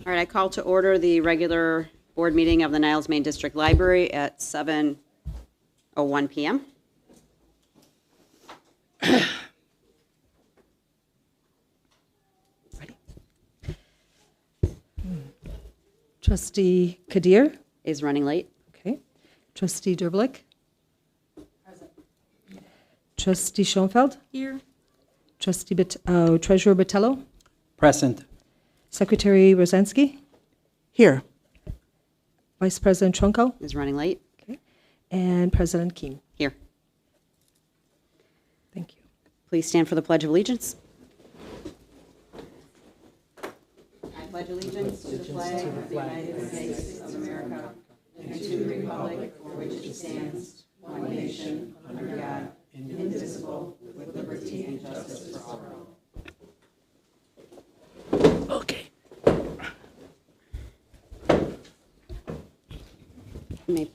All right, I call to order the regular board meeting of the Niles-Maine District Library at 7:01 p.m. Ready. Trustee Kadir. Is running late. Okay. Trustee Derblick. Present. Trustee Schoenfeld. Here. Trustee Treasurer Botello. Present. Secretary Rosansky. Here. Vice President Trunko. Is running late. Okay. And President Keene. Here. Thank you. Please stand for the Pledge of Allegiance. I pledge allegiance to the flag of the United States of America and to the republic for which it stands, one nation, under God, indivisible, with liberty and justice for all. Okay. You may.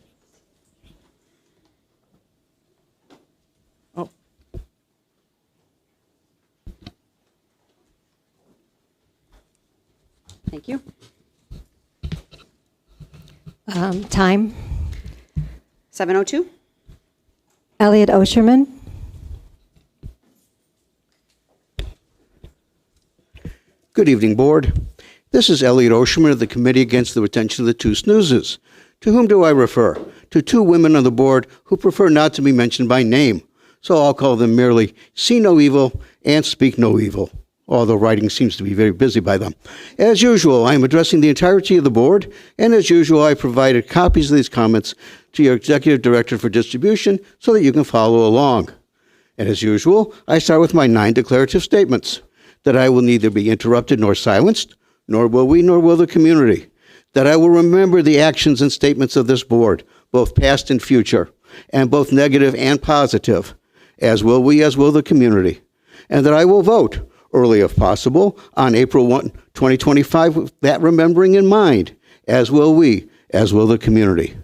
Oh. Thank you. Time. 7:02. Elliot Osherman. Good evening, Board. This is Elliot Osherman of the Committee Against the Retention of the Two Snoozes. To whom do I refer? To two women on the board who prefer not to be mentioned by name, so I'll call them merely See No Evil and Speak No Evil, although writing seems to be very busy by them. As usual, I am addressing the entirety of the board, and as usual, I provided copies of these comments to your Executive Director for distribution so that you can follow along. And as usual, I start with my 9 declarative statements: that I will neither be interrupted nor silenced, nor will the community; that I will remember the actions and statements of this board, both past and future, and both negative and positive, as will we, as will the community; and that I will vote, early if possible, on April 1, 2025, with that remembering in mind, as will we, as will the community.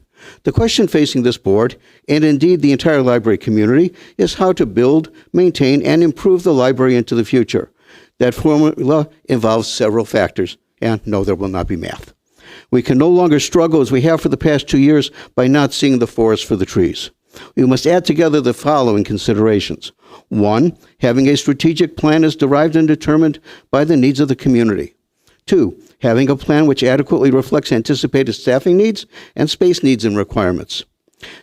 The question facing this board, and indeed the entire library community, is how to build, maintain, and improve the library into the future. That formula involves several factors, and no, there will not be math. We can no longer struggle as we have for the past 2 years by not seeing the forest for the trees. We must add together the following considerations. 1, having a strategic plan is derived and determined by the needs of the community. 2, having a plan which adequately reflects anticipated staffing needs and space needs and requirements.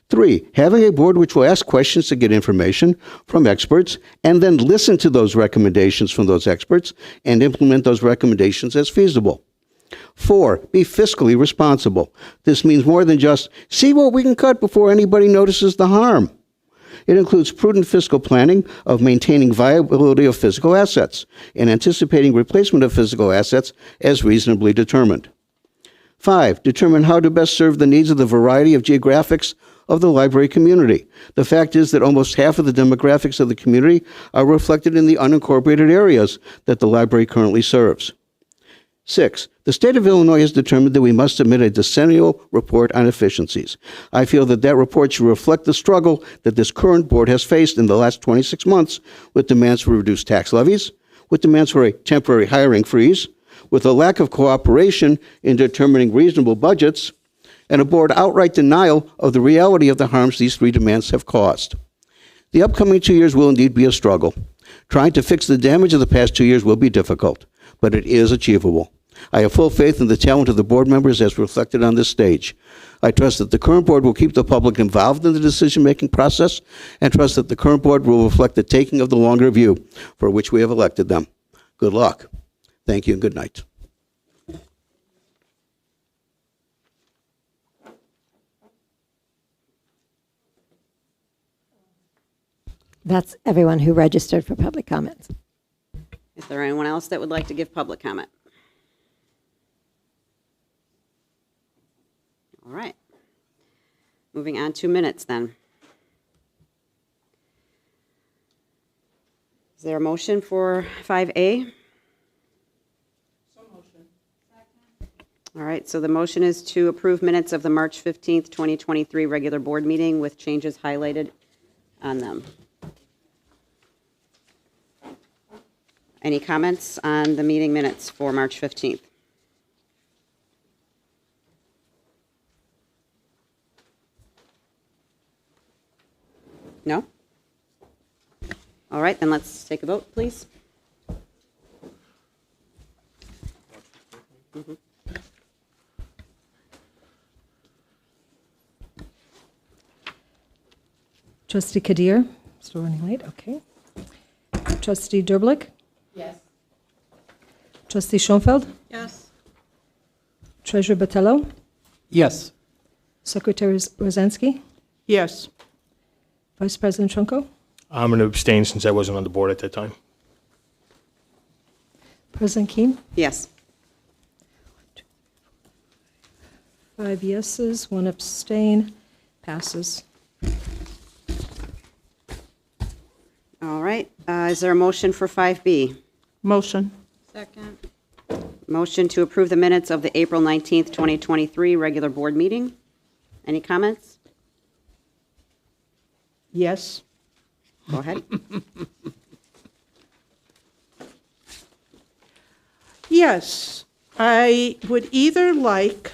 3, having a board which will ask questions to get information from experts and then listen to those recommendations from those experts and implement those recommendations as feasible. 4, be fiscally responsible. This means more than just see what we can cut before anybody notices the harm. It includes prudent fiscal planning of maintaining viability of physical assets and anticipating replacement of physical assets as reasonably determined. 5, determine how to best serve the needs of the variety of geographics of the library community. The fact is that almost half of the demographics of the community are reflected in the unincorporated areas that the library currently serves. 6, the state of Illinois has determined that we must submit a decennial report on efficiencies. I feel that that report should reflect the struggle that this current board has faced in the last 26 months with demands for reduced tax levies, with demands for a temporary hiring freeze, with a lack of cooperation in determining reasonable budgets, and a board outright denial of the reality of the harms these 3 demands have caused. The upcoming 2 years will indeed be a struggle. Trying to fix the damage of the past 2 years will be difficult, but it is achievable. I have full faith in the talent of the board members as reflected on this stage. I trust that the current board will keep the public involved in the decision-making process, and trust that the current board will reflect the taking of the longer view for which we have elected them. Good luck. Thank you and good night. That's everyone who registered for public comments. Is there anyone else that would like to give public comment? All right. Moving on to minutes then. Is there a motion for 5A? All right, so the motion is to approve minutes of the March 15th, 2023 regular board meeting with changes highlighted on them. Any comments on the meeting minutes for March 15th? No? All right, then let's take a vote, please. Trustee Kadir, still running late, okay. Trustee Derblick, Yes. Trustee Schoenfeld, Yes. Treasurer Botello, Yes. Secretary Rosansky, Yes. Vice President Trunko, I'm going to abstain since I wasn't on the board at that time. President Keane, Yes. 5 yeses, 1 abstain, passes. All right, is there a motion for 5B? Motion. Second. Motion to approve the minutes of the April 19th, 2023 regular board meeting. Any comments? Yes. Go ahead. Yes. I would either like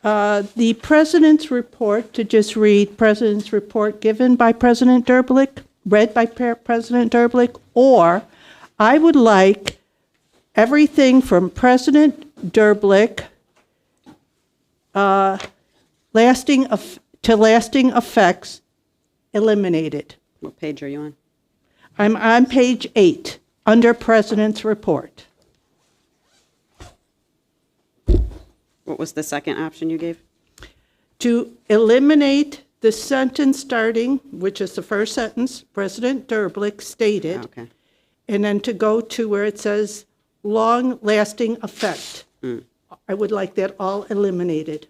the President's report to just read President's report given by President Derblick, read by President Derblick, or I would like everything from President Derblick lasting effects eliminated. What page are you on? I'm on page 8, under President's report. What was the second option you gave? To eliminate the sentence starting, which is the first sentence, President Derblick stated, Okay. and then to go to where it says long-lasting effect. I would like that all eliminated.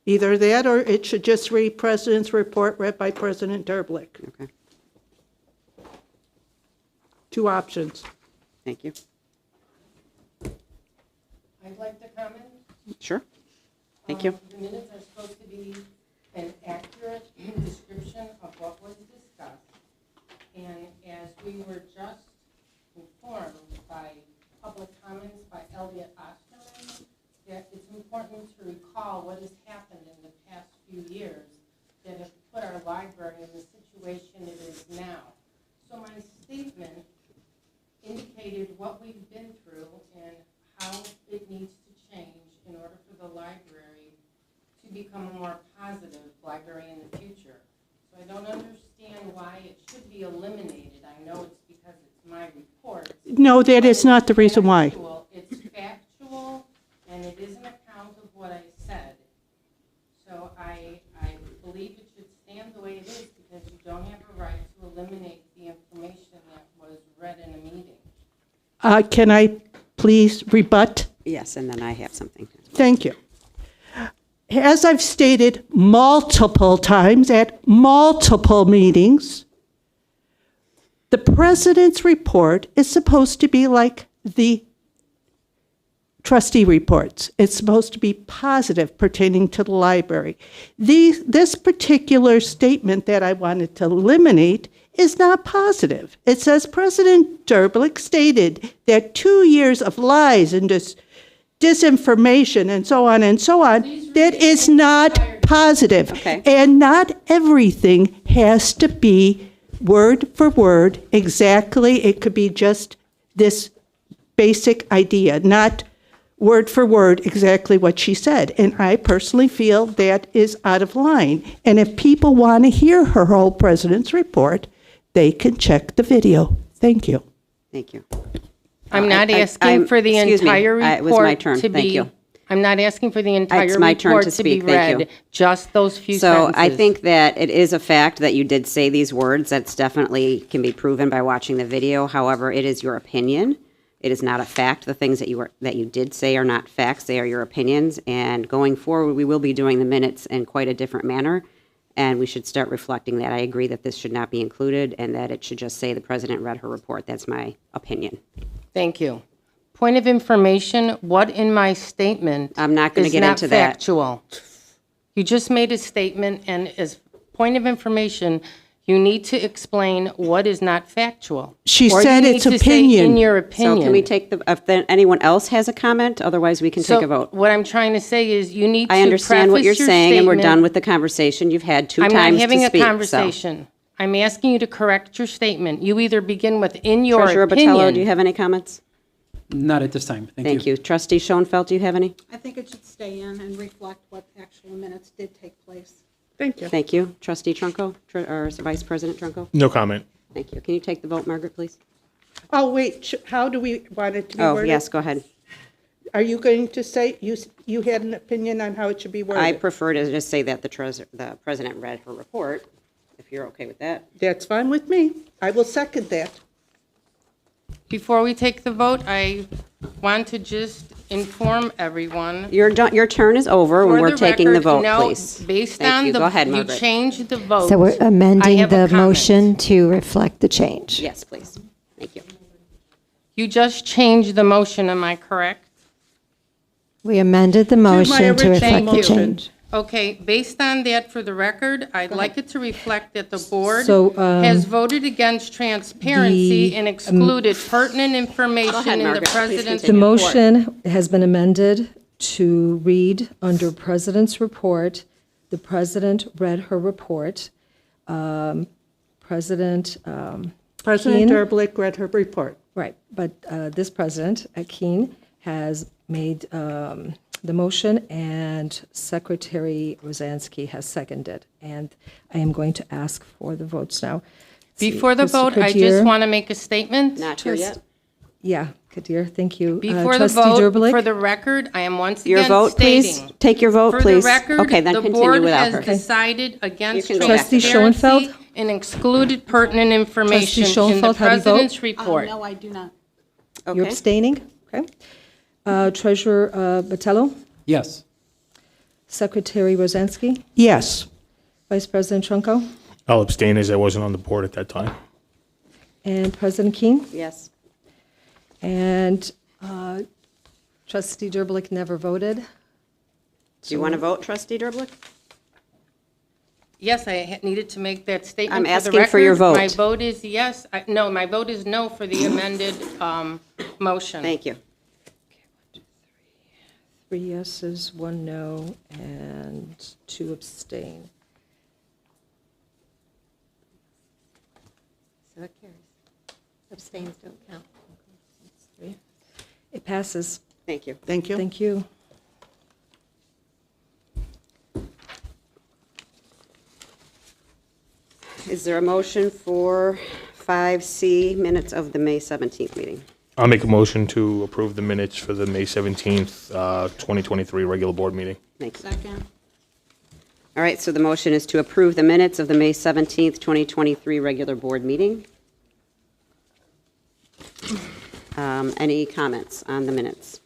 Either that, or it should just read President's report read by President Derblick. Okay, 2 options. thank you. I'd like to comment. Sure. Thank you. The minutes are supposed to be an accurate description of what was discussed. And as we were just informed by public comments by Elliot Osterman, that it's important to recall what has happened in the past few years that have put our library in the situation it is now. So my statement indicated what we've been through and how it needs to change in order for the library to become a more positive library in the future. So I don't understand why it should be eliminated. I know it's because it's my report. No, that is not the reason why. It's factual, and it is an account of what I said. So I believe it should stand the way it is because you don't have a right to eliminate the information that was read in a meeting. Can I please rebut? Yes, and then I have something. Thank you. As I've stated multiple times at multiple meetings, the President's report is supposed to be like the trustee reports. It's supposed to be positive pertaining to the library. This particular statement that I wanted to eliminate is not positive. It says President Derblick stated that 2 years of lies and disinformation and so on, that is not positive. Okay. And not everything has to be word for word exactly. It could be just this basic idea, not word for word exactly what she said. And I personally feel that is out of line. And if people want to hear her whole President's report, they can check the video. Thank you. Thank you. I'm not asking for the excuse me, entire it was my report turn. to Thank be. you. I'm not asking for the entire my turn report to to be speak. Thank you. read, just those few So sentences. I think that it is a fact that you did say these words. That's definitely can be proven by watching the video. However, it is your opinion. It is not a fact. The things that you did say are not facts. They are your opinions. And going forward, we will be doing the minutes in quite a different manner. And we should start reflecting that. I agree that this should not be included and that it should just say the president read her report. That's my opinion. Thank you. Point of information, what in my statement I'm not gonna is get not into that. factual? You just made a statement, and as point of information, You need to explain what is not factual. She Or you said need it's to say opinion. in your So opinion. can we take if then anyone else has a comment? Otherwise, we can take a vote. What I'm trying to say is you need to I understand what preface you're your saying, and we're done statement- with the conversation. You've had 2 I'm times not having to a speak. conversation. I'm asking you to correct your statement. You either begin with in So. your Treasurer opinion. Botello, do you have any comments? Not at this time. Thank you. Thank you. Trustee Schoenfeld, do you have any? I think it should stay in and reflect what actual minutes did take place. Thank you. Thank you. Trustee Trunco, or Vice President Trunco? No comment. Thank you. Can you take the vote, Margaret, please? Oh, wait, how do we want it to be Oh, worded? yes, go ahead. Are you going to say, you had an opinion on how it should be worded? I prefer to just say that the President read her report, if you're okay with that. That's fine with me. I will second that. Before we take the vote, I want to just inform everyone. Your turn is over when For we're the taking the record, vote, no, please. Based Thank on you. the, Go ahead, you Margaret. changed the vote. So we're I amending have a the comment. motion to reflect the change. Yes, please. Thank you. You just changed the motion, am I correct? We amended the motion to original reflect Thank the you. change. Okay, based on that, for the record, I'd like it to reflect that the board So, has voted against transparency and excluded pertinent information in the Margaret. Please president's The continue. report. motion has been amended to read under President's report. The President read her report. President, President Keene? Derblick read her report. right, but this President, Keene, has made the motion, and Secretary Rosansky has seconded. And I am going to ask for the votes now. Before the Trustee vote, I Kadir? just want to make a statement. Not here yet. Yeah, Kadir, thank you. Before the Trustee vote, Derblick? for the record, I am once Your again vote, please. stating. Take your vote, For please. the record, Okay, then the continue board without has her. decided against You can go back to Trustee Schoenfeld? transparency and excluded pertinent information in the Schoenfeld, how do you vote? president's report. No, I do not. You're Okay. abstaining? Okay. Treasurer Botello? Yes. Secretary Rosansky? Yes. Vice President Trunco? I'll abstain as I wasn't on the board at that time. And President Keene? Yes. And Trustee Derblick never voted. Do you want to vote, Trustee Derblick? Yes, I needed to make that statement I'm for the asking record. for your vote. My vote is yes. No, my vote is no for the amended motion. Thank you. 3 yeses, 1 no, and 2 abstain. So it carries. Abstains don't count. It passes. Thank you. Thank you. Thank you. Is there a motion for 5C, minutes of the May 17th meeting? I'll make a motion to approve the minutes for the May 17th, 2023 regular board meeting. Thank you. Second. All right, so the motion is to approve the minutes of the May 17th, 2023 regular board meeting. Any comments on the minutes?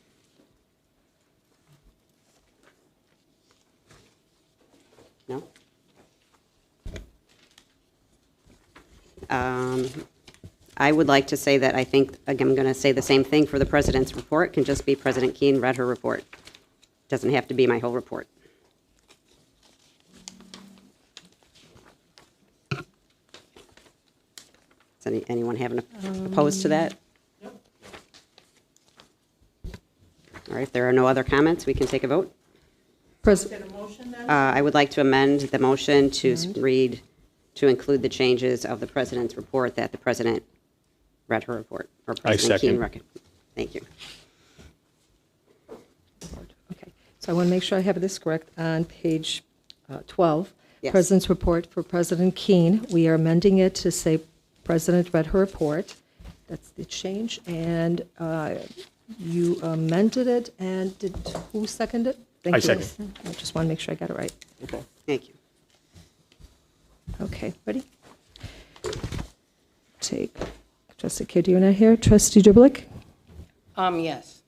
No? I would like to say that I think, again, I'm going to say the same thing for the president's report, can just be President Keene read her report. Doesn't have to be my whole report. Does anyone have an opposed to that? All right, if there are no other comments, we can take a vote. I would like to amend the motion to read, to include the changes of the president's report that the president read her report. Or President Keene second. read. Thank you. Okay, so I want to make sure I have this correct. On page 12, Yes. President's report for President Keene, we are amending it to say President read her report. That's the change. And you amended it, and who seconded it? Thank I you. second. I just want to make sure I got it right. Thank you. Okay, ready? Take Trustee Kadir, you're not here. Trustee Derblick? Yes.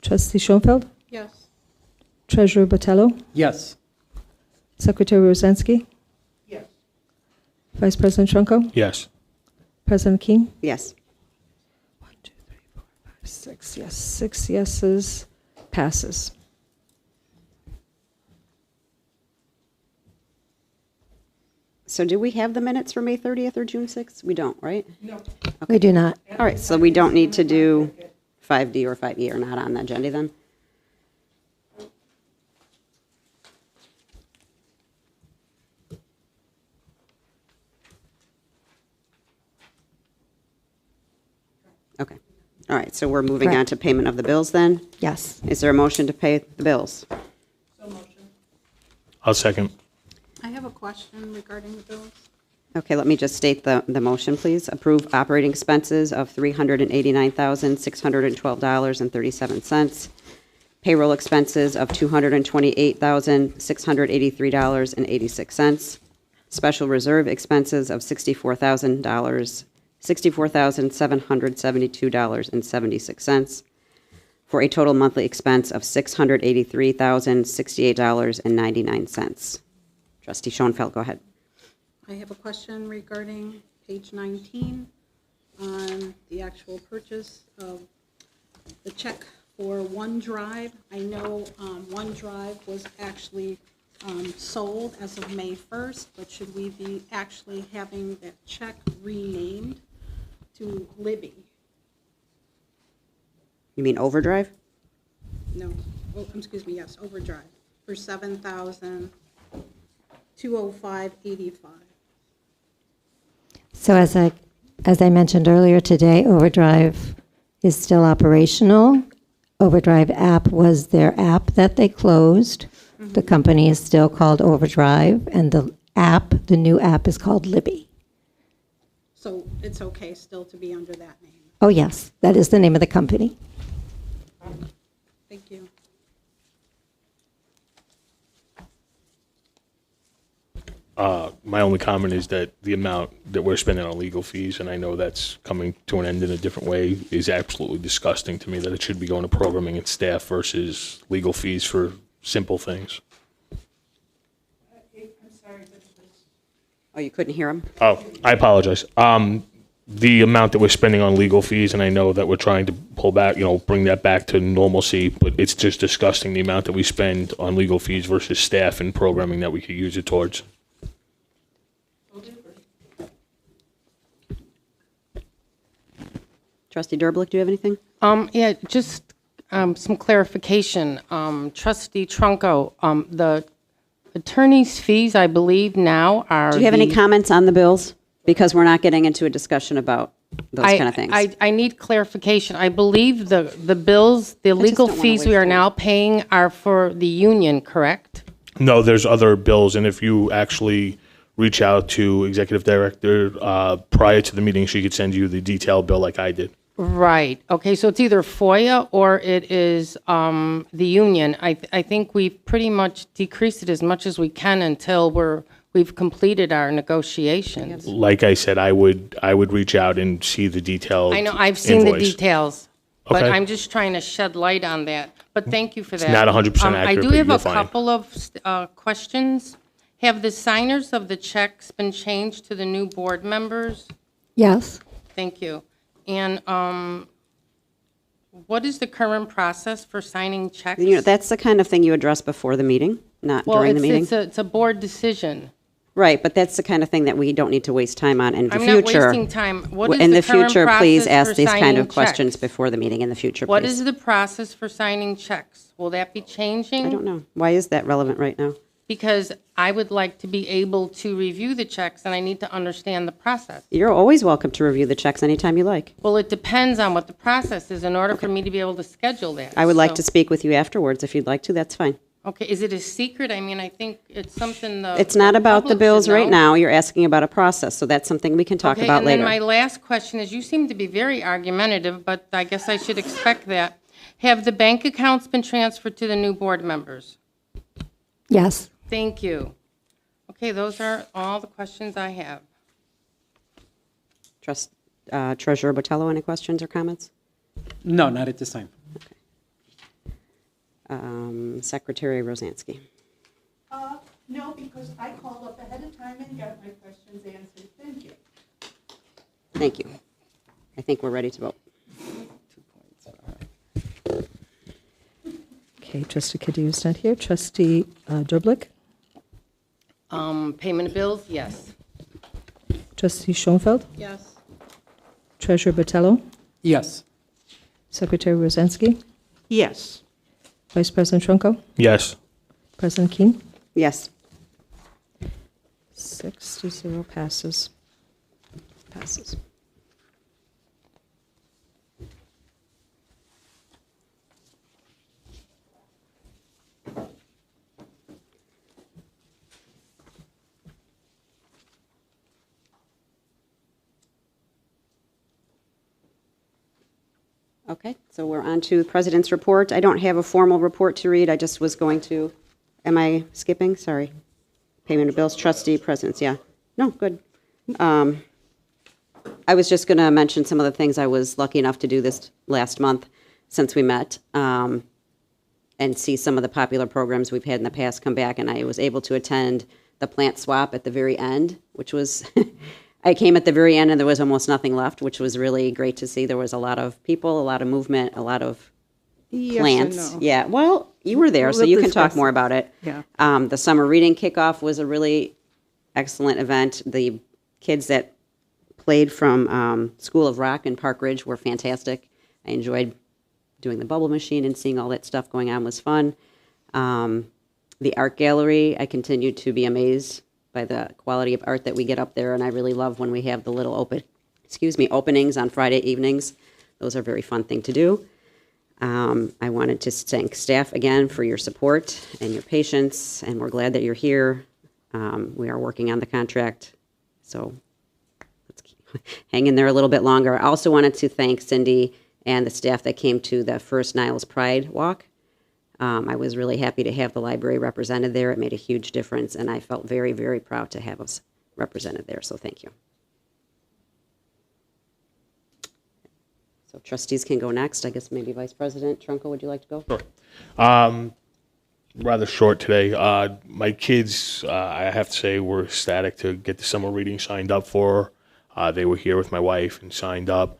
Trustee Schoenfeld? Yes. Treasurer Botello? Yes. Secretary Rosansky? Yes. Vice President Trunco? Yes. President Keene? Yes. 1, 2, 3, 4, 5, 6, yes. 6 yeses, passes. So do we have the minutes for May 30th or June 6th? We don't, right? We do not. All right, so we don't need to do 5D or 5E are not on the agenda then? Okay. All right, so we're moving on Correct. to payment of the bills then? Yes. Is there a motion to pay the bills? I'll second. I have a question regarding the bills. Okay, let me just state the motion, please. Approve operating expenses of $389,612.37. Payroll expenses of $228,683.86. Special reserve expenses of $64,772.76. For a total monthly expense of $683,068.99. Trustee Schoenfeld, go ahead. I have a question regarding page 19 on the actual purchase of the check for OneDrive. I know OneDrive was actually sold as of May 1st, but should we be actually having that check renamed to Libby? You mean overdrive? No, excuse me, yes, Overdrive, for $7,205.85. So as I mentioned earlier today, Overdrive is still operational. Overdrive app was their app that they closed. The company is still called Overdrive, and the new app is called Libby. So it's okay still to be under that name? Oh, yes, that is the name of the company. Thank you. My only comment is that the amount that we're spending on legal fees, and I know that's coming to an end in a different way, is absolutely disgusting to me that it should be going to programming and staff versus legal fees for simple things. Oh, you couldn't hear him? Oh, I apologize. The amount that we're spending on legal fees, and I know that we're trying to pull back, bring that back to normalcy, but it's just disgusting the amount that we spend on legal fees versus staff and programming that we could use it towards. Trustee Derblick, do you have anything? Yeah, just some clarification. Trustee Trunco, the attorney's fees, I believe now are. Do you have any comments on the bills? Because we're not getting into a discussion about those kind of things. I need clarification. I believe the bills, the legal don't wanna fees we waste are time. now paying are for the union, correct? No, there's other bills, and if you actually reach out to Executive Director prior to the meeting, she could send you the detailed bill like I did. Right. Okay, so it's either FOIA or it is the union. I think we've pretty much decreased it as much as we can until we've completed our negotiations. Like I said, I would reach out and see the detailed I know, I've seen the invoice. details, but Okay. I'm just trying to shed light on that. But thank you for that. not 100% accurate, I do but have you're a fine. couple of questions. Have the signers of the checks been changed to the new board members? Yes. Thank you. And what is the current process for signing checks? That's the kind of thing you address before the meeting, not during the meeting. It's a board decision. Right, but that's the kind of thing that we don't need to waste time on in the I'm future. not wasting time. What is In the the current future, please process ask for these kind signing of questions checks? before the meeting in the future, What please. is the process for signing checks? Will that be changing? I don't know. Why is that relevant right now? Because I would like to be able to review the checks, and I need to understand the process. You're always welcome to review the checks anytime you like. Well, it depends on what the process is in order for me to be able to schedule that. I would like So- to speak with you afterwards. If you'd like to, that's fine. Okay, is it a secret? I mean, I think it's something the. It's not about the public bills should right know. now. You're asking about a process, so that's something we can talk Okay, about and then later. my last question is, you seem to be very argumentative, but I guess I should expect that. Have the bank accounts been transferred to the new board members? Yes. Thank you. Okay, those are all the questions I have. Treasurer Botello, any questions or comments? No, not at this time. Secretary Rosansky. No, because I called up ahead of time and got my questions answered. Thank you. Thank you. I think we're ready to vote. Okay, Trustee Cadillo's not here. Trustee Derblick? Payment of bills, yes. Trustee Schoenfeld, Yes. Treasurer Botello, Yes. Secretary Rosansky, Yes. Vice President Trunco, Yes. President Keane. Yes. 6-0 passes. Passes. Okay, so we're on to the President's report. I don't have a formal report to read. I just was going to, am I skipping? Sorry. Payment of bills, trustee, presidents, yeah. No, good. I was just going to mention some of the things I was lucky enough to do this last month since we met, and see some of the popular programs we've had in the past come back, and I was able to attend the plant swap at the very end, which was, I came at the very end and there was almost nothing left, which was really great to see. There was a lot of people, a lot of movement, a lot of plants. Yeah, well, you were there, so you can talk more about it. Yeah. The summer reading kickoff was a really excellent event. The kids that played from School of Rock in Park Ridge were fantastic. I enjoyed doing the bubble machine and seeing all that stuff going on was fun. The art gallery, I continue to be amazed by the quality of art that we get up there, and I really love when we have the little openings on Friday evenings. Those are a very fun thing to do. I wanted to thank staff again for your support and your patience, and we're glad that you're here. We are working on the contract, so let's keep hang in there a little bit longer. I also wanted to thank Cindy and the staff that came to the first Niles Pride Walk. I was really happy to have the library represented there. It made a huge difference, and I felt very, very proud to have us represented there, so thank you. So trustees can go next. I guess maybe Vice President Trunco, would you like to go? Sure. Rather short today. My kids, I have to say, were ecstatic to get the summer reading signed up for. They were here with my wife and signed up.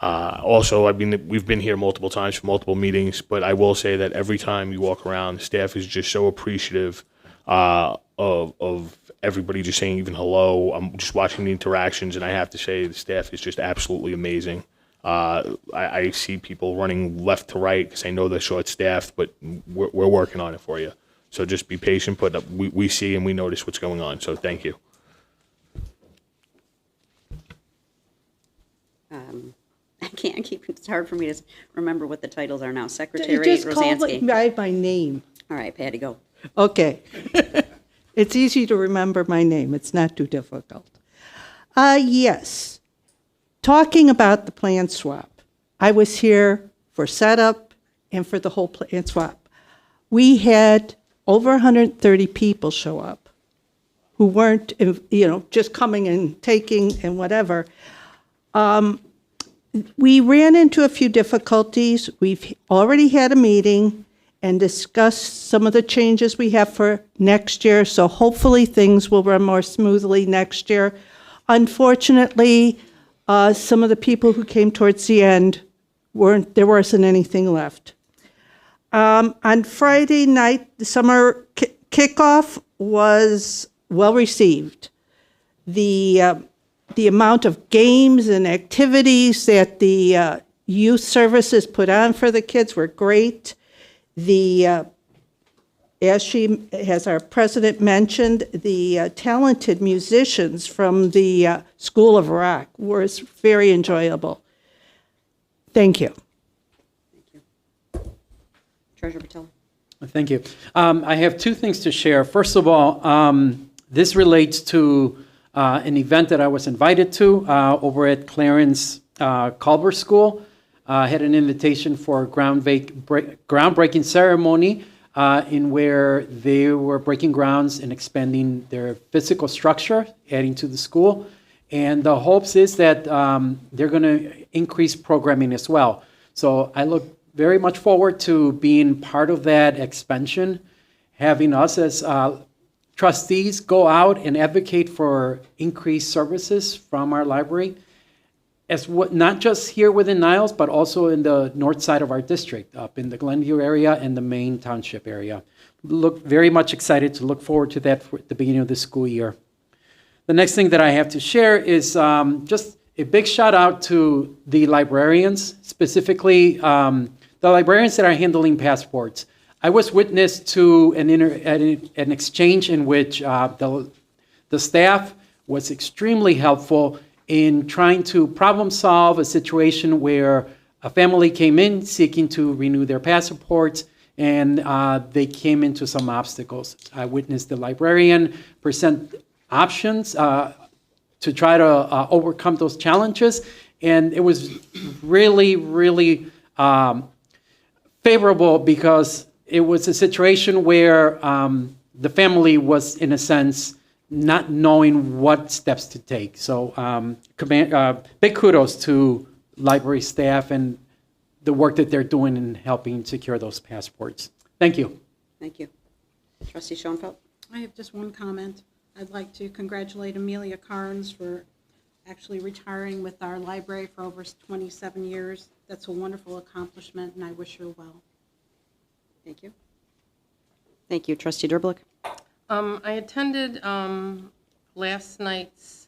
Also, we've been here multiple times for multiple meetings, but I will say that every time you walk around, the staff is just so appreciative of everybody just saying even hello. I'm just watching the interactions, and I have to say the staff is just absolutely amazing. I see people running left to right because I know they're short-staffed, but we're working on it for you. So just be patient, but we see and we notice what's going on, so thank you. I can't keep, it's hard for me to remember what the titles are now. Secretary Just call Rosansky. it by my name. All right, Patty, go. Okay. It's easy to remember my name. It's not too difficult. Yes. Talking about the plan swap, I was here for setup and for the whole plan swap. We had over 130 people show up who weren't, just coming and taking and whatever. We ran into a few difficulties. We've already had a meeting and discussed some of the changes we have for next year, so hopefully things will run more smoothly next year. Unfortunately, some of the people who came towards the end, there wasn't anything left. On Friday night, the summer kickoff was well received. The amount of games and activities that the youth services put on for the kids were great. As our president mentioned, the talented musicians from the School of Rock were very enjoyable. Thank you. Treasurer Patel. Thank you. I have two things to share. First of all, this relates to an event that I was invited to over at Clarence Culver School. I had an invitation for a groundbreaking ceremony in where they were breaking grounds and expanding their physical structure, adding to the school. And the hopes is that they're going to increase programming as well. So I look very much forward to being part of that expansion, having us as trustees go out and advocate for increased services from our library, not just here within Niles, but also in the north side of our district, up in the Glenview area and the Maine Township area. Look very much excited to look forward to that at the beginning of the school year. The next thing that I have to share is just a big shout out to the librarians, specifically the librarians that are handling passports. I was witness to an exchange in which the staff was extremely helpful in trying to problem solve a situation where a family came in seeking to renew their passports, and they came into some obstacles. I witnessed the librarian present options to try to overcome those challenges, and it was really, really favorable because it was a situation where the family was, in a sense, not knowing what steps to take. So big kudos to library staff and the work that they're doing in helping secure those passports. Thank you. Thank you. Trustee Schoenfeld? I have just one comment. I'd like to congratulate Amelia Carnes for actually retiring with our library for over 27 years. That's a wonderful accomplishment, and I wish her well. Thank you. Thank you. Trustee Derblick? I attended last night's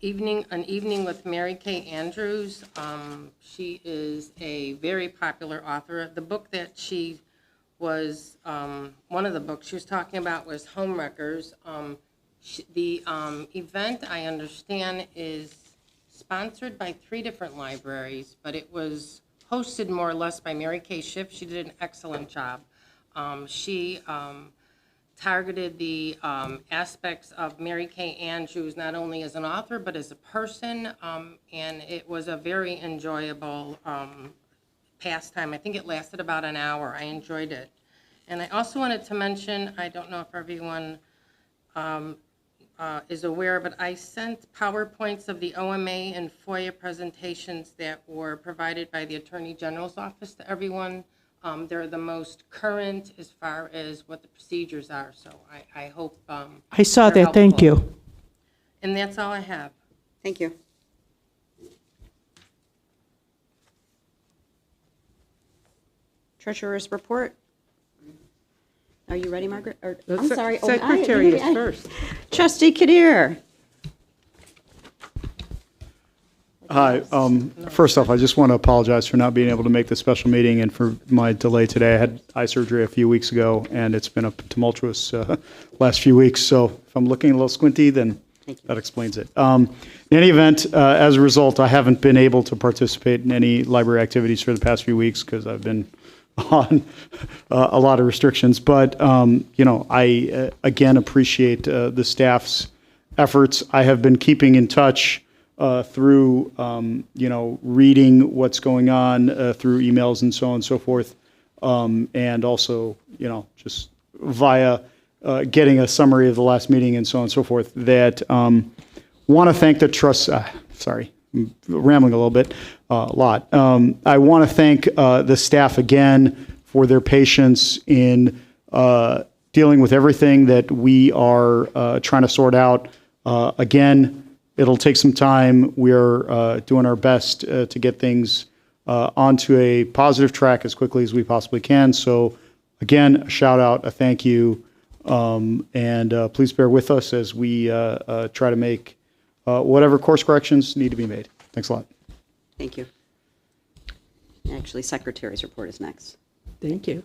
an evening with Mary Kay Andrews. She is a very popular author. The book that she was, one of the books she was talking about was Homewreckers. The event, I understand, is sponsored by 3 different libraries, but it was hosted more or less by Mary Kay Schiff. She did an excellent job. She targeted the aspects of Mary Kay Andrews, not only as an author, but as a person, and it was a very enjoyable pastime. I think it lasted about an hour. I enjoyed it. And I also wanted to mention, I don't know if everyone is aware, but I sent PowerPoints of the OMA and FOIA presentations that were provided by the Attorney General's office to everyone. They're the most current as far as what the procedures are, so I hope I saw they're that, thank helpful. you. And that's all I have. Thank you. Treasurer's report. Are you ready, Margaret? Or, I'm sorry. Secretary is first. Trustee Kadir. Hi. First off, I just want to apologize for not being able to make the special meeting and for my delay today. I had eye surgery a few weeks ago, and it's been a tumultuous last few weeks. So if I'm looking a little squinty, then that explains it. In any event, as a result, I haven't been able to participate in any library activities for the past few weeks because I've been on a lot of restrictions. But, I again appreciate the staff's efforts. I have been keeping in touch through, reading what's going on through emails and so on and so forth, and also, just via getting a summary of the last meeting and so on and so forth, that want to thank the sorry, I'm rambling a little bit, a lot. I want to thank the staff again for their patience in dealing with everything that we are trying to sort out. Again, it'll take some time. We're doing our best to get things onto a positive track as quickly as we possibly can. So again, a shout out, a thank you, and please bear with us as we try to make whatever course corrections need to be made. Thanks a lot. Thank you. Actually, Secretary's report is next. Thank you.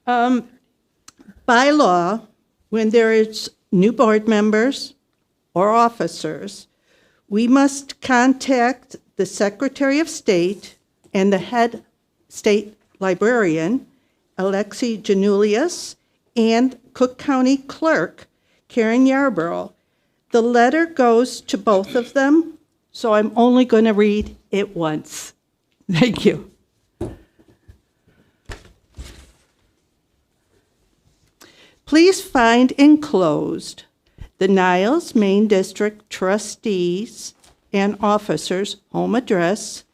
By law, when there is new board members or officers, we must contact the Secretary of State and the head state librarian, Alexi Janulius, and Cook County Clerk, Karen Yarborough. The letter goes to both of them, so I'm only going to read it once. Thank you. Please find enclosed the Niles-Maine District Trustees and Officers' home address,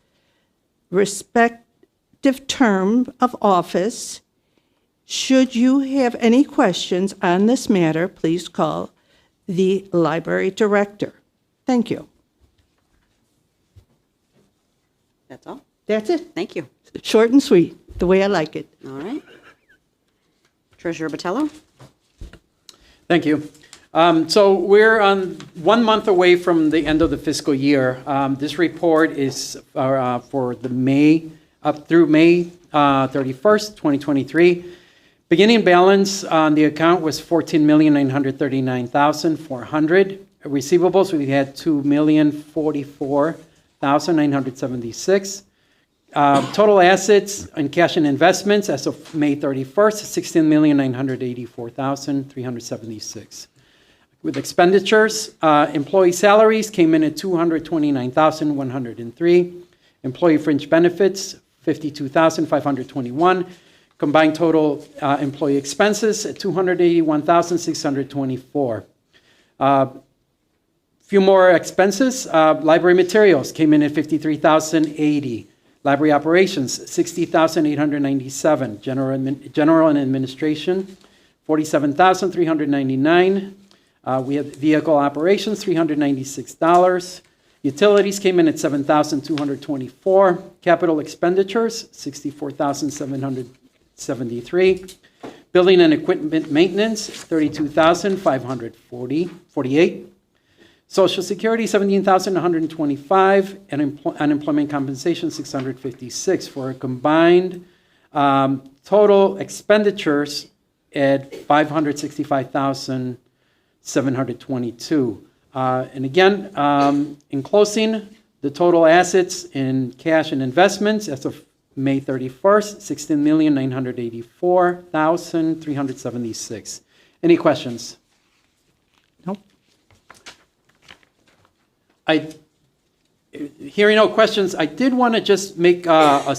respective term of office. Should you have any questions on this matter, please call the library director. Thank you. That's all? That's it. Thank you. Short and sweet, the way I like it. All right. Treasurer Botello? Thank you. So we're on 1 month away from the end of the fiscal year. This report is for the May, up through May 31st, 2023. Beginning balance on the account was $14,939,400. Receivables, we had $2,044,976. Total assets and cash and investments as of May 31st, $16,984,376. With expenditures, employee salaries came in at $229,103. Employee fringe benefits, $52,521. Combined total employee expenses at $281,624. Few more expenses. Library materials came in at $53,080. Library operations, $60,897. General and administration, $47,399. We have vehicle operations, $396. Utilities came in at $7,224. Capital expenditures, $64,773. Building and equipment maintenance, $32,548. Social Security, $17,125, and unemployment compensation, $656, for a combined total expenditures at $565,722. And again, in closing, the total assets in cash and investments as of May 31st, $16,984,376. Any questions? Hearing no questions, I did want to just make a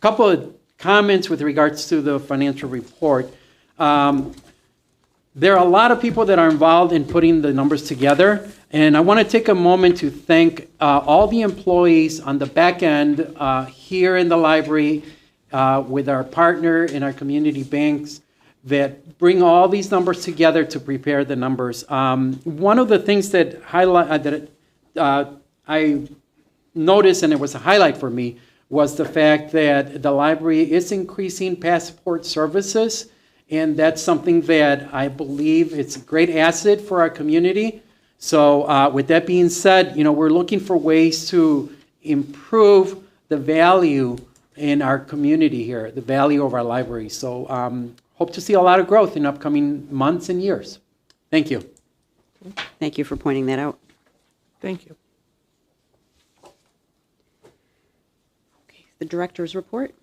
couple of comments with regards to the financial report. There are a lot of people that are involved in putting the numbers together, and I want to take a moment to thank all the employees on the back end here in the library with our partner in our community banks that bring all these numbers together to prepare the numbers. One of the things that I noticed, and it was a highlight for me, was the fact that the library is increasing passport services, and that's something that I believe it's a great asset for our community. So with that being said, we're looking for ways to improve the value in our community here, the value of our library. So hope to see a lot of growth in upcoming months and years. Thank you. Thank you for pointing that out. Thank you. Okay, the director's report.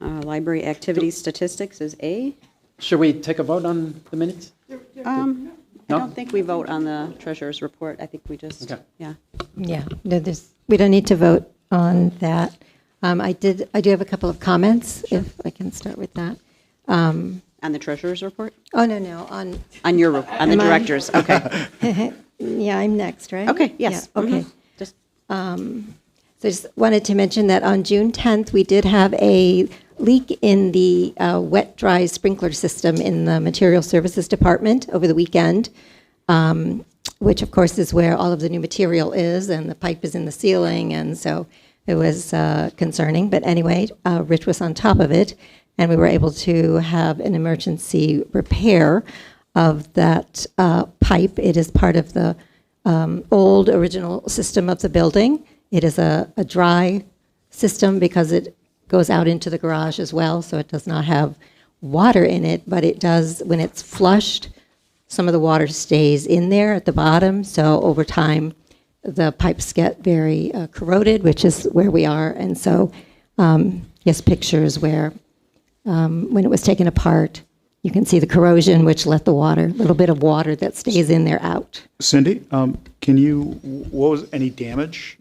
Library activity statistics is A. Should we take a vote on the minutes? I No? don't think we vote on the treasurer's report. I think we just, Okay. yeah. Yeah, we don't need to vote on that. I do have a couple of comments, if I can start with that. On the treasurer's report? On On the Mine. director's, okay. Yeah, I'm next, right? Okay, yes. Yeah, okay. Mhm. Just So I just wanted to mention that on June 10th, we did have a leak in the wet-dry sprinkler system in the Material Services Department over the weekend, which of course is where all of the new material is, and the pipe is in the ceiling, and so it was concerning. But anyway, Rich was on top of it, and we were able to have an emergency repair of that pipe. It is part of the old original system of the building. It is a dry system because it goes out into the garage as well, so it does not have water in it, but it does, when it's flushed, some of the water stays in there at the bottom, so over time, the pipes get very corroded, which is where we are, and so, yes, pictures where, when it was taken apart, you can see the corrosion, which let the water, little bit of water that stays in there out. Cindy, what was any damage?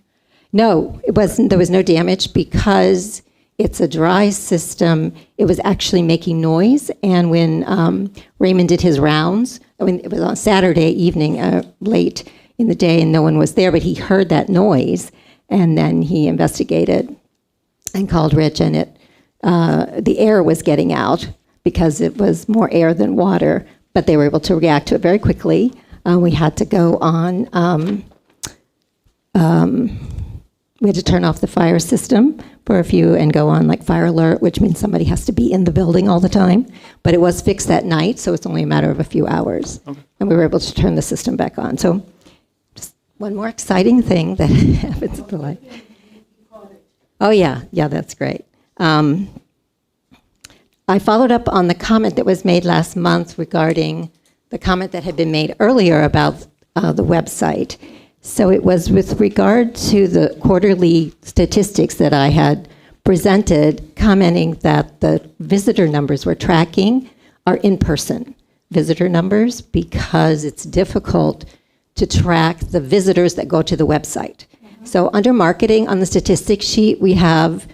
No, it wasn't. There was no damage because it's a dry system. It was actually making noise. And when Raymond did his rounds, it was on Saturday evening, late in the day, and no one was there, but he heard that noise. And then he investigated and called Rich, and the air was getting out because it was more air than water. But they were able to react to it very quickly. We had to go on. we had to turn off the fire system for a few and go on like fire alert, which means somebody has to be in the building all the time. But it was fixed that night, so it's only a matter of a few hours. Okay. And we were able to turn the system back on. So just one more exciting thing that happens at the library. Oh, yeah, that's great. I followed up on the comment that was made last month regarding the comment that had been made earlier about the website. So it was with regard to the quarterly statistics that I had presented, commenting that the visitor numbers we're tracking are in-person visitor numbers because it's difficult to track the visitors that go to the website. So under marketing on the statistics sheet, we have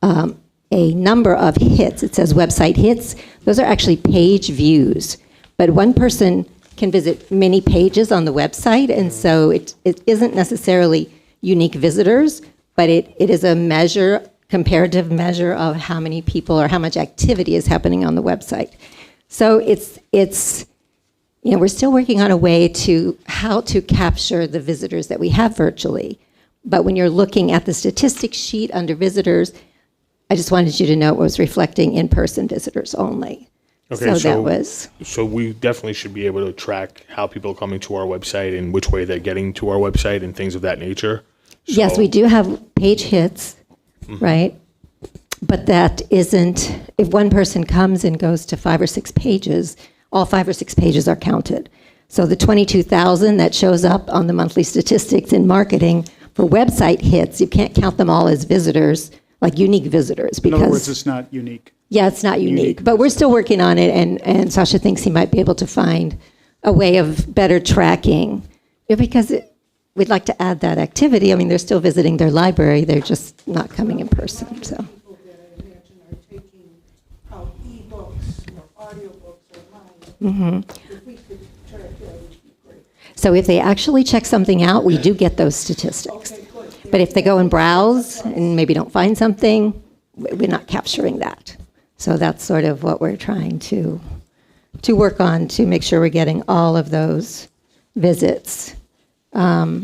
a number of hits. It says website hits. Those are actually page views. But one person can visit many pages on the website, and so it isn't necessarily unique visitors, but it is a measure, comparative measure of how many people or how much activity is happening on the website. So it's we're still working on a way to how to capture the visitors that we have virtually. But when you're looking at the statistics sheet under visitors, I just wanted you to know it was reflecting in-person visitors only. Okay, that was... So we definitely should be able to track how people are coming to our website and which way they're getting to our website and things of that nature. Yes, we do have page hits, right? But that isn't... If one person comes and goes to 5 or 6 pages, all 5 or 6 pages are counted. So the 22,000 that shows up on the monthly statistics in marketing for website hits, you can't count them all as visitors, like unique visitors, because... In other words, it's not unique. Yeah, it's not unique, but we're still working on it, and Sasha thinks he might be able to find a way of better tracking, because we'd like to add that activity. I mean, they're still visiting their library, they're just not coming in person, so. People that I imagine are taking out e-books or audiobooks online. If we could track that, would be great. So if they actually check something out, we do get those statistics. Okay, good. But if they go and browse and maybe don't find something, we're not capturing that. So that's sort of what we're trying to work on to make sure we're getting all of those visits. So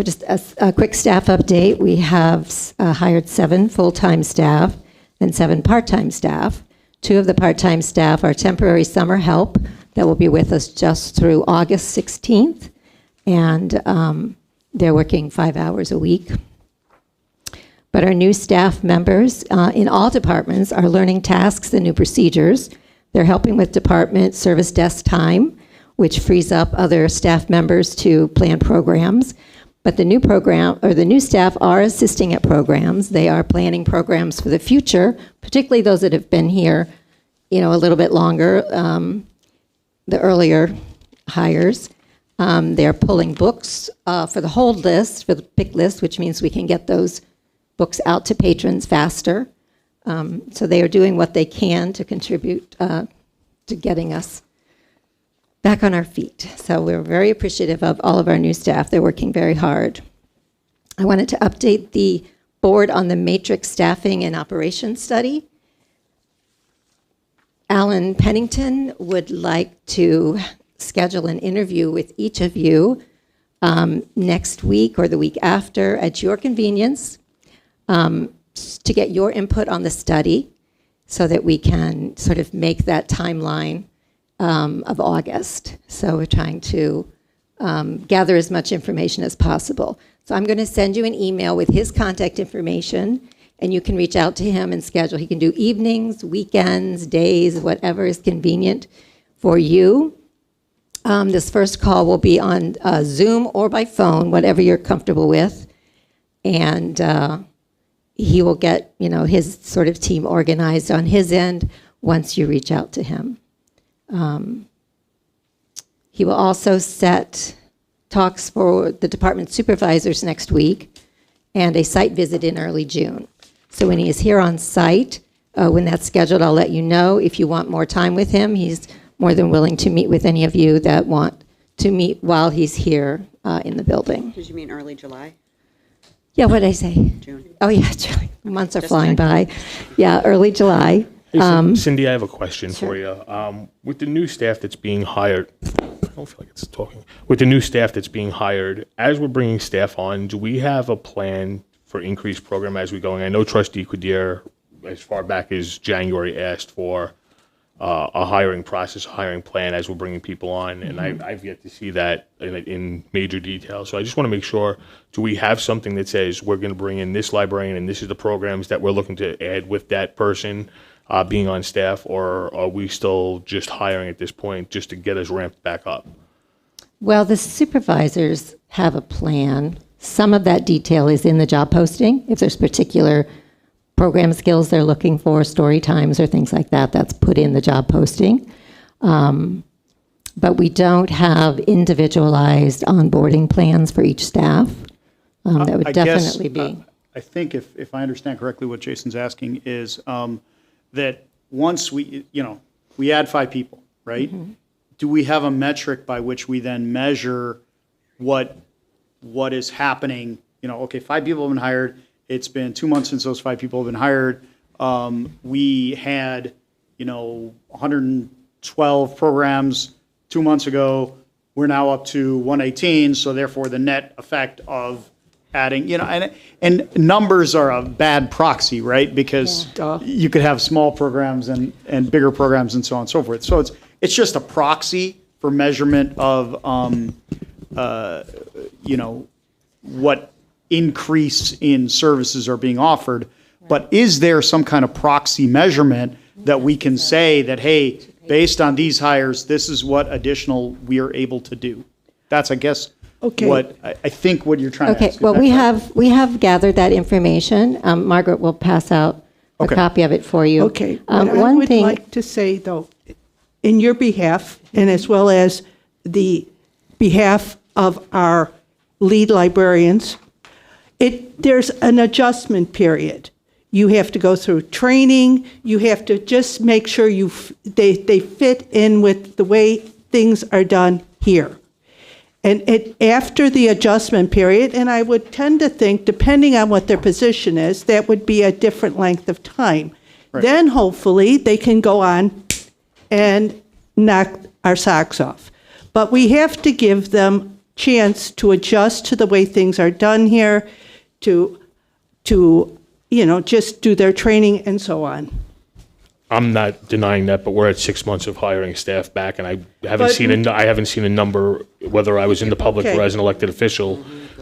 just a quick staff update. We have hired 7 full-time staff and 7 part-time staff. 2 of the part-time staff are temporary summer help that will be with us just through August 16th. And they're working 5 hours a week. But our new staff members in all departments are learning tasks and new procedures. They're helping with department service desk time, which frees up other staff members to plan programs. But the new staff are assisting at programs. They are planning programs for the future, particularly those that have been here, a little bit longer, the earlier hires. They're pulling books for the hold list, for the pick list, which means we can get those books out to patrons faster. So they are doing what they can to contribute to getting us back on our feet. So we're very appreciative of all of our new staff. They're working very hard. I wanted to update the board on the matrix staffing and operations study. Alan Pennington would like to schedule an interview with each of you next week or the week after at your convenience to get your input on the study so that we can sort of make that timeline of August. So we're trying to gather as much information as possible. So I'm going to send you an email with his contact information, and you can reach out to him and schedule. He can do evenings, weekends, days, whatever is convenient for you. This first call will be on Zoom or by phone, whatever you're comfortable with. And he will get, his sort of team organized on his end once you reach out to him. He will also set talks for the department supervisors next week and a site visit in early June. So when he is here on site, when that's scheduled, I'll let you know. If you want more time with him, he's more than willing to meet with any of you that want to meet while he's here in the building. Did you mean early July? Yeah, what did I say? June. Oh, yeah, July. Months are Just flying by. Yeah, early July. Hey, Cindy, I have a question for you. With the new staff that's being hired, don't feel like it's talking. With the new staff that's being hired, as we're bringing staff on, do we have a plan for increased program as we're going? I know Trustee Quadier, as far back as January, asked for a hiring process, a hiring plan as we're bringing people on, and I've yet to see that in major detail. So I just want to make sure, do we have something that says we're going to bring in this librarian and this is the programs that we're looking to add with that person being on staff, or are we still just hiring at this point just to get us ramped back up? Well, the supervisors have a plan. Some of that detail is in the job posting. If there's particular program skills they're looking for, story times or things like that, that's put in the job posting. But we don't have individualized onboarding plans for each staff. That would definitely be. I think if I understand correctly, what Jason's asking is that once we add 5 people, right? Mm-hmm. Do we have a metric by which we then measure what is happening? 5 people have been hired. It's been 2 months since those 5 people have been hired. We had, 112 programs 2 months ago. We're now up to 118. So therefore, the net effect of adding, and numbers are a bad proxy, right? Because you could have small programs and bigger programs and so on and so forth. So it's just a proxy for measurement of, what increase in services are being offered. But is there some kind of proxy measurement that we can say that, hey, based on these hires, this is what additional we are able to do? That's, I guess, what I think what you're trying to ask. Well, we have gathered that information. Margaret will pass out a copy of it for you. Okay. What I would like to say, though, in your behalf, and as well as the behalf of our lead librarians, there's an adjustment period. You have to go through training. You have to just make sure they fit in with the way things are done here. And after the adjustment period, and I would tend to think, depending on what their position is, that would be a different length of time. Right. Then hopefully they can go on and knock our socks off. But we have to give them chance to adjust to the way things are done here, to just do their training and so on. I'm not denying that, but we're at 6 months of hiring staff back, and I haven't seen a number, whether I was in the public or as an elected official,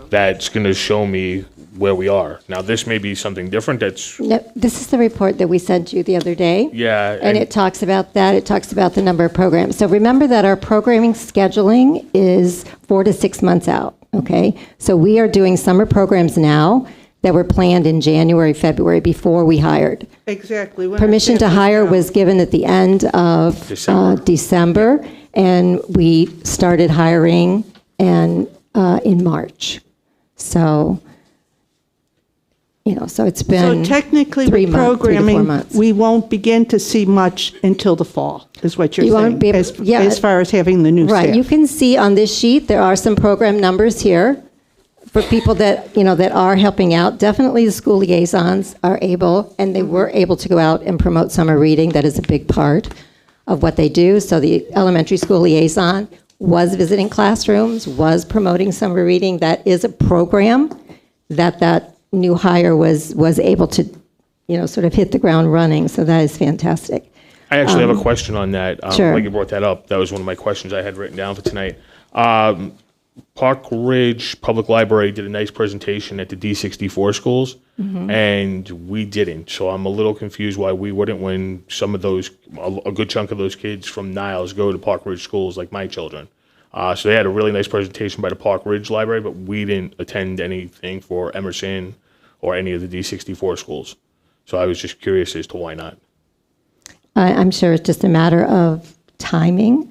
that's going to show me where we are. Now, this may be something different. No, this is the report that we sent you the other day. Yeah. And it talks about that. It talks about the number of programs. So remember that our programming scheduling is 4 to 6 months out, okay? So we are doing summer programs now that were planned in January, February, before we hired. Exactly. Permission to hire was given at the end of December, and we started hiring in March. So, so it's been so technically 3 with months, 3 to 4 programming, months. we won't begin to see much until the fall, is what you're saying, yeah, as far as having the new staff. Right. You can see on this sheet, there are some program numbers here for people that, that are helping out. Definitely the school liaisons are able, and they were able to go out and promote summer reading. That is a big part of what they do. So the elementary school liaison was visiting classrooms, was promoting summer reading. That is a program that new hire was able to, sort of hit the ground running. So that is fantastic. I actually have a question on that. Sure. Like you brought that up. That was one of my questions I had written down for tonight. Park Ridge Public Library did a nice presentation at the D64 schools, and we didn't. So I'm a little confused why we wouldn't, when some of those, a good chunk of those kids from Niles go to Park Ridge schools, like my children. So they had a really nice presentation by the Park Ridge Library, but we didn't attend anything for Emerson or any of the D64 schools. So I was just curious as to why not. I'm sure it's just a matter of timing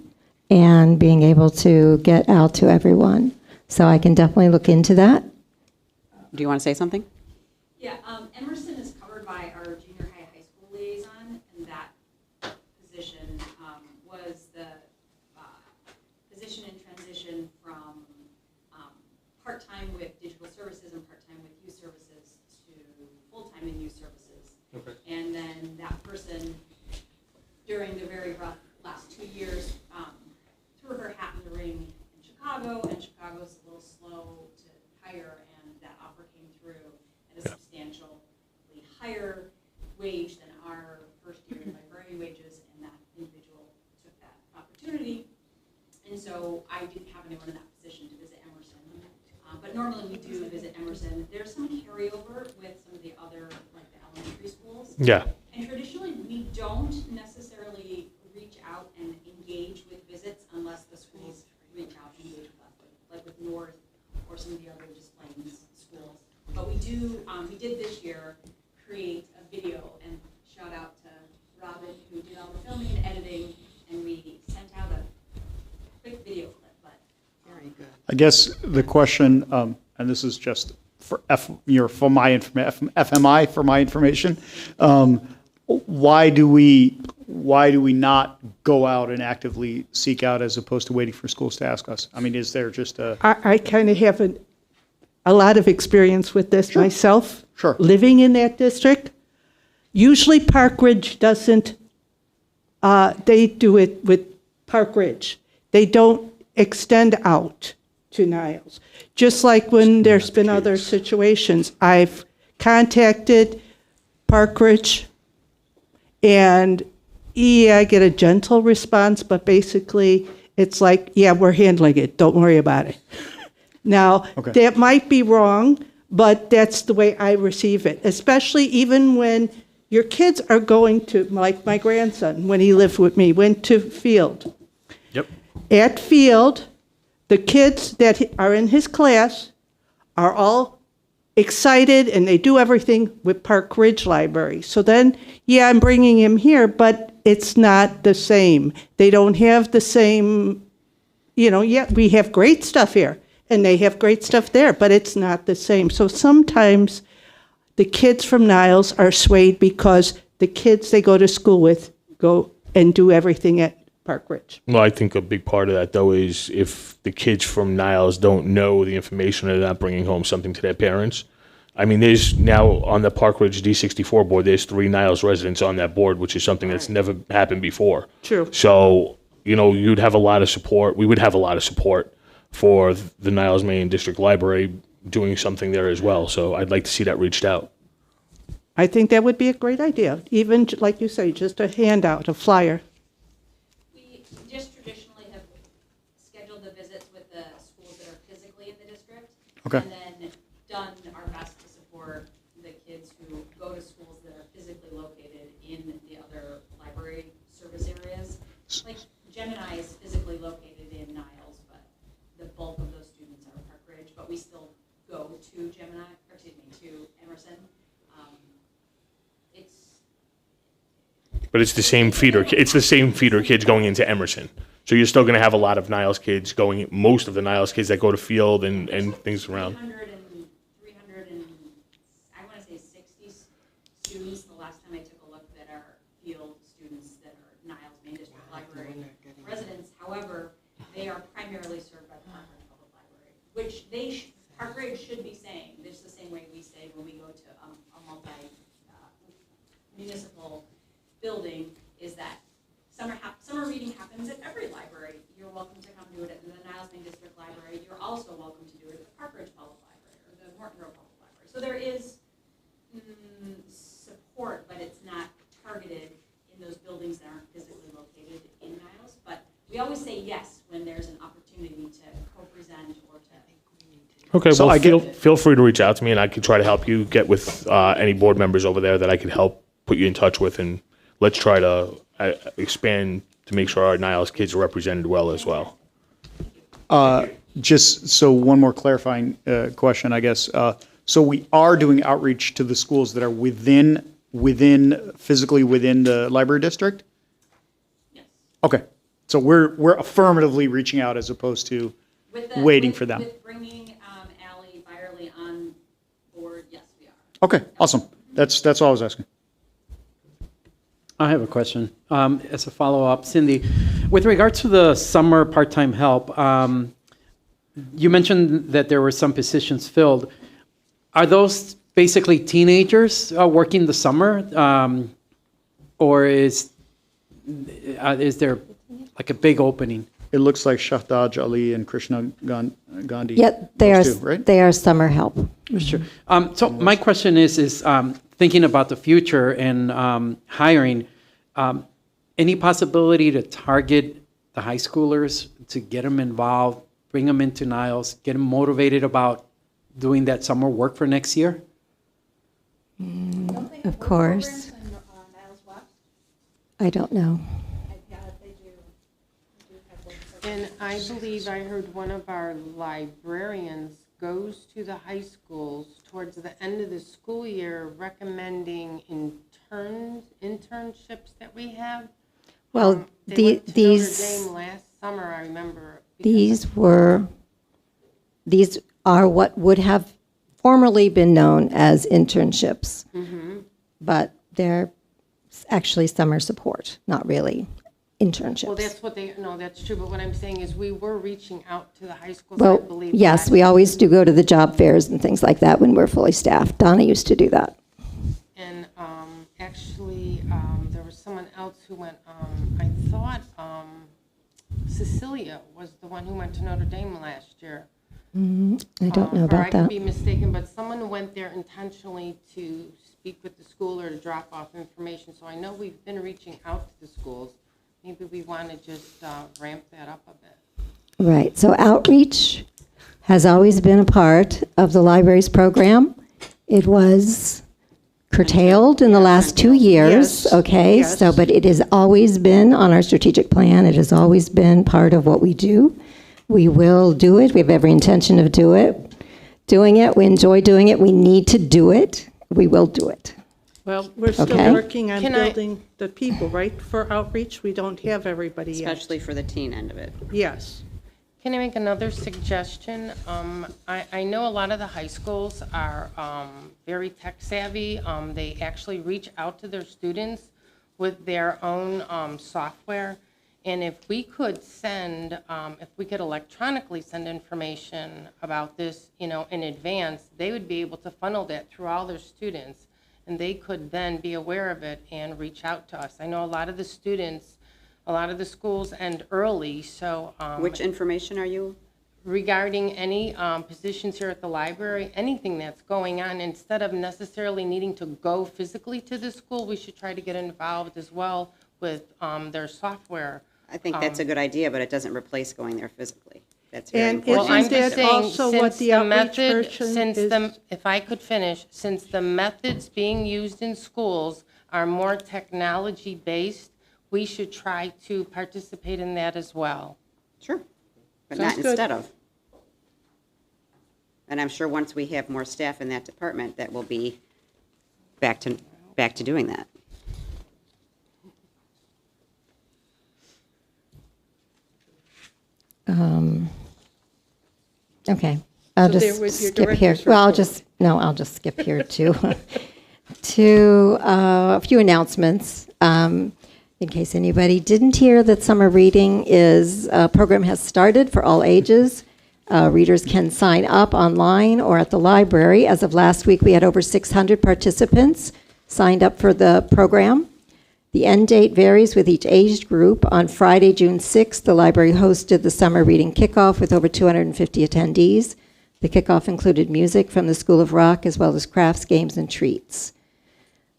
and being able to get out to everyone. So I can definitely look into that. Do you want to say something? Yeah, Emerson is covered by our junior high school liaison, and that position was the position in transition from part-time with digital services and part-time with youth services to full-time in youth services. Okay. And then that person, during the very rough last 2 years, threw her hat in the ring higher wage than our first-year librarian wages, and that individual took that opportunity. And so I didn't have anyone in that position to visit Emerson. But normally we do visit Emerson. There's some carryover with some of the other, like the elementary schools. Yeah. And traditionally, we don't necessarily reach out and engage with visits unless the schools reach out and engage with us, like with North or some of the other Des Plaines schools. But we did this year create a video, and shout out to Robin who did all the filming and editing, and we sent out a quick video clip. But very good. I guess the question, and this is just for FMI for my information, why do we not go out and actively seek out as opposed to waiting for schools to ask us? I mean, is there just a... I kind of have a lot of experience with this myself. Sure. Living in that district. Usually Park Ridge doesn't, they do it with Park Ridge. They don't extend out to Niles. Just like when there's been other situations. I've contacted Park Ridge, and I get a gentle response, but basically it's like, yeah, we're handling it. Don't worry about it. Now, that might be wrong, but that's the way I receive it, especially even when your kids are going to, like my grandson, when he lived with me, went to Field. Yep. At Field, the kids that are in his class are all excited, and they do everything with Park Ridge Library. So then, yeah, I'm bringing him here, but it's not the same. They don't have the same, yeah, we have great stuff here, and they have great stuff there, but it's not the same. So sometimes the kids from Niles are swayed because the kids they go to school with go and do everything at Park Ridge. Well, I think a big part of that, though, is if the kids from Niles don't know the information, they're not bringing home something to their parents. I mean, there's now on the Park Ridge D64 board, there's 3 Niles residents on that board, which is something that's never happened before. True. So, you'd have a lot of support. We would have a lot of support for the Niles-Maine District Library doing something there as well. So I'd like to see that reached out. I think that would be a great idea. Even, like you say, just a handout, a flyer. we just traditionally have scheduled the visits with the schools that are physically in the district. Okay. And then done our best to support the kids who go to schools that are physically located in the other library service areas. Like Gemini is physically located in Niles, but the bulk of those students are Park Ridge, but we still go to to Emerson. But it's the same feeder. It's the same feeder kids going into Emerson. So you're still going to have a lot of Niles kids going. Most of the Niles kids that go to Field and things around. 300 and I want to say 60 students. The last time I took a look, that are Field students that are Niles-Maine District Library residents. However, they are primarily served by the Park Ridge Public Library, which Park Ridge should be saying. This the same way we say when we go to a multi-municipal building, is that summer reading happens at every library. You're welcome to come do it at the Niles-Maine District Library. You're also welcome to do it at the Park Ridge Public Library or the Morton Grove Public Library. So there is support, but it's not targeted in those buildings that aren't physically located in Niles. But we always say yes when there's an opportunity to co-present or to. Okay, So well, I feel free to reach out to me, and I could try to help you get with any board members over there that I could help put you in touch with, and let's try to expand to make sure our Niles kids are represented well as well. Just so one more clarifying question, I guess. So we are doing outreach to the schools that are physically within the library district? Yes. Okay. So we're affirmatively reaching out as opposed to waiting for them. With bringing Allie Byerly on board, yes, we are. Okay, awesome. That's all I was asking. I have a question. As a follow-up, Cindy, with regard to the summer part-time help, you mentioned that there were some positions filled. Are those basically teenagers working the summer, or is there like a big opening? It looks like Shahdaj Ali and Krishna Gandhi. Yeah, those two, right? they are summer help. Sure. So my question is thinking about the future and hiring, any possibility to target the high schoolers to get them involved, bring them into Niles, get them motivated about doing that summer work for next year? Of course. I don't know. And I believe I heard one of our librarians goes to the high schools towards the end of the school year recommending internships that we have. Well, They went to these. Notre Dame last summer, I remember. These are what would have formerly been known as internships, but they're actually summer support, not really internships. Well, that's what that's true, but what I'm saying is we were reaching out to the high schools, I believe. Yes, we always do go to the job fairs and things like that when we're fully staffed. Donna used to do that. And actually, there was someone else who went, I thought Cecilia was the one who went to Notre Dame last year. I don't know Or I about could that. be mistaken, but someone went there intentionally to speak with the school or to drop off information. So I know we've been reaching out to the schools. Maybe we want to just ramp that up a bit. Right, so outreach has always been a part of the library's program. It was curtailed in the last 2 years, Yes, okay? yes. So, but it has always been on our strategic plan. It has always been part of what we do. We will do it. We have every intention of doing it. We enjoy doing it. We need to do it. We will do it. Well, we're still Okay. working on Can I- building the people, right? For outreach, we don't have everybody yet. Especially for the teen end of it. Yes. Can I make another suggestion? I know a lot of the high schools are very tech savvy. They actually reach out to their students with their own software. And if we could electronically send information about this, in advance, they would be able to funnel that through all their students. And they could then be aware of it and reach out to us. I know a lot of the schools end early, so. Which information are you? Regarding any positions here at the library, anything that's going on, instead of necessarily needing to go physically to the school, we should try to get involved as well with their software. I think that's a good idea, but it doesn't replace going there physically. That's very And important. Well, I'm Isn't just that saying, also what since the the outreach method, person is- if I could finish, since the methods being used in schools are more technology-based, we should try to participate in that as well. Sure, but Sounds not good. instead of. And I'm sure once we have more staff in that department, that will be back to doing that. Okay, I'll So there just was your skip here. director's Well, report. I'll just skip here to a few announcements. In case anybody didn't hear, that summer reading program has started for all ages. Readers can sign up online or at the library. As of last week, we had over 600 participants signed up for the program. The end date varies with each age group. On Friday, June 6th, the library hosted the summer reading kickoff with over 250 attendees. The kickoff included music from the School of Rock as well as crafts, games, and treats.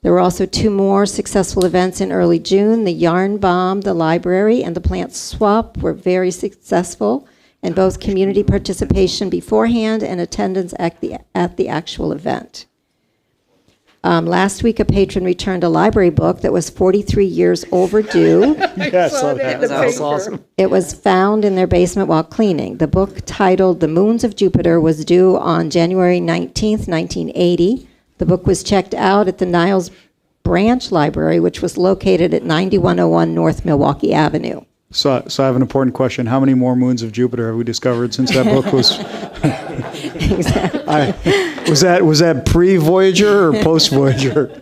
There were also 2 more successful events in early June. The Yarn Bomb, the library, and the Plant Swap were very successful, and both community participation beforehand and attendance at the actual event. Last week, a patron returned a library book that was 43 years overdue. Yes, saw that in the that was paper. awesome. It was found in their basement while cleaning. The book, titled The Moons of Jupiter, was due on January 19th, 1980. The book was checked out at the Niles Branch Library, which was located at 9101 North Milwaukee Avenue. So I have an important question. How many more moons of Jupiter have we discovered since that book was? Was that pre-Voyager or post-Voyager?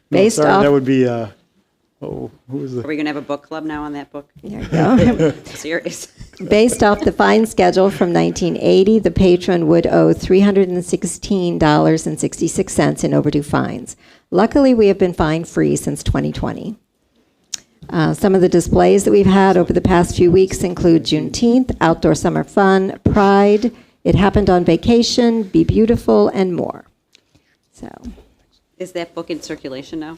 Based Sorry, off- that would be. Who was Are the? we going to have a book club now on that book? There you go. Serious? Based off the fine schedule from 1980, the patron would owe $316.66 in overdue fines. Luckily, we have been fine-free since 2020. Some of the displays that we've had over the past few weeks include Juneteenth, Outdoor Summer Fun, Pride, It Happened on Vacation, Be Beautiful, and more. So, Is that book in circulation now?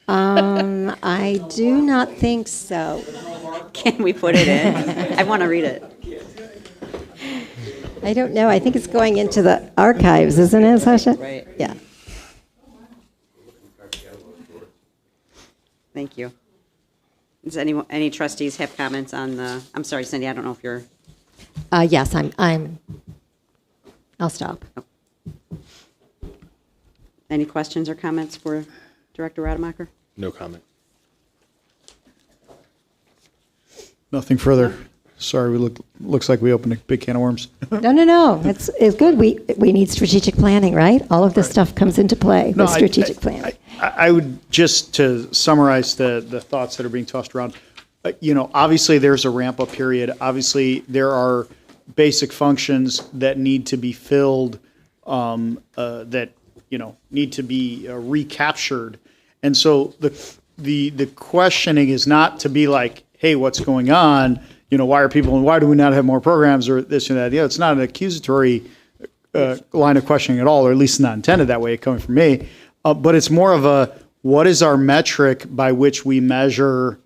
I do not think so. Can we put it in? I want to read it. I don't know. I think it's going into the archives, isn't it, Sasha? Right. Yeah. Thank you. Does any trustees have comments on the, I'm sorry, Cindy, I don't know if you're, Yes, I'll stop. any questions or comments for Director Rademacher? No comment. Nothing further. Sorry, looks like we opened a big can of worms. No. It's good. We need strategic planning, right? All of this stuff comes into play with strategic planning. I would just to summarize the thoughts that are being tossed around. Obviously there's a ramp up period. Obviously there are basic functions that need to be filled, that need to be recaptured. And so the questioning is not to be like, hey, what's going on? Why do we not have more programs or this and that? It's not an accusatory line of questioning at all, or at least not intended that way coming from me. But it's more of a, what is our metric by which we measure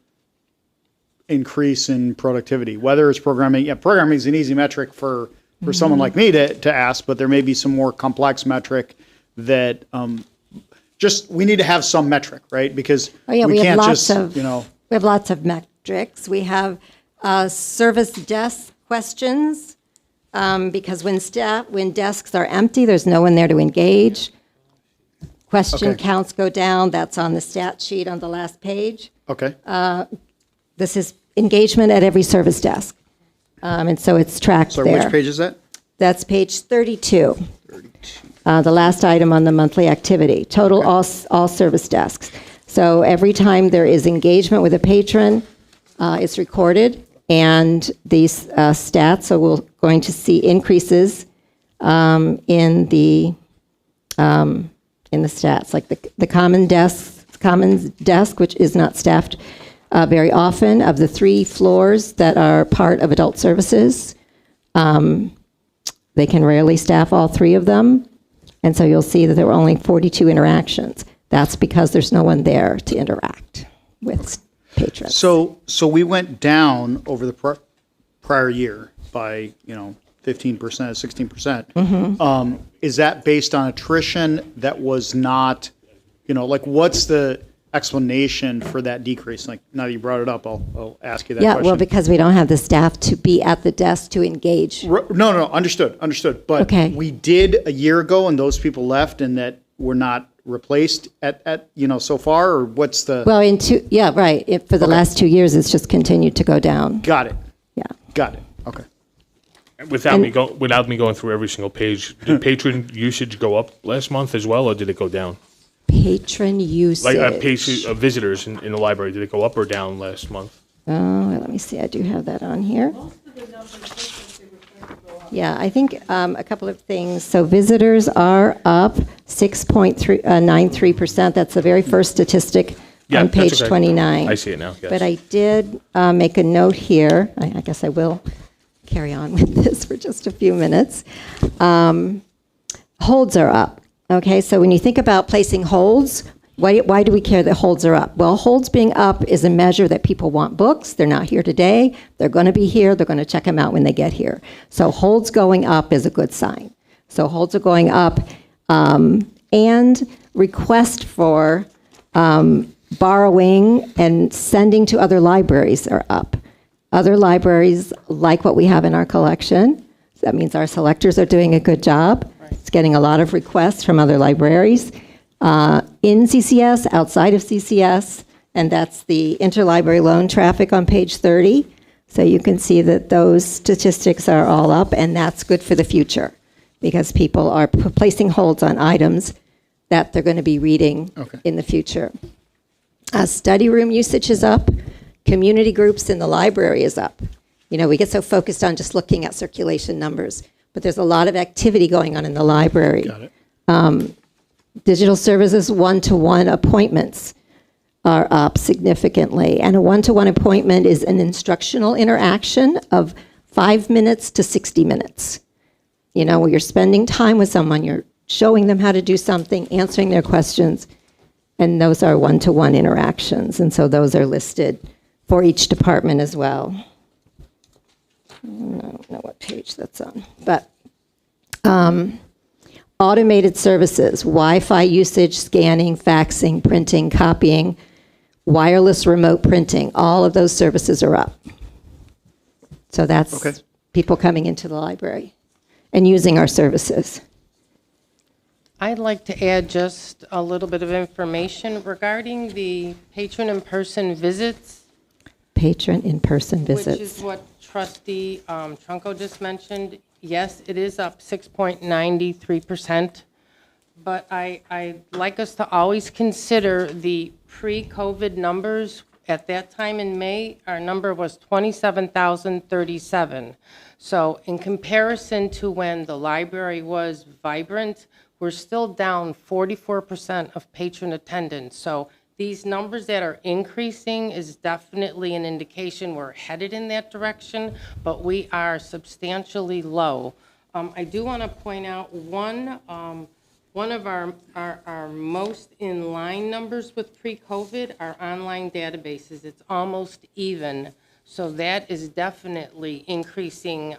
increase in productivity? Whether it's programming. Yeah, programming is an easy metric for someone like me to ask, but there may be some more complex metric that we need to have some metric, right? Because we can't just, we have lots of metrics. We have service desk questions, because when desks are empty, there's no one there to engage. Question counts go down. That's on the stat sheet on the last page. Okay. This is engagement at every service desk. And so it's tracked Sorry, there. which page is that? That's page 32. The last item on the monthly activity. Total all service desks. So every time there is engagement with a patron, it's recorded. And these stats, so we're going to see increases in the stats, like the common desk, which is not staffed very often. Of the 3 floors that are part of adult services, they can rarely staff all 3 of them. And so you'll see that there were only 42 interactions. That's because there's no one there to interact with patrons. So we went down over the prior year by 15%, 16%. Is that based on attrition that was not, what's the explanation for that decrease? Like, now that you brought it up, I'll ask you that question. Yeah, well, because we don't have the staff to be at the desk to engage. No, understood. But we did a year ago, and those people left, and that were not replaced at so far, or what's the? Well, right. For the last 2 years, it's just continued to go down. Got it. Yeah. Got it. Okay. Without me going through every single page, did patron usage go up last month as well, or did it go down? Patron usage. Like visitors in the library, did it go up or down last month? Oh, let me see. I do have that on here. Yeah, I think a couple of things. So visitors are up 6.93%. That's the very first statistic on page 29. I see it now, yes. But I did make a note here. I guess I will carry on with this for just a few minutes. Holds are up. Okay, so when you think about placing holds, why do we care that holds are up? Well, holds being up is a measure that people want books. They're not here today. They're going to be here. They're going to check them out when they get here. So holds going up is a good sign. So holds are going up, and request for borrowing and sending to other libraries are up. Other libraries like what we have in our collection. That means our selectors are doing a good job. It's getting a lot of requests from other libraries. In CCS, outside of CCS, and that's the interlibrary loan traffic on page 30. So you can see that those statistics are all up, and that's good for the future because people are placing holds on items that they're going to be reading in the future. Study room usage is up. Community groups in the library is up. We get so focused on just looking at circulation numbers, but there's a lot of activity going on in the library. Got it. Digital services one-to-one appointments are up significantly. And a one-to-one appointment is an instructional interaction of 5 minutes to 60 minutes. Where you're spending time with someone, you're showing them how to do something, answering their questions, and those are one-to-one interactions. And so those are listed for each department as well. I don't know what page that's on, but automated services, Wi-Fi usage, scanning, faxing, printing, copying, wireless remote printing, all of those services are up. So that's Okay. people coming into the library and using our services. I'd like to add just a little bit of information regarding the patron in-person visits, Patron in-person which is visits. what Trustee Trunco just mentioned. Yes, it is up 6.93%, but I'd like us to always consider the pre-COVID numbers. At that time in May, our number was 27,037. So in comparison to when the library was vibrant, we're still down 44% of patron attendance. So these numbers that are increasing is definitely an indication we're headed in that direction, but we are substantially low. I do want to point out one of our most in line numbers with pre-COVID are online databases. It's almost even. So that is definitely increasing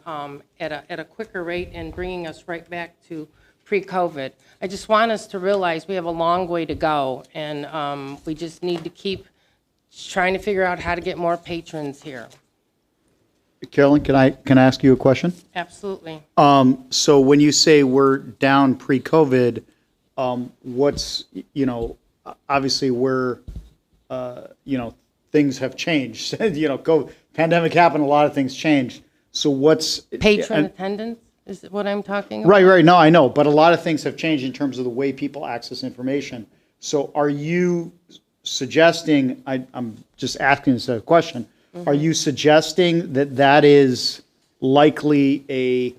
at a quicker rate and bringing us right back to pre-COVID. I just want us to realize we have a long way to go, and we just need to keep trying to figure out how to get more patrons here. Carolyn, can I ask you a question? Absolutely. So when you say we're down pre-COVID, what's, obviously we're, things have changed. Pandemic happened, a lot of things changed. So what's Patron attendance is what I'm talking about? Right. No, I know, but a lot of things have changed in terms of the way people access information. So are you suggesting, I'm just asking this a question, are you suggesting that that is likely a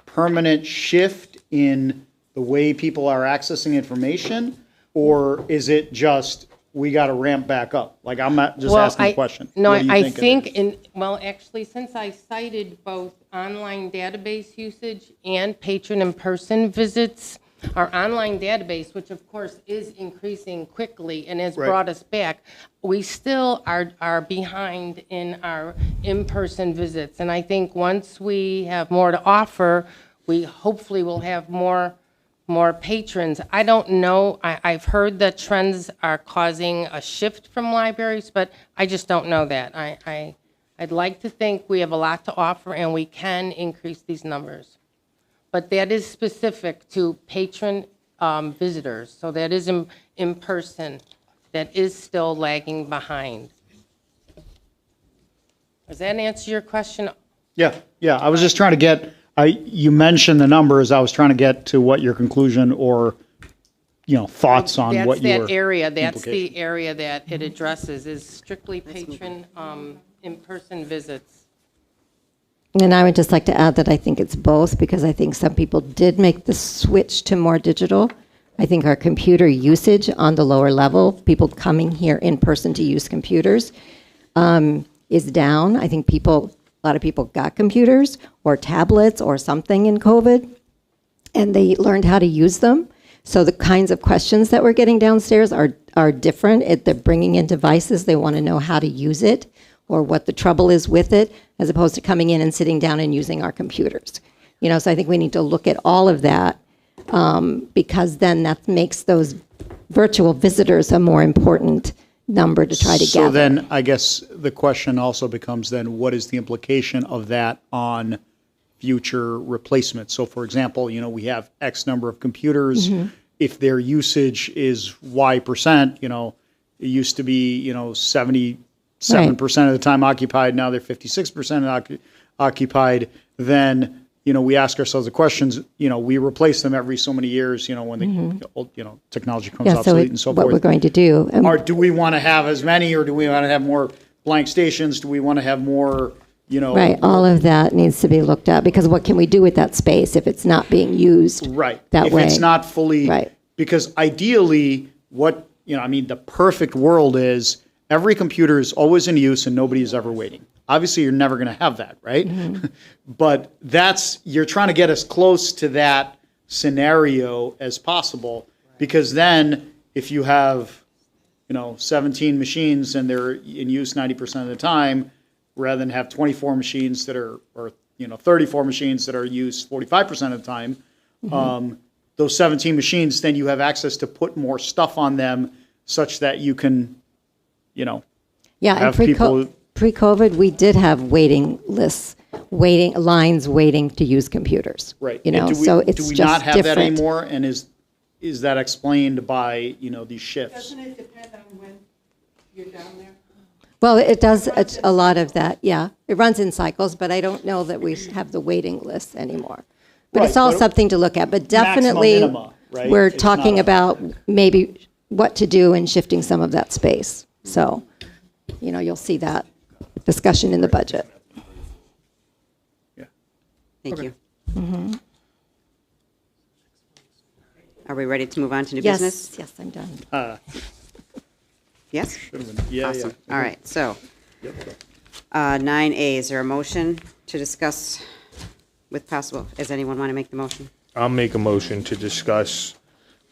permanent shift in the way people are accessing information? Or is it just, we got to ramp back up? Like, I'm not just asking a question. No, What do you I think it is? actually, since I cited both online database usage and patron in-person visits, our online database, which of course is increasing quickly and has Right. brought us back, we still are behind in our in-person visits. And I think once we have more to offer, we hopefully will have more patrons. I don't know, I've heard that trends are causing a shift from libraries, but I just don't know that. I'd like to think we have a lot to offer and we can increase these numbers. But that is specific to patron visitors, so that is in person. That is still lagging behind. Does that answer your question? Yeah. I was just trying to get, you mentioned the numbers. I was trying to get to what your conclusion or, thoughts on what your That's the area implication. that it addresses, is strictly patron in-person visits. And I would just like to add that I think it's both, because I think some people did make the switch to more digital. I think our computer usage on the lower level, people coming here in person to use computers, is down. I think a lot of people got computers or tablets or something in COVID, and they learned how to use them. So the kinds of questions that we're getting downstairs are different. They're bringing in devices. They want to know how to use it or what the trouble is with it, as opposed to coming in and sitting down and using our computers. So I think we need to look at all of that, because then that makes those virtual visitors a more important number to try to gather. So then I guess the question also becomes then, what is the implication of that on future replacements? So for example, we have X number of computers. If their usage is Y%, it used to be, 77% of the time occupied, now they're 56% occupied, then, we ask ourselves the questions, we replace them every so many years, when the technology comes obsolete and so what forth. we're going to do. Or do we want to have as many, or do we want to have more blank stations? Do we want to have more, Right, all of that needs to be looked at, because what can we do with that space if it's not being used that way? If it's not fully, because ideally, the perfect world is every computer is always in use and nobody is ever waiting. Obviously, you're never going to have that, right? But you're trying to get us close to that scenario as possible, because then if you have, 17 machines and they're in use 90% of the time, rather than have 24 machines that are, or 34 machines that are used 45% of the time, those 17 machines, then you have access to put more stuff on them such that you can, Yeah, have and people. pre-COVID, we did have waiting lists, lines waiting to use computers. Right. You And know, so it's do we just not have different. that anymore? And is that explained by, these shifts? Doesn't it depend on when you're down there? Well, it does a lot of that, yeah. It runs in cycles, but I don't know that we have the waiting lists anymore. But it's Right, all but something to look at. But maximum definitely, minima, right? we're It's talking not a- about maybe what to do in shifting some of that space. So, you'll see that discussion in the budget. Thank you. Are we ready to move on to new Yes, business? yes, I'm done. Yes? Yeah, Awesome. All right, so 9A, is there a motion to discuss with possible, does anyone want to make the motion? I'll make a motion to discuss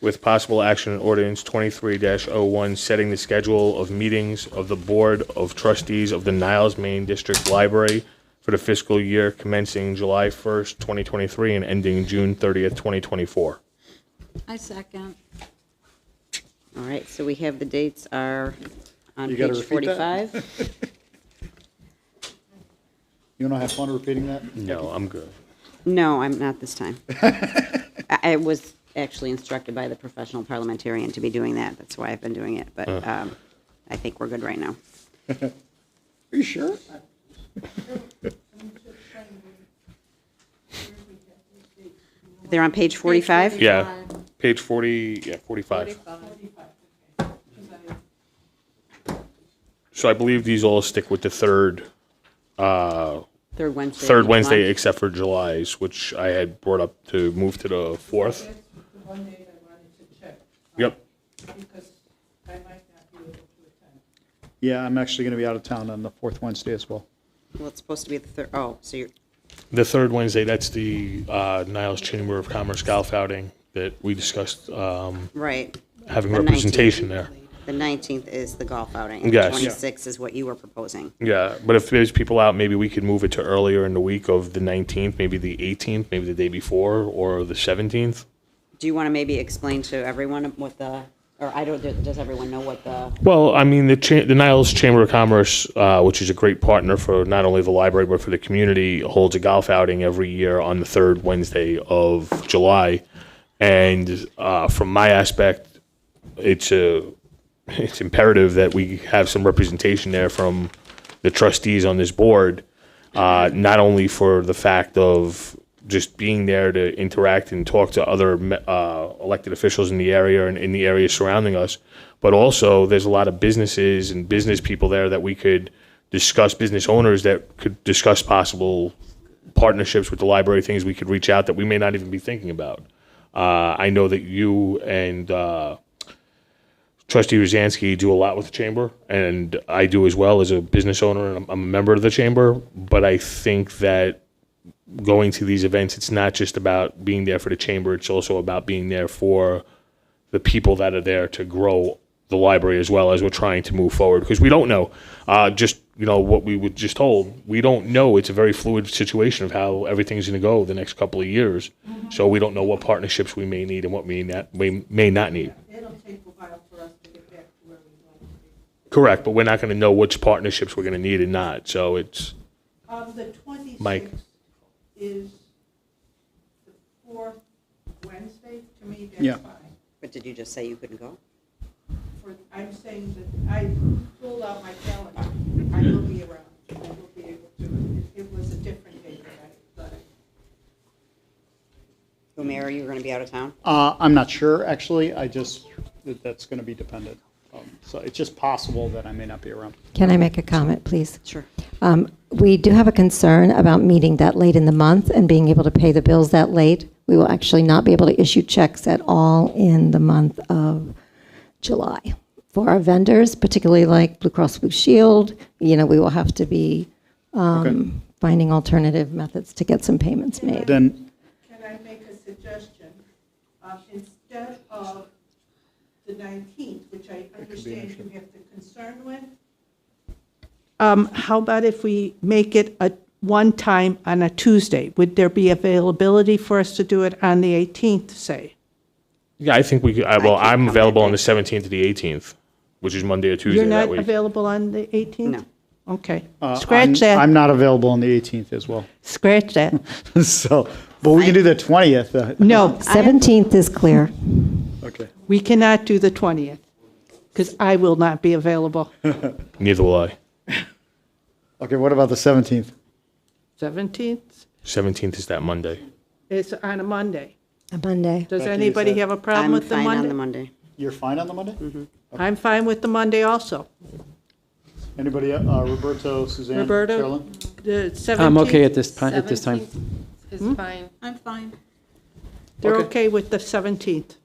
with possible action ordinance 23-01, setting the schedule of meetings of the Board of Trustees of the Niles-Maine District Library for the fiscal year commencing July 1st, 2023 and ending June 30th, 2024. I second. All right, so we have the dates are on You gotta page repeat that? 45. You want to have fun repeating that? No, I'm good. No, I'm not this time. I was actually instructed by the professional parliamentarian to be doing that. That's why I've been doing it, but I think we're good right now. Are you sure? They're on page 45? Yeah, page 40, yeah, 45. So I believe these all stick with the third Third Wednesday. third of Wednesday, July. except for July's, which I had brought up to move to the fourth. That's the one day I wanted to check. Yep. Because I might not be able to attend. Yeah, I'm actually going to be out of town on the fourth Wednesday as well. Well, it's supposed to be the third, oh, so you're, The third Wednesday, that's the Niles Chamber of Commerce golf outing that we discussed right. having The 19th. representation there. The 19th is the golf outing. And Yes. the 26th is what you were proposing. Yeah, but if there's people out, maybe we could move it to earlier in the week of the 19th, maybe the 18th, maybe the day before, or the 17th. Do you want to maybe explain to everyone what the, or does everyone know what the, Well, I mean, the Niles Chamber of Commerce, which is a great partner for not only the library but for the community, holds a golf outing every year on the third Wednesday of July. And from my aspect, it's imperative that we have some representation there from the trustees on this board, not only for the fact of just being there to interact and talk to other elected officials in the area and in the area surrounding us, but also there's a lot of businesses and business people there that we could discuss, business owners that could discuss possible partnerships with the library, things we could reach out that we may not even be thinking about. I know that you and Trustee Rosansky do a lot with the chamber, and I do as well as a business owner, and I'm a member of the chamber. But I think that going to these events, it's not just about being there for the chamber, it's also about being there for the people that are there to grow the library as well as we're trying to move forward. Because we don't know, what we were just told, we don't know. It's a very fluid situation of how everything's going to go the next couple of years. So we don't know what partnerships we may need and what we may not need. It'll take a while for us to get back to where we want to be. Correct, but we're not going to know which partnerships we're going to need and not. So it's, The 26th Mike. is the fourth Wednesday. To me, Yeah. that's fine. but did you just say you couldn't go? I'm saying that I pulled out my calendar. I will be around. I will be able to. It was a different day that I thought. Mayor, you were going to be out of town? I'm not sure, actually. That's going to be dependent. So it's just possible that I may not be around. Can I make a comment, please? Sure. We do have a concern about meeting that late in the month and being able to pay the bills that late. We will actually not be able to issue checks at all in the month of July. For our vendors, particularly like Blue Cross Blue Shield, we will have to be finding alternative methods to get some payments made. Then, Can I make a suggestion? instead of the 19th, which I understand you have the concern with. How about if we make it a one time on a Tuesday? Would there be availability for us to do it on the 18th, say? Yeah, I think we could, well, I'm available on the 17th to the 18th, which is Monday or Tuesday You're that not week. available on the 18th? No. Okay. Scratch that. I'm not available on the 18th as well. Scratch that. So, but we can do the 20th. No, 17th is clear. Okay. we cannot do the 20th because I will not be available. Neither will I. Okay, what about the 17th? 17th 17th is that Monday. is on a Monday. A Monday. Does Becky, anybody is that- have a problem I'm with the fine on Monday? the Monday. You're fine on the Monday? I'm fine with the Monday also. Anybody, Roberto, Suzanne, Roberto? Carolyn? The 17th? I'm okay at this time. 17th is fine. I'm fine. They're Okay. okay with the 17th.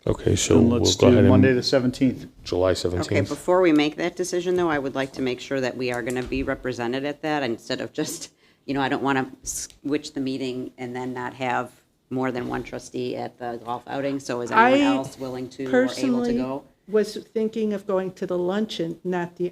Okay, so Then we'll let's go do ahead Monday and the 17th. July Okay, 17th. before we make that decision, though, I would like to make sure that we are going to be represented at that instead of just, I don't want to switch the meeting and then not have more than one trustee at the golf outing. So is anyone I else willing to or able to personally go? was thinking of going to the luncheon, not the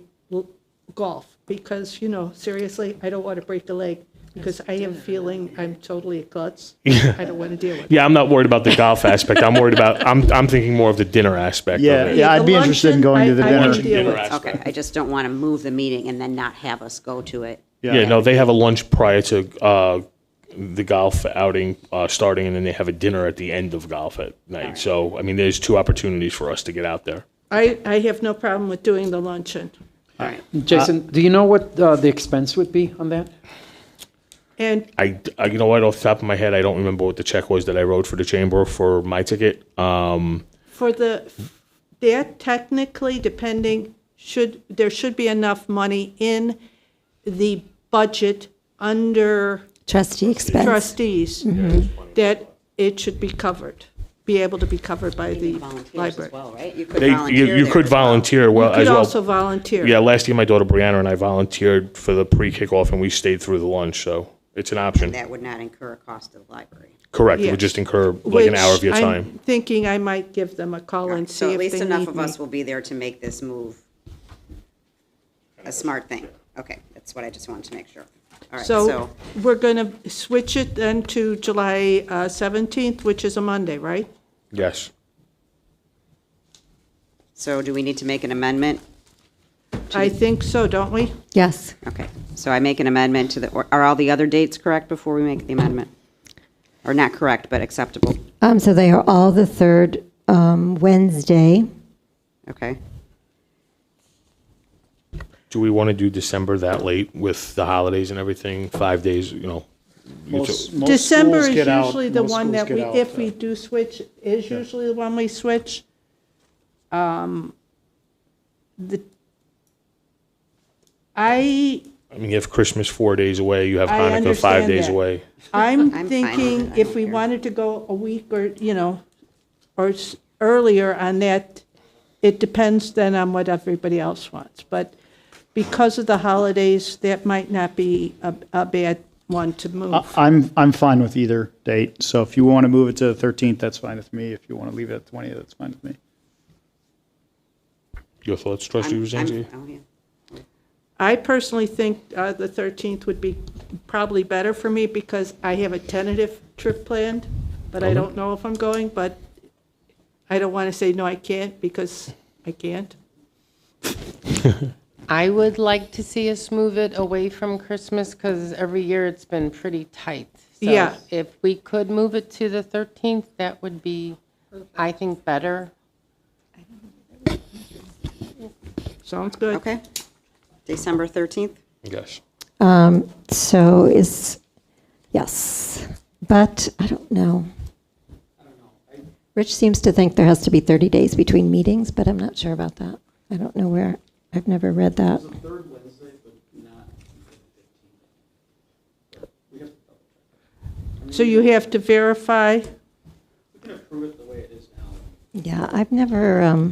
golf, because, seriously, I don't want to break a leg because I have a feeling I'm totally a klutz. I don't want to deal with it. Yeah, I'm not worried about the golf aspect. I'm worried about, I'm thinking more of the dinner aspect of Yeah, it. yeah, I'd be The interested in going to the luncheon, I dinner. can deal with. aspect. Okay, I just don't want to move the meeting and then not have us go to it. Yeah, no, they have a lunch prior to the golf outing starting, and then they have a dinner at the end of golf at night. So, I mean, there's two opportunities for us to get out there. I have no problem with doing the luncheon. All right. Jason, do you know what the expense would be on that? And I, you know what, off the top of my head, I don't remember what the check was that I wrote for the chamber for my ticket. for that technically, there should be enough money in the budget under Trustee expense. trustees that it should be able to be covered by the Volunteers as library. well, right? You could They, volunteer you there could as well. volunteer You well as could well. also volunteer. Yeah, last year my daughter Brianna and I volunteered for the pre-kickoff, and we stayed through the lunch, so it's an option. That would not incur a cost to the library. Correct, it Yes. would just incur like an hour of your Which time. I'm thinking I might give them a call and So see at if least they enough need of me. us will be there to make this move a smart thing. Okay, that's what I just wanted to make sure. All right, So we're going to switch it then to July 17th, which is a Monday, right? Yes. So do we need to make an amendment? I think so, don't we? Yes. Okay, so I make an amendment to are all the other dates correct before we make the amendment? Or not correct, but acceptable? So they are all the third Wednesday. Okay. Do we want to do December that late with the holidays and everything, 5 days, Most December schools is get out- usually the most one schools that get out, if we do switch, is usually the one we switch. I mean, you have Christmas 4 days away, you have I Hanukkah 5 understand days that. away. I'm fine with thinking it. I if don't we care. wanted to go a week or earlier on that, it depends then on what everybody else wants. But because of the holidays, that might not be a bad one to move. I'm fine with either date. So if you want to move it to the 13th, that's fine with me. If you want to leave it at the 20th, that's fine with me. Your thoughts, Trustee Ruzanski? Oh, yeah. I personally think the 13th would be probably better for me because I have a tentative trip planned, but I don't know if I'm going, but I don't want to say, no, I can't, because I can't. I would like to see us move it away from Christmas because every year it's been pretty tight. So Yeah. if we could move it to the 13th, that would be, I think, better. Sounds good. Okay. December 13th? Yes. So yes, but I don't know. Rich seems to think there has to be 30 days between meetings, but I'm not sure about that. I don't know where, I've never read that. Third Wednesday, but not the 15th. So you have to verify, We can approve it the way it is now. Yeah, I've never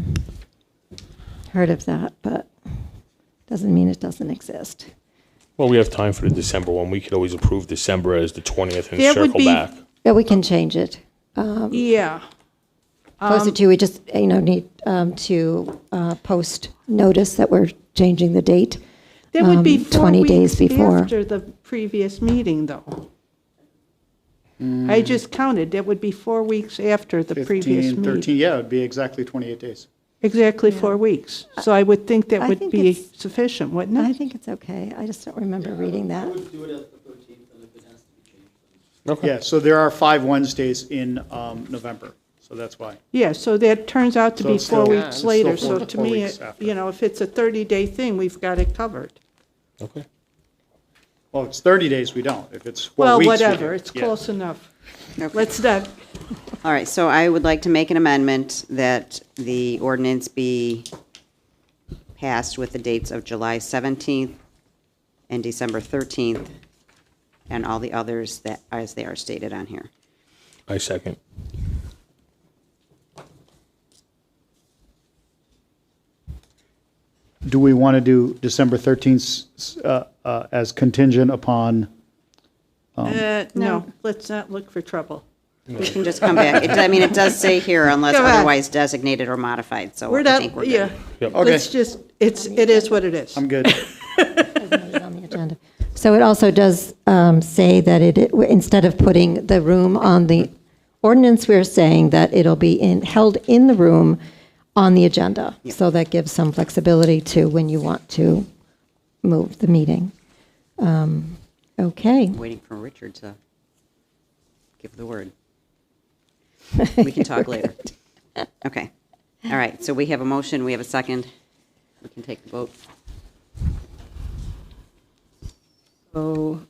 heard of that, but doesn't mean it doesn't exist. Well, we have time for the December one. We could always approve December as the 20th and That would circle be- back. Yeah, we can change it. yeah. Closer to, we just, need to post notice that we're changing the date. That would be 4 20 days weeks before. after the previous meeting, though. I just counted, that would be 4 weeks after the previous 15, meeting. 13, yeah, it'd be exactly 28 days. Exactly 4 weeks. So I would think that I would think be it's- sufficient, wouldn't I it? think it's okay. I just don't remember reading that. Yeah, so there are 5 Wednesdays in November, so that's why. Yeah, so that turns out to So be it's 4 still- weeks it's still later. four- So to 4 me, weeks after. if it's a 30-day thing, we've got it covered. Okay. Well, if it's 30 days, we don't. If it's 4 Well, weeks, we whatever, do. it's Yeah. close enough. Okay. Let's not, All right, so I would like to make an amendment that the ordinance be passed with the dates of July 17th and December 13th, and all the others that, as they are stated on here. I second. Do we want to do December 13th as contingent upon, no, let's not look for trouble. We can just come back. It does say here unless Come on. otherwise designated or modified, so We're I not, think we're yeah. good. Okay. Let's just, it is what it is. I'm good. On the agenda. So it also does say that instead of putting the room on the ordinance, we're saying that it'll be held in the room on the agenda. So that gives some flexibility to when you want to move the meeting. Okay. I'm waiting for Richard to give the word. We can talk later. Okay. All right, so we have a motion, we have a second. We can take the vote. So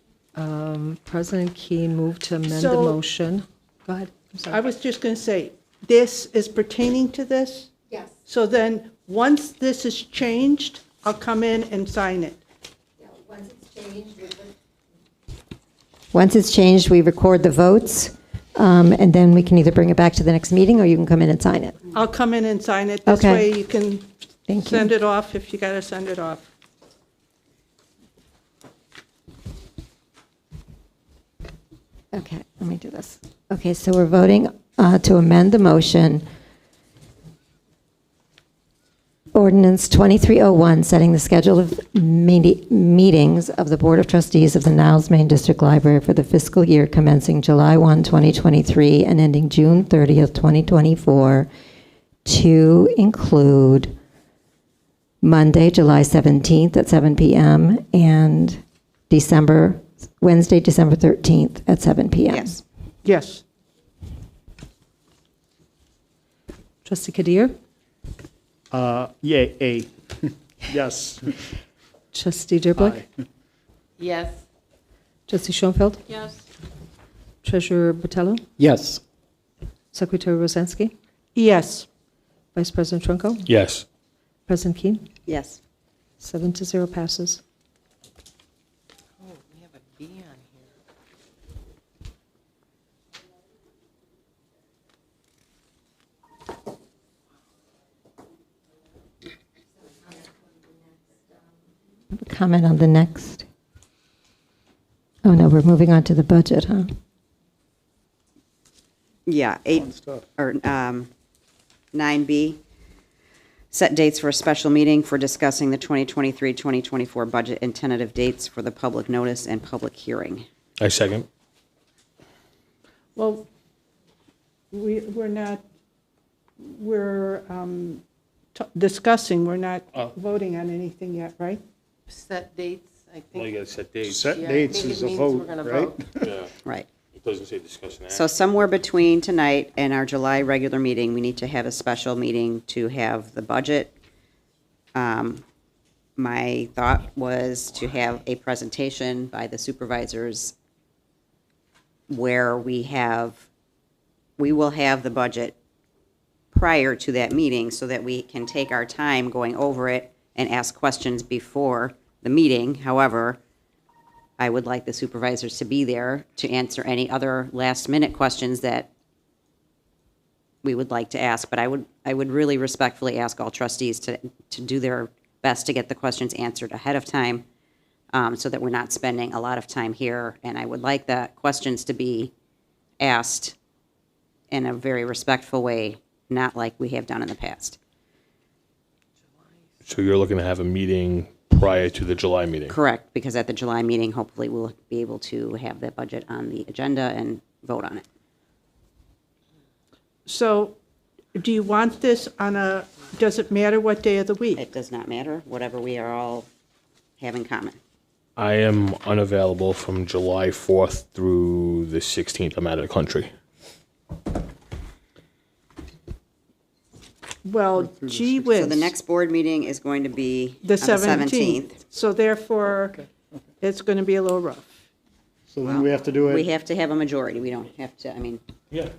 President Keene moved to amend the So- motion. Go ahead. I'm sorry. I was just going to say, this is pertaining to this? Yes. So then, once this is changed, I'll come in and sign it. Once it's changed, we record the votes, and then we can either bring it back to the next meeting, or you can come in and sign it. I'll come in and sign it. This Okay. way you can Thank you. send it off if you got to send it off. Okay, let me do this. Okay, so we're voting to amend the motion. Ordinance 2301, setting the schedule of meetings of the Board of Trustees of the Niles-Maine District Library for the fiscal year commencing July 1, 2023, and ending June 30th, 2024, to include Monday, July 17th at 7 p.m., and Wednesday, December 13th at 7 p.m. Yes. Yes. Trustee Kadir? Yay. Yes. Trustee Dirblick? Aye. Yes. Trustee Schoenfeld? Yes. Treasurer Botello? Yes. Secretary Rosansky? Yes. Vice President Trunko? Yes. President Keene? Yes. 7-0 passes. Oh, we have a B on here. Comment on the next. Oh, no, we're moving on to the budget, huh? Yeah, stuff. 9B, set dates for a special meeting for discussing the 2023-2024 budget and tentative dates for the public notice and public hearing. I second. Well, we're not, we're discussing, we're not voting on anything yet, right? Set dates, I think. Well, you gotta set dates. Set Yeah, I dates think is it a means vote, we're gonna right? vote. Yeah. Right. It doesn't say discussion So action. somewhere between tonight and our July regular meeting, we need to have a special meeting to have the budget. My thought was to have a presentation by the supervisors where we will have the budget prior to that meeting so that we can take our time going over it and ask questions before the meeting. However, I would like the supervisors to be there to answer any other last-minute questions that we would like to ask. But I would really respectfully ask all trustees to do their best to get the questions answered ahead of time, so that we're not spending a lot of time here. And I would like the questions to be asked in a very respectful way, not like we have done in the past. So you're looking to have a meeting prior to the July meeting? Correct, because at the July meeting, hopefully we'll be able to have that budget on the agenda and vote on it. So do you want this on a, does it matter what day of the week? It does not matter, whatever we are all have in common. I am unavailable from July 4th through the 16th. I'm out of the country. Well, gee whiz. So the next board meeting is going to be The on the 17th. So therefore, it's going to be a little rough. So then we have to do We it, have to have a majority. We don't have to, I mean, Yeah.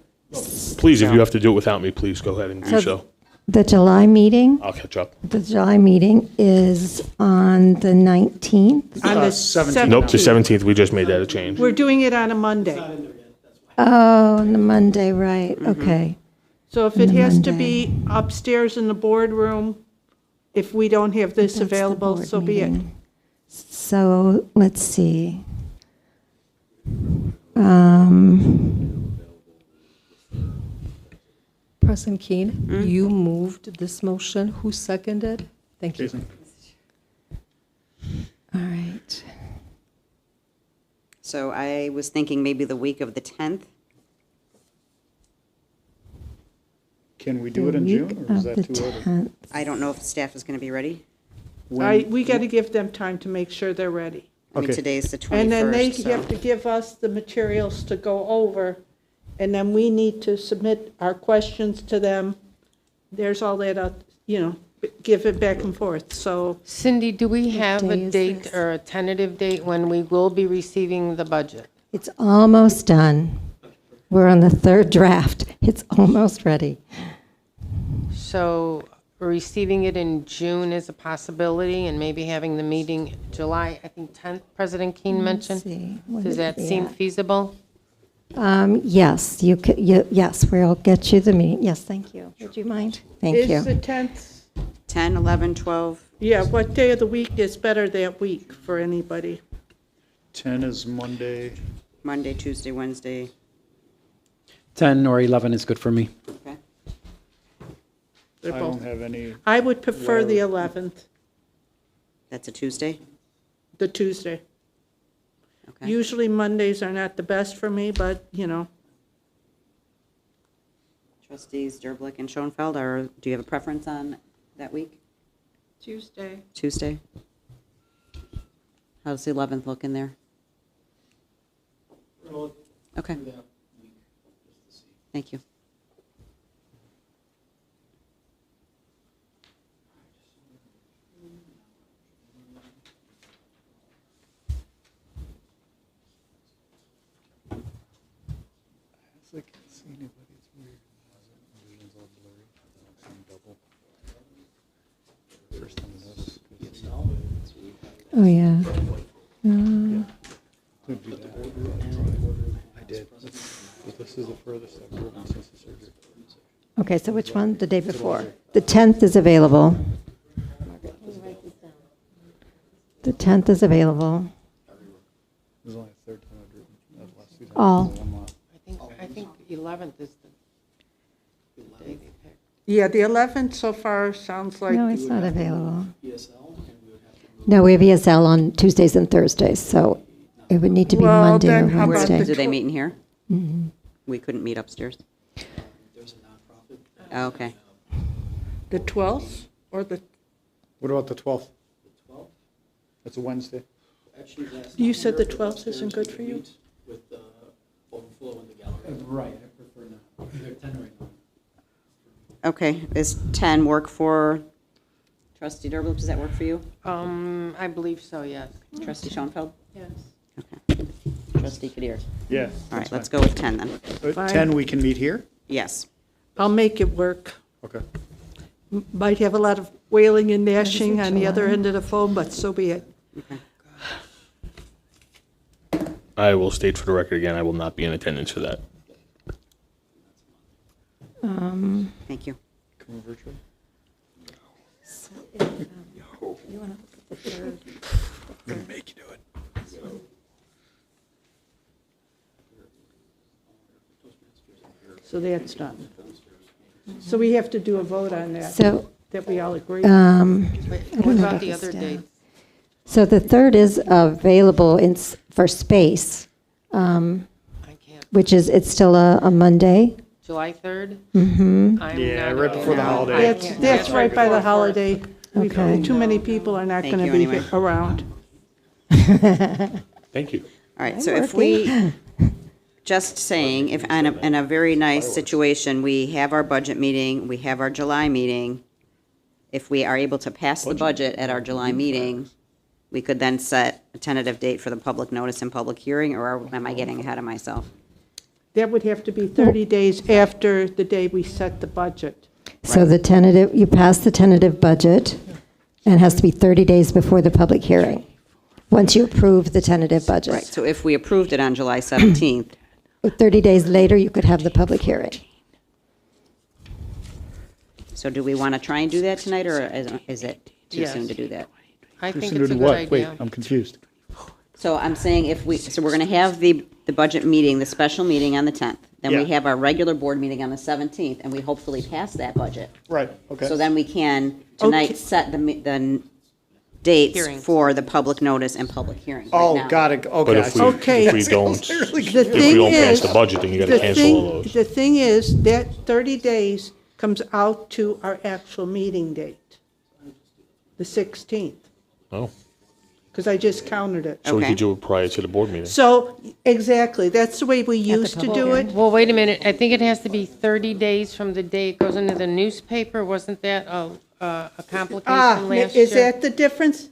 Please, if you have to do it without me, please go ahead and do so. The July meeting, I'll catch up. the July meeting is on the 19th. On the 17th. Nope, the 17th, we just made that a change. We're doing it on a Monday. Oh, on the Monday, right, okay. So if it On the has to Monday. be upstairs in the boardroom, if we don't have this That's the available, board so be it. meeting. So, let's see. President Keene, you moved this motion. Who seconded? Thank you. Jason? All right. so I was thinking maybe the week of the 10th. Can we do it in The week June, or is of that the too early? 10th. I don't know if the staff is going to be ready. We got to give them time to make sure they're ready. I mean, Okay. today's the 21st. And then they so- have to give us the materials to go over, and then we need to submit our questions to them. There's all that, give it back and forth, so. Cindy, do we have a day is date this? or a tentative date when we will be receiving the budget? It's almost done. We're on the third draft. It's almost ready. So receiving it in June is a possibility, and maybe having the meeting July, I think 10th, President Keene mentioned? see, what Does is that seem that? feasible? Yes, yes, we'll get you the meeting. Yes, thank you. Would you mind? Thank Is you. the 10th, 10, 11, 12. yeah, what day of the week is better that week for anybody? 10 is Monday. Monday, Tuesday, Wednesday. 10 or 11 is good for me. Okay. They're I both- don't have any, I would prefer the 11th, That's a Tuesday? the Tuesday. Okay. Usually Mondays are not the best for me, but, Trustees Derblick and Schoenfeld, or do you have a preference on that week? Tuesday. Tuesday? How's the 11th look in there? Okay. Thank you. I can't see anybody, it's weird. Vision's all blurry. I'm double. First time I noticed. Oh, yeah. Could do that. I did. But this is the furthest I've driven since the surgery. Okay, so which one? The day before? The 10th is available. The 10th is available. This is only the third time I've driven. That last two times All. was one lot. I think 11th is the day they picked. yeah, the 11th so far sounds like. No, it's not available. No, we have ESL on Tuesdays and Thursdays, so it would need to be Well, Monday or then how about Wednesday. Do they meet in here? We couldn't meet upstairs? Oh, okay. The 12th or the, What about the 12th? That's a Wednesday. you said the 12th isn't good for you? Right, I prefer not. Either 10 or 11. Okay, is 10 work for Trustee Derblick? Does that work for you? I believe so, yes. Trustee Schoenfeld? Yes. Okay. Trustee Kadir? Yeah. All right, let's go with 10 then. At 10, we can meet here? Yes. I'll make it work. Okay. Might have a lot of wailing and gnashing on the other July? end of the phone, but so be it. I will state for the record again, I will not be in attendance for that. Thank you. Come virtual? I'm going to make you do it. So that's done. So we have to do a vote on that, So, that we all agree. Wait, don't what know about about the the other staff. dates? so the 3rd is available for space, I can't. which is, it's still a Monday. July 3rd? Mm-hmm. Yeah, right before the holiday. That's right by the holiday. Okay. Too many people are not Thank going to you be anyway. around. Thank you. All right, so if we, just saying, if in a very nice situation, we have our budget meeting, we have our July meeting, if we are able to pass the budget at our July meeting, we could then set a tentative date for the public notice and public hearing, or am I getting ahead of myself? That would have to be 30 days after the day we set the budget. So the tentative, you pass the tentative budget, and it has to be 30 days before the public hearing, once you approve the tentative budget. Right, so if we approved it on July 17th, 30 days later, you could have the public hearing. so do we want to try and do that tonight, or is it too Yes. soon to do that? I think Listen it's to a good what? Wait, idea. I'm confused. So I'm saying so we're going to have the budget meeting, the special meeting on the 10th. Then we Yeah. have our regular board meeting on the 17th, and we hopefully pass that budget. Right, okay. So then we can, tonight, Okay. set the dates Hearings. for the public notice and public hearing. right Oh, now. got it, But okay. I if see. we, Okay. if we don't, The if we thing don't pass is, the budget, then you gotta the cancel all thing, those. the thing is, that 30 days comes out to our actual meeting date, the 16th, Oh, because I just counted it. so we Okay. could do it prior to the board meeting. So, exactly, that's the way we used to do it. Well, wait a minute, I think it has to be 30 days from the day it goes into the newspaper. Wasn't that a complication last year? Is that the difference?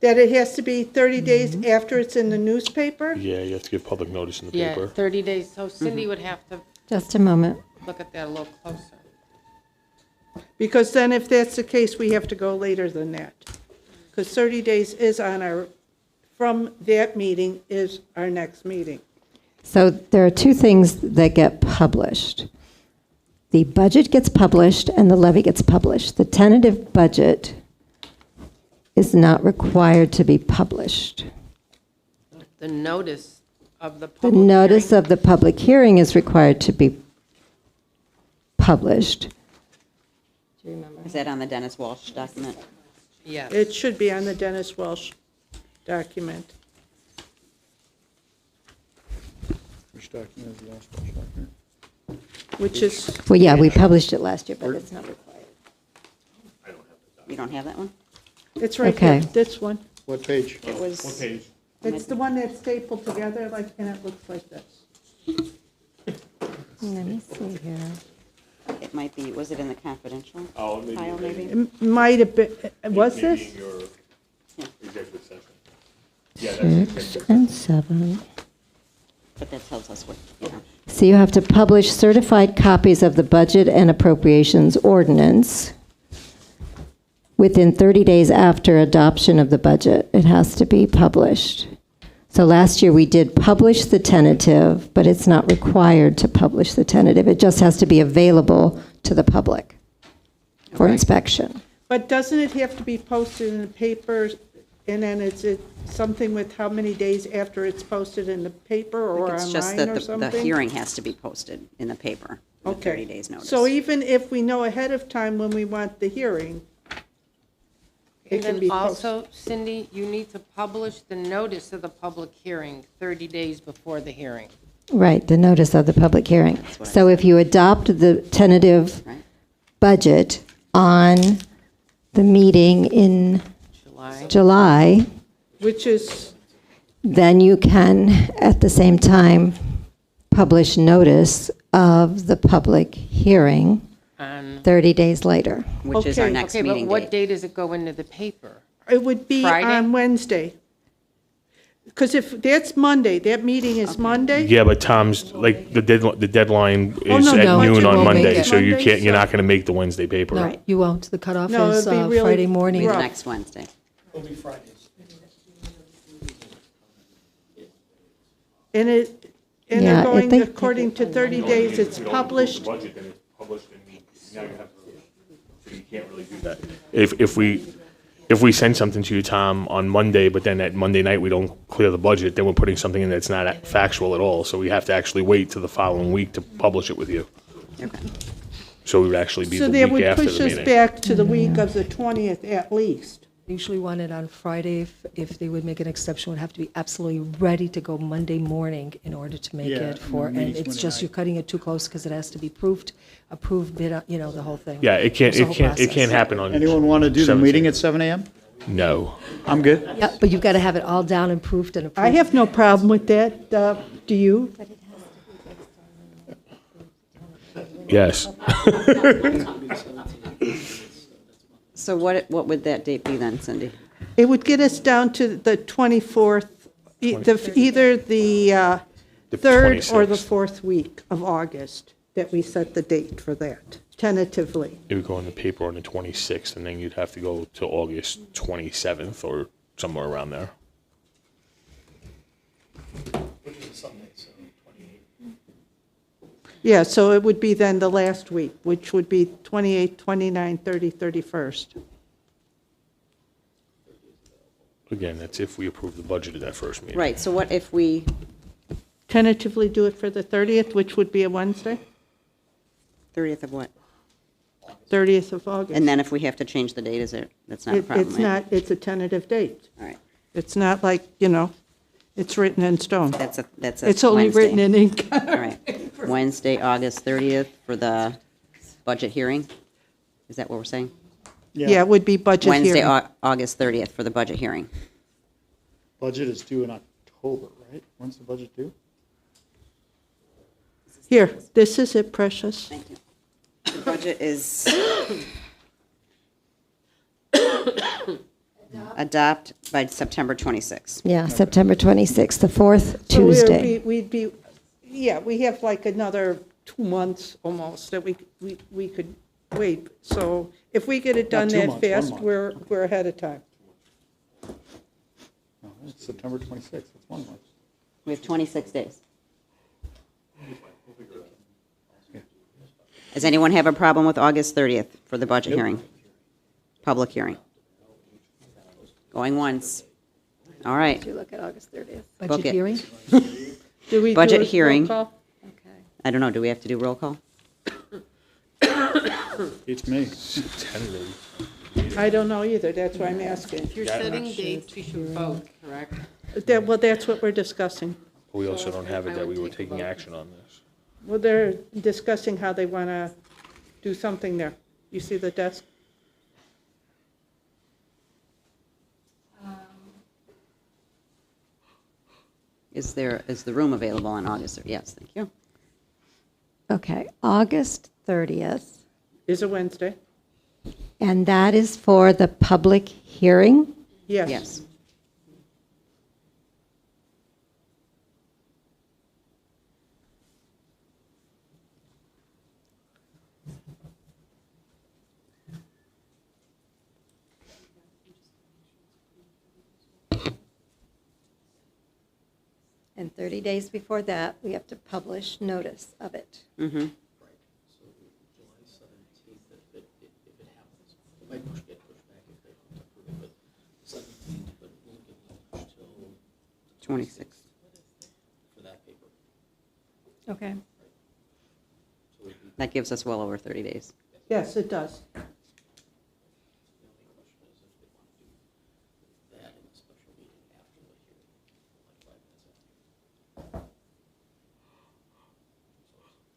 That it has to be 30 days after it's in the newspaper? Yeah, you have to give public notice in the Yeah, paper. 30 days, so Cindy would have to Just a moment. look at that a little closer. Because then if that's the case, we have to go later than that. Because 30 days is from that meeting is our next meeting. So there are two things that get published. The budget gets published and the levy gets published. The tentative budget is not required to be published. The notice of the The public notice hearing. of the public hearing is required to be published. Is that on the Dennis Walsh document? Yes. It should be on the Dennis Welsh document. Which document is the last document? Which is, Well, yeah, we published it last year, but it's not required. You don't have that one? it's right Okay. here, this one. What page? It was, It's the one that's stapled together, like, and it looks like this. Let me see here. it might be, was it in the confidential Oh, maybe file, maybe? It might have been, was Maybe this? in your executive session. Yeah, that's 6 and 7. But that tells us what, you know. So you have to publish certified copies of the budget and appropriations ordinance within 30 days after adoption of the budget. It has to be published. So last year, we did publish the tentative, but it's not required to publish the tentative. It just has to be available to the public for Okay. inspection. But doesn't it have to be posted in the papers, and then it's something with how many days after it's posted in the paper I or think it's just online that or the something? hearing has to be posted in the paper with 30 days notice. So even if we know ahead of time when we want the hearing, it And can then be posted. also, Cindy, you need to publish the notice of the public hearing 30 days before the hearing. Right, the notice of the public hearing. what I So if you adopt the tentative Right. budget on the meeting in July. July, Which is, then you can, at the same time, publish notice of the public hearing On, 30 days later. Which is our Okay. next okay, but meeting what date. day does it go into the paper? it would be Friday? on Wednesday. Because if that's Monday, that meeting is Monday? Yeah, but Tom's, like, the deadline Oh, is no, at no, noon you on won't make Monday, it. so you Monday, can't, you're so- not gonna make the Wednesday paper. No, you won't. The cutoff No, is it'd be really Friday morning. rough. Next Wednesday. And Yeah, they're I going think- according to 30 days, it's published. Budget, then it's published, and now you have to, so you can't really do that. If we send something to you, Tom, on Monday, but then at Monday night we don't clear the budget, then we're putting something in that's not factual at all, so we have to actually wait till the following week to publish it with you. Okay. So it would actually be So the that week would after push the us meeting. back to the week of the 20th at least. Usually want it on Friday. If they would make an exception, it would have to be absolutely ready to go Monday morning in order to make Yeah, it and for, the and meeting's it's Monday just, night. you're cutting it too close because it has to be approved bid, the whole thing. Yeah, it can't, It's a whole it can't process. happen on. Anyone want to do the 17th. meeting at 7 a.m.? No. I'm good. Yeah, but you've got to have it all down and proofed and approved. I have no problem with that. Do you? Yes. So what would that date be then, Cindy? It would get us down to the 24th, either the The third or the 26th. fourth week of August, that we set the date for that, tentatively. It would go in the paper on the 26th, and then you'd have to go to August 27th or somewhere around there. Yeah, so it would be then the last week, which would be 28, 29, 30, 31st. Again, that's if we approve the budget at that first meeting. Right, so what if we, Tentatively do it for the 30th, which would be a Wednesday, 30th of what? 30th of August. And then if we have to change the date, that's not a problem, It's right? not, it's a tentative date. All right, It's not like, it's written in stone. that's a It's only Wednesday. written in ink. All right, Wednesday, August 30th for the budget hearing? Is that what we're saying? Yeah, it would be budget Wednesday, hearing. August 30th for the budget hearing. Budget is due in October, right? When's the budget due? Here, this is it, precious. Thank you. The budget is adopt by September 26th. Yeah, September 26th, the fourth So Tuesday. we'd be, yeah, we have like another 2 months almost that we could wait. So if we get it done Not 2 that months, 1 fast, month. we're ahead of time. No, it's September 26th, that's 1 month. We have 26 days. Does anyone have a problem with August 30th for the budget hearing? Public hearing? Going once. All right. You look at August 30th. Book Budget it. hearing? Do we do Budget a roll hearing. call? I don't know, do we have to do roll call? It's me. Tentative. I don't know either, that's why I'm asking. If you're setting dates, we should vote, correct? Well, that's what we're discussing. We also don't have it that we were taking action on this. Well, they're discussing how they want to do something there. You see the desk? Is the room available on August? Yes, thank you. Okay, August 30th, Is a Wednesday? and that is for the public hearing? Yes. Yes. And 30 days before that, we have to publish notice of it. Mm-hmm. '26. Okay. That gives us well over 30 days. Yes, it does.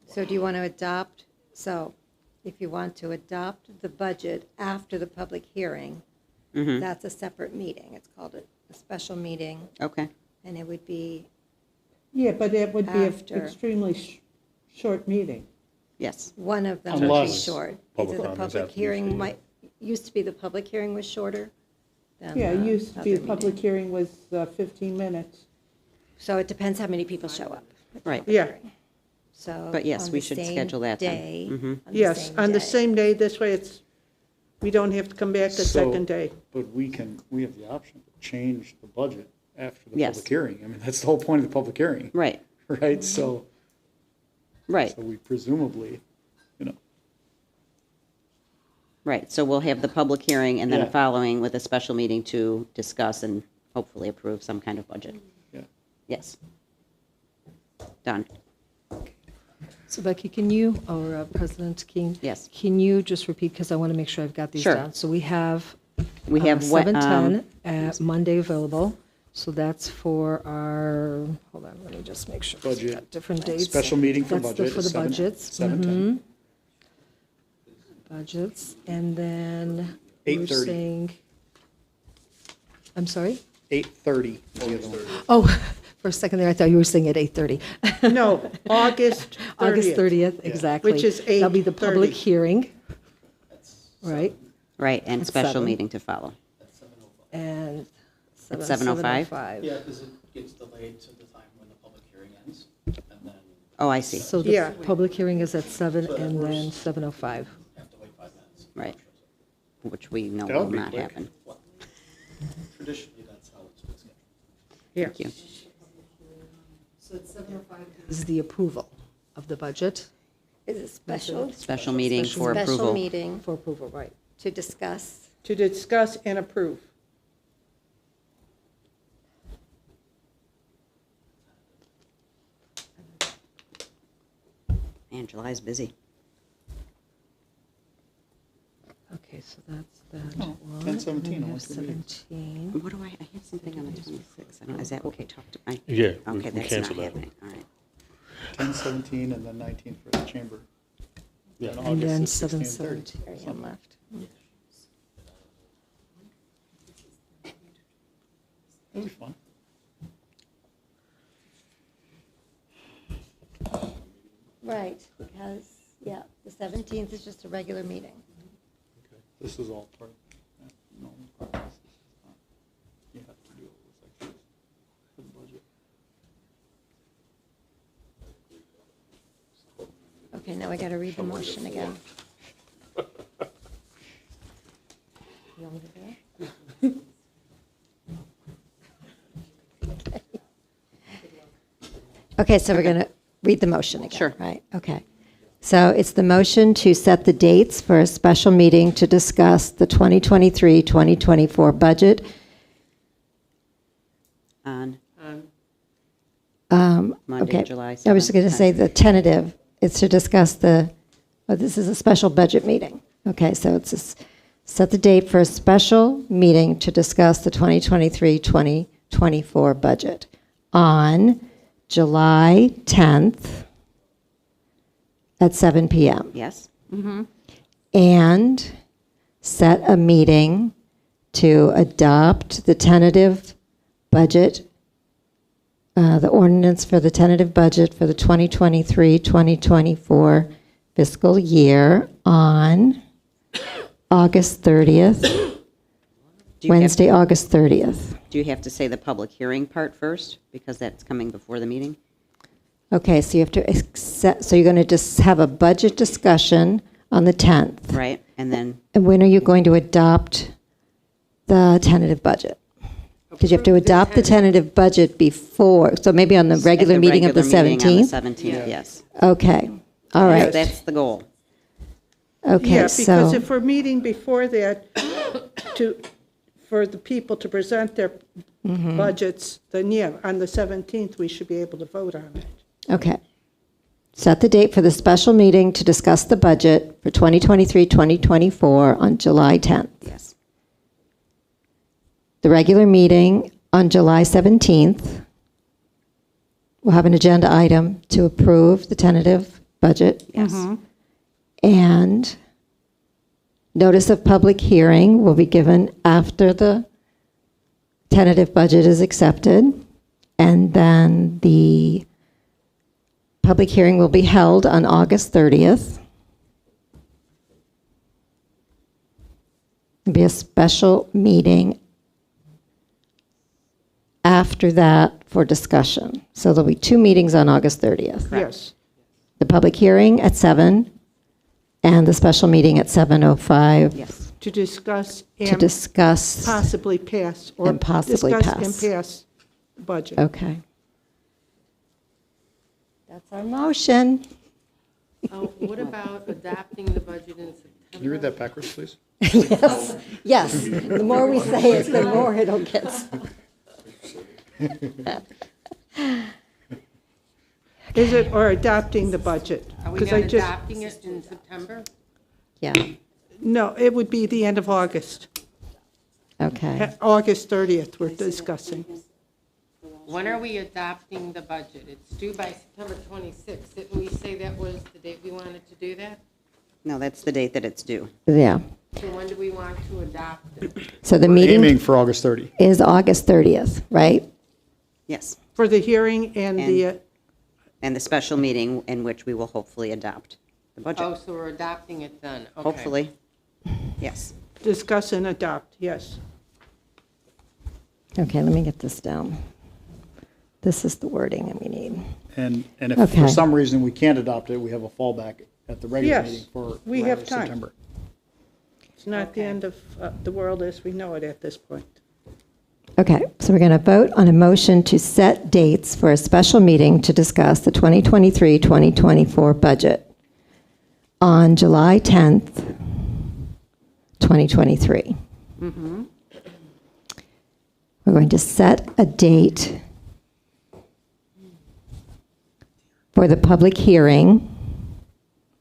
So do you want to adopt, so if you want to adopt the budget after the public hearing, Mm-hmm. that's a separate meeting. It's called a special meeting, Okay. and it would be, Yeah, but it would be an After. extremely short meeting. Yes. one of them would be Unless short. public Either the comments public have to be hearing short. might, used to be the public hearing was shorter than Yeah, it the used to be, other the public meeting. hearing was 15 minutes. So it depends how many people show up. at the Right. public Yeah. hearing. So. But yes, on we the should same schedule that then. day, Mhm. on the Yes, on the day. same day, this way we don't have to come back the So- second day. But we have the option to change the budget after the Yes. public hearing. I mean, that's the whole point of the public hearing, Right, right? So right, we presumably, right. So we'll have the public hearing and then a Yeah. following with a special meeting to discuss and hopefully approve some kind of budget. yeah. Yes. Done. So Becky, can you, or President King? Yes. Can you just repeat, because I want to make sure I've got these Sure. down. So we have. We have what, 7:10 at Monday available. So that's for our, hold on, let me just make sure. 'cause we've Budget. got different dates. Special meeting for That's budget for the is 7 budgets. 7:10. Budgets, and then we were 8:30. saying, I'm sorry? 8:30. Oh, for a second there, I thought you were saying at 8:30. No, August 30th. August 30th, exactly. Which is That'll be the 8:30. public hearing. Right, Right, and At special 7. meeting to follow. and. At 7:05? 7:05. Yeah, because it gets delayed to the time when the public hearing ends, and then Oh, I see. So Yeah. the public hearing is at 7 and then 7:05. have to wait 5 minutes. Right. Which we know That'll will be not quick. happen. Traditionally, that's how it's been scheduled. Yeah. Thank you. So at 7:05 is the approval of the budget Is it special? Special meeting for Special approval. meeting for approval, right? to discuss. To discuss and approve. Man, July's busy. Okay, so that's that Oh, one. 10:17, And then we only have 2 meetings. 17. What do I have something on the 26th. I don't, is that okay? Talk to, Yeah, we okay, we that's not canceled that. happening. All right. 10:17 and then 19 for the chamber. Yeah. And And August then is 16 7:17. One left. That'll be fun. Right, because, yeah, the 17th is just a regular meeting. This is all part, normal process. You have to do it with extras for the budget. Okay, now I got to read the motion again. You want me to do it? Okay, so we're going to read the motion again. Sure. Right, okay. So it's the motion to set the dates for a special meeting to discuss the 2023-2024 budget. On Okay. Monday, July 7th. I was going to say the tentative is to discuss this is a special budget meeting. Okay, so it's set the date for a special meeting to discuss the 2023-2024 budget on July 10th at 7 p.m. Yes? And set a meeting to adopt the tentative budget, the ordinance for the tentative budget for the 2023-2024 fiscal year on August 30th, Do you have- Wednesday, August 30th. Do you have to say the public hearing part first, because that's coming before the meeting? Okay, so you have to accept, so you're going to just have a budget discussion on the 10th. Right, and then, And when are you going to adopt the tentative budget? Because you have to adopt the tentative budget before, so maybe on the at regular meeting of the regular meeting on the 17th? 17th, yes. Okay, all right, That's the goal. okay, Yeah, because so, if we're meeting before that for the people to present their Mm-hmm. budgets, then yeah, on the 17th, we should be able to vote on it. okay. Set the date for the special meeting to discuss the budget for 2023-2024 on July 10th. Yes. The regular meeting on July 17th, we'll have an agenda item to approve the tentative budget. Yes. And notice of public hearing will be given after the tentative budget is accepted. And then the public hearing will be held on August 30th. There'll be a special meeting after that for discussion. So there'll be 2 meetings on August 30th. Yes. The public hearing at 7 and the special meeting at 7:05 Yes. To discuss to and discuss. possibly pass, or And possibly discuss pass. and pass the budget. Okay. That's our motion. What about adopting the budget in September? Can you read that backwards, please? Yes, yes. The more we say it, the more it'll get. Is it, or adopting the budget? Are we 'Cause I not just- adopting it in September? Yeah, No, it would be the end of August. okay. August 30th, we're discussing. When are we adopting the budget? It's due by September 26th. Didn't we say that was the date we wanted to do that? No, that's the date that it's due. Yeah. So when do we want to adopt it? So the We're meeting aiming for August 30. is August 30th, right? Yes. For the hearing and the, And the special meeting in which we will hopefully adopt the Oh, budget. so we're adopting it then? Okay. Hopefully. Yes. discuss and adopt, yes. Okay, let me get this down. This is the wording that we need. And if Okay. for some reason we can't adopt it, we have a fallback at the regular Yes, meeting for we have time. September. It's not the end of the world as we know it at this point. Okay, so we're going to vote on a motion to set dates for a special meeting to discuss the 2023-2024 budget on July 10th, 2023. We're going to set a date for the public hearing.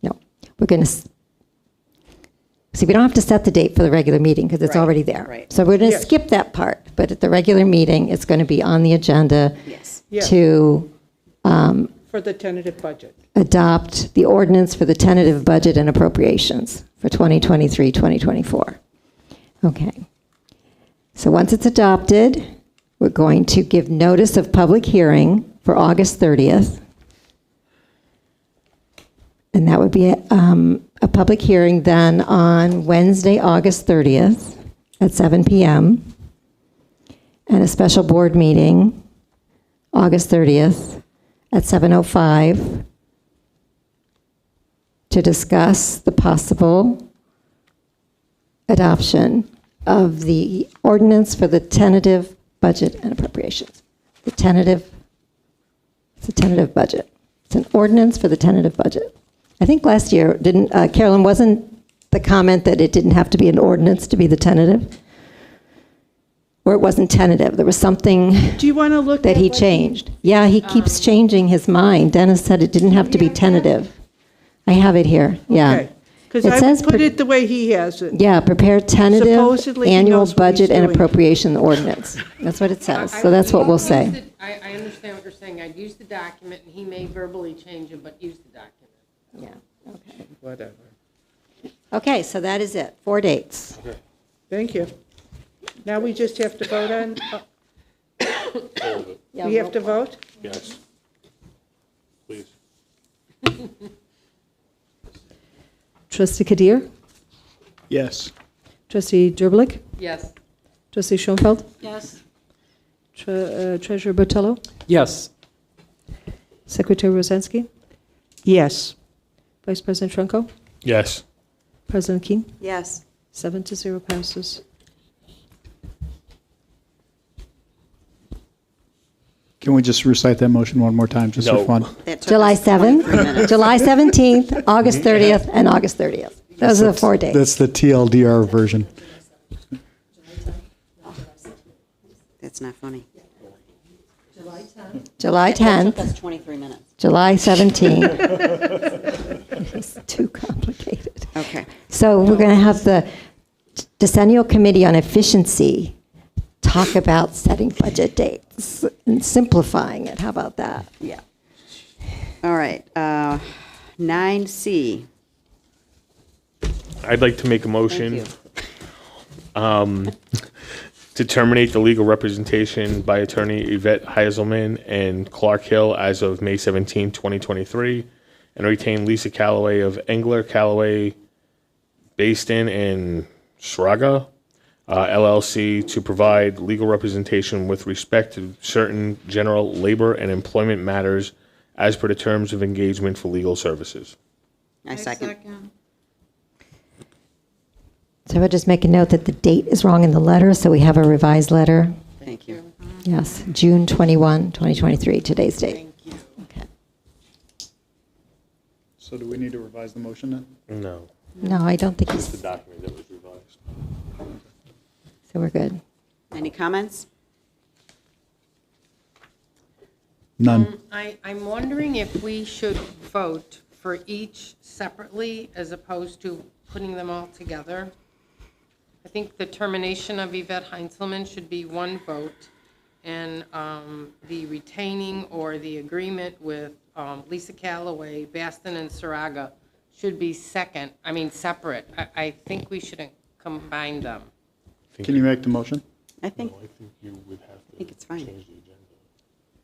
No, we're going to, see, we don't have to set the date for the regular meeting because it's Right, already there. right. So we're going to Yes. skip that part, but at the regular meeting, it's going to be on the agenda Yes. Yes. to For the tentative budget. adopt the ordinance for the tentative budget and appropriations for 2023-2024. Okay. So once it's adopted, we're going to give notice of public hearing for August 30th. And that would be a public hearing then on Wednesday, August 30th at 7 p.m. And a special board meeting, August 30th at 7:05 to discuss the possible adoption of the ordinance for the tentative budget and appropriations. It's a tentative budget. It's an ordinance for the tentative budget. I think last year, Carolyn, wasn't the comment that it didn't have to be an ordinance to be the tentative? Or it wasn't tentative? There was something Do you want to look that at he what changed. Yeah, he keeps changing his mind. Dennis said it didn't have to be tentative. I have it here, yeah. Okay. Because It I says would put pre- it the way he has it. Yeah, prepare tentative Supposedly he annual knows what he's budget and doing. appropriation ordinance. That's what it says, so that's what we'll say. I understand what you're saying. I'd use the document, and he may verbally change it, but use the document. Yeah, okay. Whatever. Okay, so that is it, 4 dates. Thank you. Now we just have to vote on, Yeah, we have to vote? Yes. Please. Trustee Kadir? Yes. Trustee Derblick? Yes. Trustee Schoenfeld? Yes. Treasurer Botello? Yes. Secretary Rosansky? Yes. Vice President Trunko? Yes. President Keane? Yes. 7-0 passes. Can we just recite that motion one more time, just No. for fun? That took July us 23 7th, minutes. July 17th, August 30th, and August 30th. Those are the 4 dates. That's the TLDR version. That's not funny. July That took 10th, us 23 minutes. July 17th. It's too complicated. Okay. So we're going to have the Decennial Committee on Efficiency talk about setting budget dates and simplifying it. How about that? Yeah. All right. 9C. I'd like to make a motion Thank you. to terminate the legal representation by attorney Yvette Heinzelman and Clark Hill as of May 17, 2023, and retain Lisa Callaway of Engler, Callaway, Baasten, and Sraga, LLC, to provide legal representation with respect to certain general labor and employment matters as per the terms of engagement for legal services. I second. So we'll just make a note that the date is wrong in the letter, so we have a revised letter. Thank you. Yes, June 21, 2023, today's date. Okay. So do we need to revise the motion then? No, No, I don't think it's the he's, document that was revised. so we're good. Any comments? None. I'm wondering if we should vote for each separately as opposed to putting them all together. I think the termination of Yvette Heinzelman should be one vote, and the retaining or the agreement with Lisa Callaway, Baasten, and Sraga should be separate. I think we should combine them. Can you make the motion? I think, I think you would have to I think it's fine. change the agenda.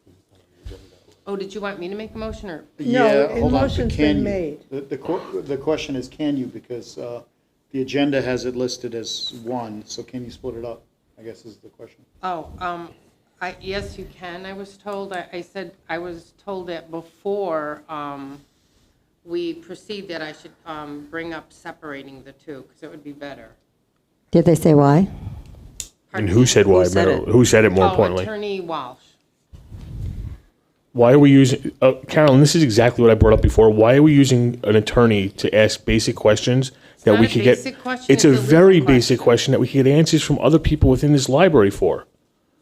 Because it's not on the agenda that way. Oh, did you want me to make the motion, or? No, a hold on, motion's can been you? made. The question is, can you? Because the agenda has it listed as one, so can you split it up, I guess is the question. Yes, you can. I was told, I was told that before we proceed that I should bring up separating the two, because it would be better. Did they say why? And who said why? said Better- it? Who said it more importantly? Attorney Walsh. Why are we using, Carolyn, this is exactly what I brought up before. Why are we using an attorney to ask basic questions that not we a could get? basic question, It's a it's a legal very basic question. question that we could get answers from other people within this library for.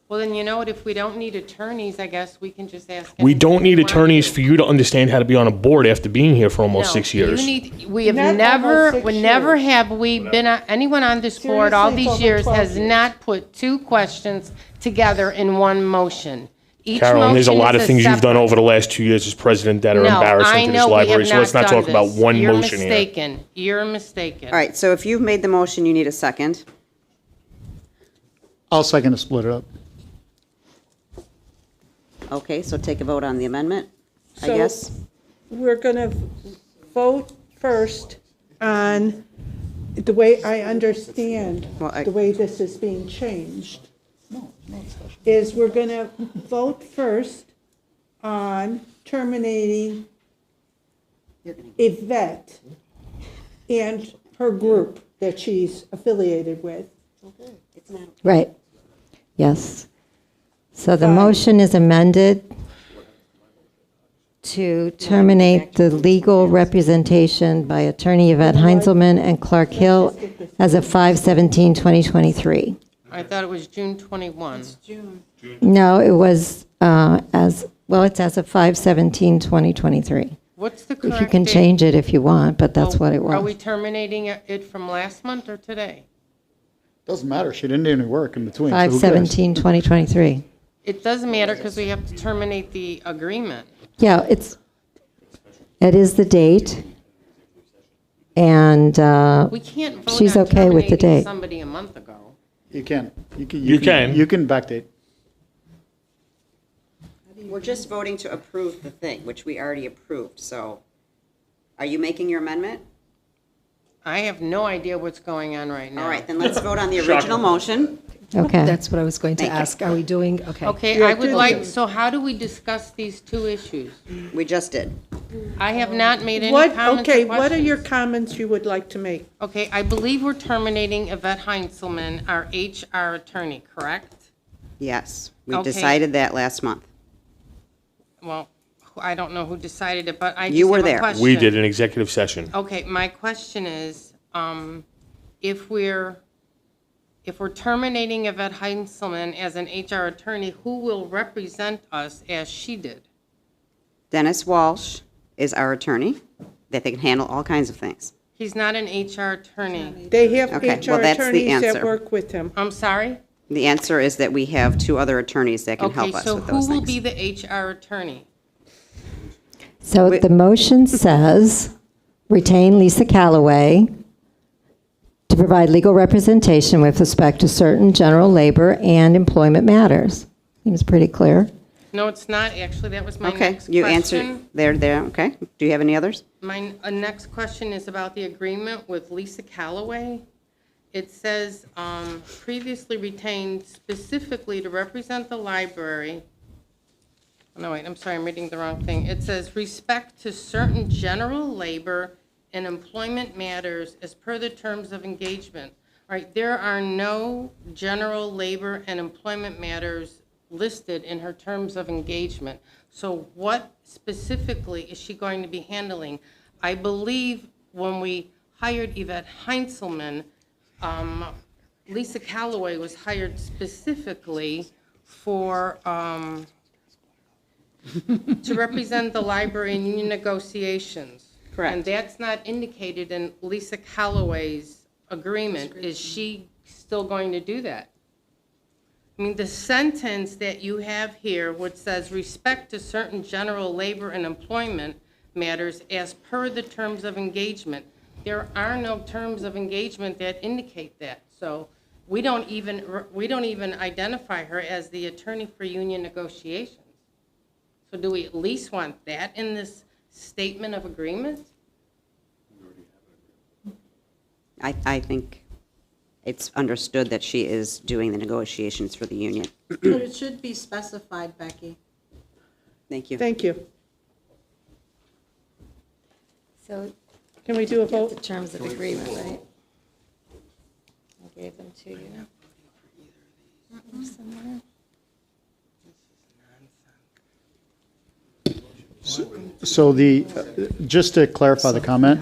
Well, then you know what? If we don't need attorneys, I guess we can just ask. We don't need anybody we want attorneys to. for you to understand how to be on a board after being here for almost No, 6 years. we have Not never, almost 6 never years. have we been, anyone on this board all Seriously, it's these over years 12 has years. not put two questions together in one motion. Each Carolyn, there's a motion lot is of things you've done separate. over the last 2 years as president that are No, embarrassing I to know this we library, have so let's not done talk about this. one You're motion here. mistaken. You're mistaken. All right, so if you've made the motion, you need a second. I'll second to split it up. Okay, so take a vote on the amendment, I So- guess. We're going to vote first on the way I understand Well, the way this is being changed. Is we're going to vote first on terminating Yvette and her group that she's affiliated with. Right. Yes. So the motion is amended to terminate the legal representation by Attorney Yvette Heinzelman and Clark Hill as of 5/17/2023. I thought it was June 21. No, it was it's as of 5/17/2023. What's the correct If you can date? change it if you want, but that's Oh, what it Are we was. terminating it from last month or today? Doesn't matter, she didn't do any work in between, so who cares? 5/17/2023. It doesn't matter because we have to terminate the agreement. Yeah, it is the date, and We can't vote she's on okay with the terminating date. somebody a month ago. You can. You can. You can backdate. We're just voting to approve the thing, which we already approved, so are you making your amendment? I have no idea what's going on right now. All right, then let's vote on the original motion. Okay. That's what I was going to Thank you. ask. Are we doing, okay. Okay, I would like, so how do we discuss these two issues? We just did. I have not made any What, comments or okay, what are your questions. comments you would like to make? Okay, I believe we're terminating Yvette Heinzelman, our HR attorney, correct? Yes, we Okay. decided that last month. Well, I don't know who decided it, but I You just were have a there. question. We did an executive session. Okay, my question is, if we're terminating Yvette Heinzelman as an HR attorney, who will represent us as she did? Dennis Walsh is our attorney, that they can handle all kinds of things. He's not an HR attorney. They have Okay, HR well, that's the attorneys that answer. work with him. I'm sorry? The answer is that we have two other attorneys that can Okay, help us so with who those will be things. the HR attorney? So the motion says retain Lisa Callaway to provide legal representation with respect to certain general labor and employment matters. Seems pretty clear. No, it's not, actually, that was my Okay, next you question. answered, there, okay. Do you have any others? My next question is about the agreement with Lisa Callaway. It says, previously retained specifically to represent the library. No, wait, I'm sorry, I'm reading the wrong thing. It says, respect to certain general labor and employment matters as per the terms of engagement. All right, there are no general labor and employment matters listed in her terms of engagement. So what specifically is she going to be handling? I believe when we hired Yvette Heinzelman, Lisa Callaway was hired specifically for to represent the library in union negotiations. Correct. And that's not indicated in Lisa Callaway's agreement. Is she still going to do that? I mean, the sentence that you have here, which says, respect to certain general labor and employment matters as per the terms of engagement. There are no terms of engagement that indicate that. So we don't even identify her as the attorney for union negotiations. So do we at least want that in this statement of agreement? I think it's understood that she is doing the negotiations for the union. But it should be specified, Becky. Thank you. Thank you. So Can we do a the vote? terms of agreement, right? I gave them to you. Somewhere. So just to clarify the comment,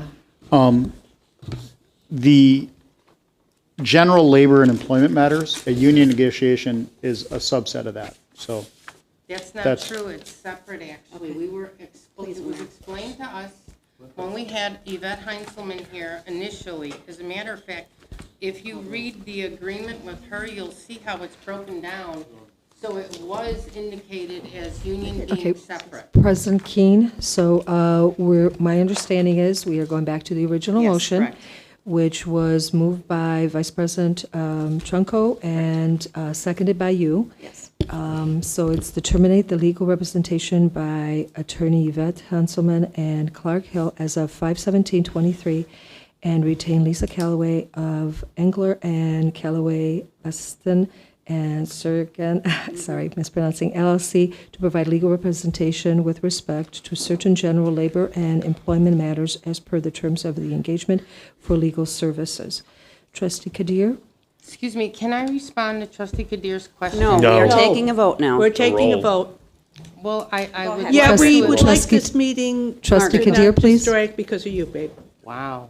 the general labor and employment matters, a union negotiation is a subset of that. So That's not That's- true, it's separate, actually. It was explained to us when we had Yvette Heinzelman here initially. As a matter of fact, if you read the agreement with her, you'll see how it's broken down. So it was indicated as union Okay. being separate. President Keene, so my understanding is we are going back to the original Yes, motion, correct. which was moved by Vice President Trunco and seconded by you. Yes. So it's to terminate the legal representation by Attorney Yvette Heinzelman and Clark Hill as of 5/17/23, and retain Lisa Callaway of Engler and Callaway, Baasten, and Sraga, sorry, mispronouncing, LLC, to provide legal representation with respect to certain general labor and employment matters as per the terms of the engagement for legal services. Trustee Kadir? Excuse me, can I respond to Trustee Kadir's question? No, we No. are No. taking a vote now. We're taking a roll. vote. Well, I would. Yeah, like we to- would like Trustee- this meeting Trustee to Kadir, not to please. strike because of you, babe. Wow.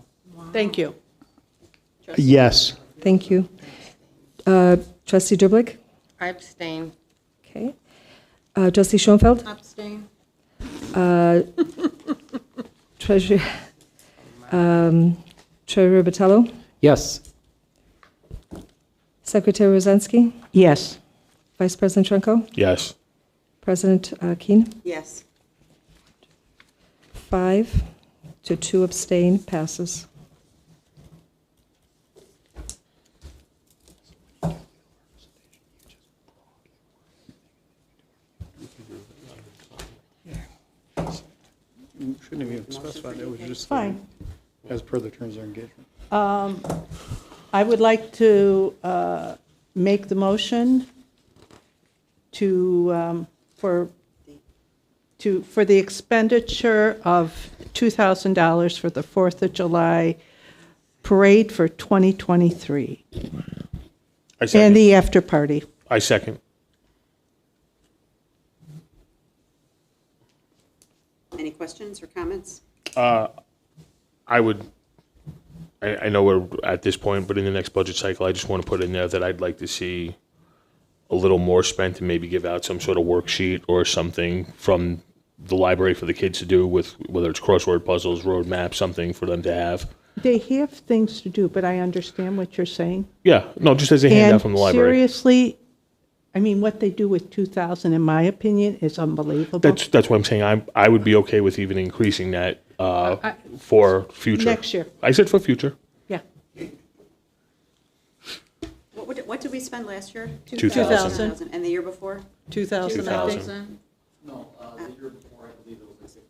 Thank you. yes. Thank you. Trustee Derblick? I abstain. Okay. Trustee Schoenfeld? Abstain. Treasurer Botello? Yes. Secretary Rosansky? Yes. Vice President Trunco? Yes. President Keene? Yes. 5-2 abstain, passes. Shouldn't have even specified, it was just Fine. as per the terms of engagement. I would like to make the motion for the expenditure of $2,000 for the 4th of July parade for 2023 I second. and the after party. I second. Any questions or comments? I know we're at this point, but in the next budget cycle, I just want to put in there that I'd like to see a little more spent and maybe give out some sort of worksheet or something from the library for the kids to do with, whether it's crossword puzzles, road maps, something for them to have. They have things to do, but I understand what you're saying. Yeah, no, just as a handout from the library. Seriously, I mean, what they do with 2,000, in my opinion, is unbelievable. That's what I'm saying. I would be okay with even increasing that for future. Next year. I said for future. Yeah. What did we spend last year? 2,000. 2,000. And the year before? 2,000, I think. 2,000. No, the year before, I believe it was like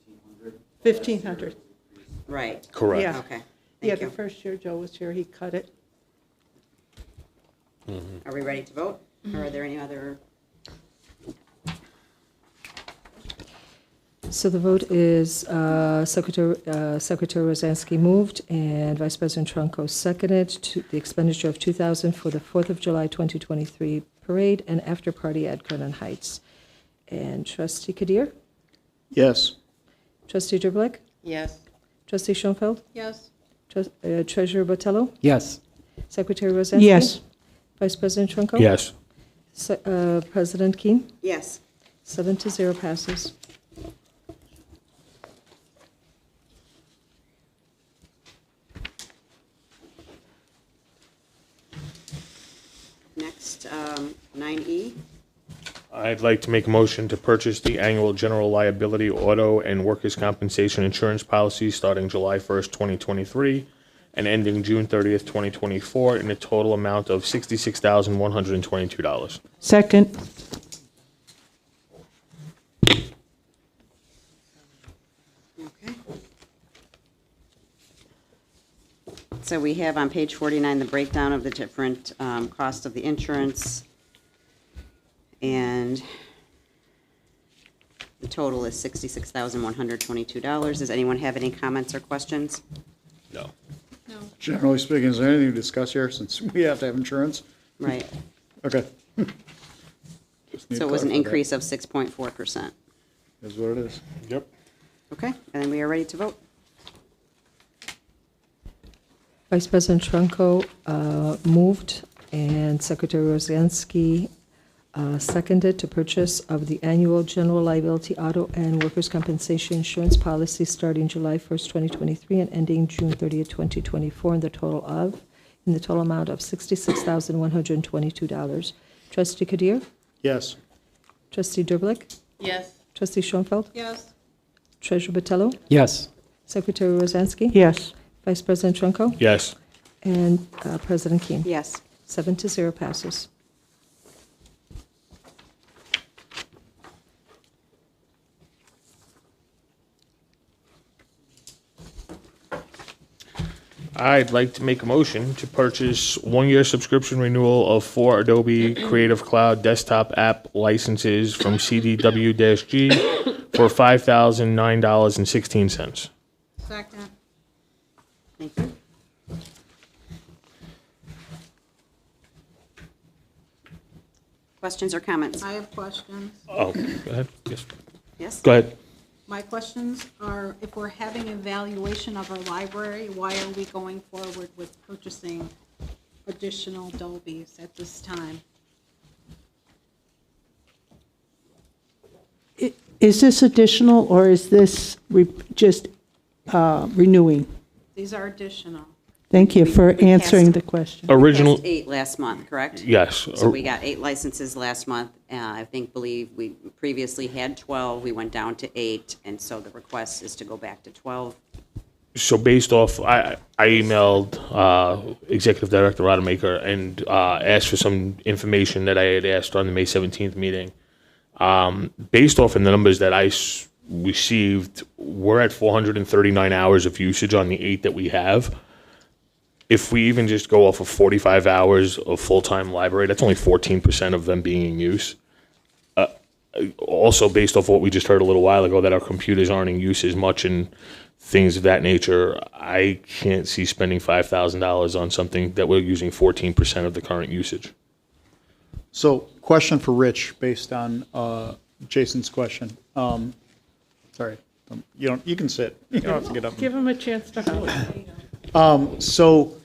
1,500. 1,500. Right. Correct. Yeah. Okay. Yeah, Thank the you. first year Joe was here, he cut it. Are we ready to vote? Or are there any other? So the vote is Secretary Rosansky moved and Vice President Trunco seconded to the expenditure of $2,000 for the 4th of July 2023 parade and after party at Grennan Heights. And Trustee Kadir? Yes. Trustee Derblick? Yes. Trustee Schoenfeld? Yes. Treasurer Botello? Yes. Secretary Rosansky? Yes. Vice President Trunco? Yes. President Keene? Yes. 7-0 passes. I'd like to make a motion to purchase the annual general liability, auto, and workers' compensation insurance policies starting July 1st, 2023, and ending June 30th, 2024, in a total amount of $66,122. Second. Okay. So we have on page 49 the breakdown of the different costs of the insurance. And the total is $66,122. Does anyone have any comments or questions? No. No. Generally speaking, is there anything to discuss here since we have to have insurance? Right. Okay. Just need So to it was an clarify increase of 6.4%. that. Is what it is. Yep. Okay, and then we are ready to vote. Vice President Trunco moved, and Secretary Rosansky seconded to purchase of the annual general liability, auto, and workers' compensation insurance policy starting July 1st, 2023, and ending June 30th, 2024, in the total amount of $66,122. Trustee Kadir? Yes. Trustee Derblick? Yes. Trustee Schoenfeld? Yes. Treasurer Botello? Yes. Secretary Rosansky? Yes. Vice President Trunco? Yes. And President Keane? Yes. 7-0 passes. I'd like to make a motion to purchase one-year subscription renewal of 4 Adobe Creative Cloud desktop app licenses from CDW-G for $5,009.16. Second. Thank you. Questions or comments? I have questions. Oh, go ahead. Yes. Yes? Go ahead. My questions are, if we're having evaluation of our library, why are we going forward with purchasing additional Adobe's at this time? Is this additional, or is this just renewing? These are additional. Thank you for answering the question. Original. Passed 8 last month, correct? Yes. So we got 8 licenses last month. Believe we previously had 12. We went down to 8, and so the request is to go back to 12. So based off, I emailed Executive Director Rodemaker and asked for some information that I had asked on the May 17th meeting. Based off of the numbers that I received, we're at 439 hours of usage on the 8 that we have. If we even just go off of 45 hours of full-time library, that's only 14% of them being in use. Also, based off what we just heard a little while ago, that our computers aren't in use as much and things of that nature, I can't see spending $5,000 on something that we're using 14% of the current usage. So, question for Rich, based on Jason's question. Sorry, you can sit. You don't have to get up. Give him a chance to hold. So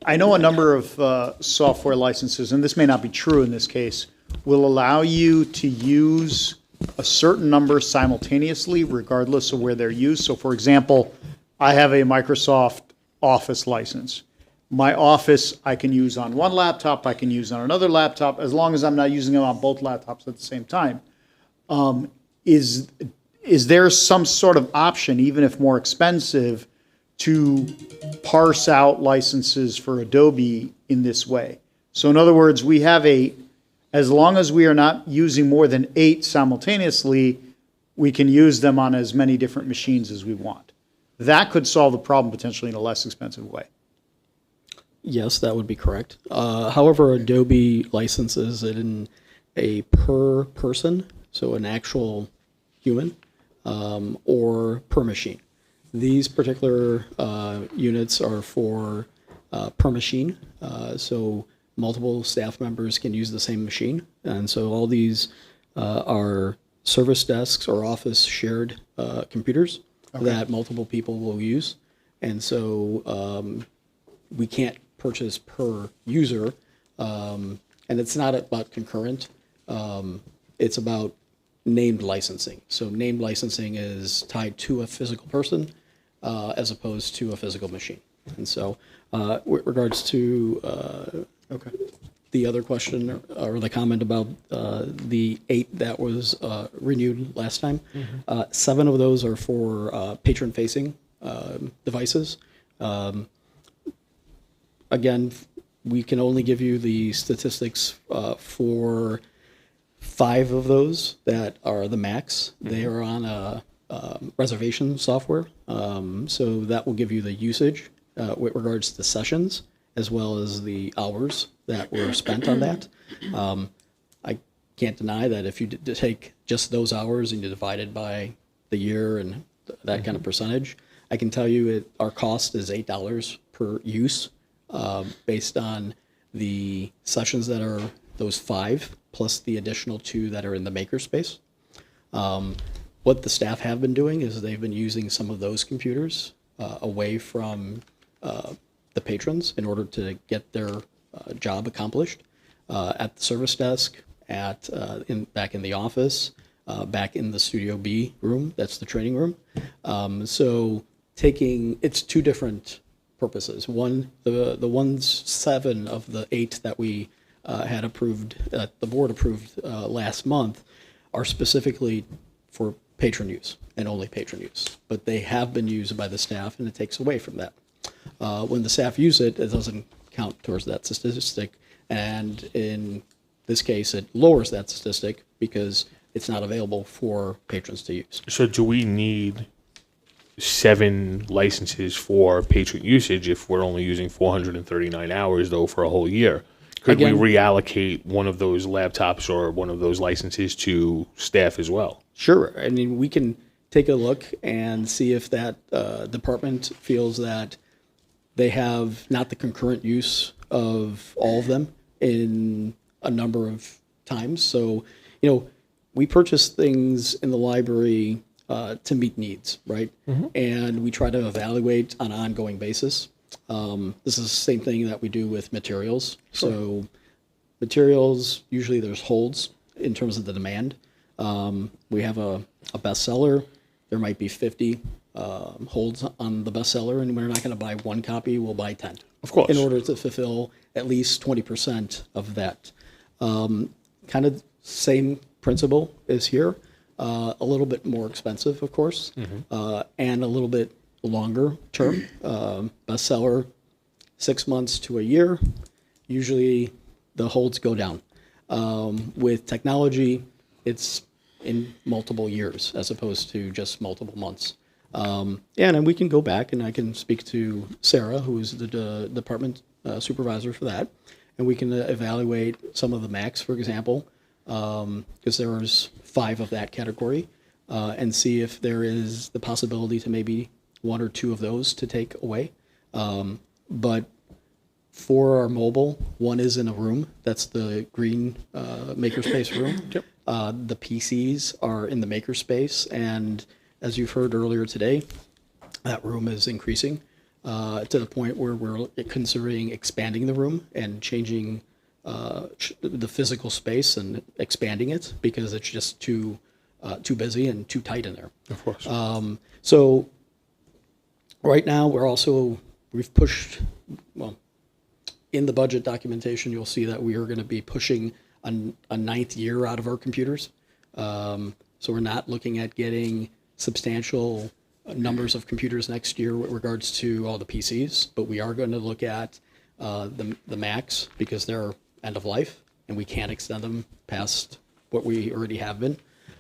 I know a number of software licenses, and this may not be true in this case, will allow you to use a certain number simultaneously regardless of where they're used. So for example, I have a Microsoft Office license. My Office I can use on one laptop, I can use on another laptop, as long as I'm not using them on both laptops at the same time. Is there some sort of option, even if more expensive, to parse out licenses for Adobe in this way? So in other words, we have 8. As long as we are not using more than 8 simultaneously, we can use them on as many different machines as we want. That could solve the problem potentially in a less expensive way. Yes, that would be correct. However, Adobe licenses it in a per person, so an actual human, or per machine. These particular units are for per machine, so multiple staff members can use the same machine. And so all these are service desks or office shared computers that multiple people will use. And so we can't purchase per user, and it's not about concurrent, it's about named licensing. So named licensing is tied to a physical person as opposed to a physical machine. And so with regards to the other question or the comment about the 8 that was renewed last time. 7 of those are for patron-facing devices. Again, we can only give you the statistics for 5 of those that are the max. They are on a reservation software, so that will give you the usage with regards to sessions as well as the hours that were spent on that. I can't deny that if you take just those hours and you divide it by the year and that kind of percentage, I can tell you our cost is $8 per use based on the sessions that are those 5 plus the additional 2 that are in the makerspace. What the staff have been doing is they've been using some of those computers away from the patrons in order to get their job accomplished at the service desk, back in the office, back in the Studio B room. That's the training room. So it's 2 different purposes. One, the 7 of the 8 that we had approved, the board approved last month, are specifically for patron use and only patron use. But they have been used by the staff, and it takes away from that. When the staff use it, it doesn't count towards that statistic. And in this case, it lowers that statistic because it's not available for patrons to use. So do we need 7 licenses for patron usage if we're only using 439 hours, though, for a whole year? Could we reallocate one of those laptops or one of those licenses to staff as well? Sure. I mean, we can take a look and see if that department feels that they have not the concurrent use of all of them in a number of times. So, we purchase things in the library to meet needs, right? And we try to evaluate on an ongoing basis. This is the same thing that we do with materials. Sure. So materials, usually there's holds in terms of the demand. We have a bestseller. There might be 50 holds on the bestseller, and we're not going to buy 1 copy, we'll buy 10. Of course. In order to fulfill at least 20% of that. Kind of same principle is here. A little bit more expensive, of course, and a little bit longer term. Bestseller, 6 months to a year. Usually the holds go down. With technology, it's in multiple years as opposed to just multiple months. And then we can go back and I can speak to Sarah, who is the department supervisor for that, and we can evaluate some of the Macs, for example, because there's 5 of that category, and see if there is the possibility to maybe 1 or 2 of those to take away. But for our mobile, 1 is in a room. That's the green makerspace room. Yep. The PCs are in the makerspace, and as you've heard earlier today, that room is increasing to the point where we're considering expanding the room and changing the physical space and expanding it because it's just too busy and too tight in there. Of course. So right now we've pushed, in the budget documentation, you'll see that we are going to be pushing a 9th year out of our computers. So we're not looking at getting substantial numbers of computers next year with regards to all the PCs, but we are going to look at the Macs because they're end of life and we can't extend them past what we already have been.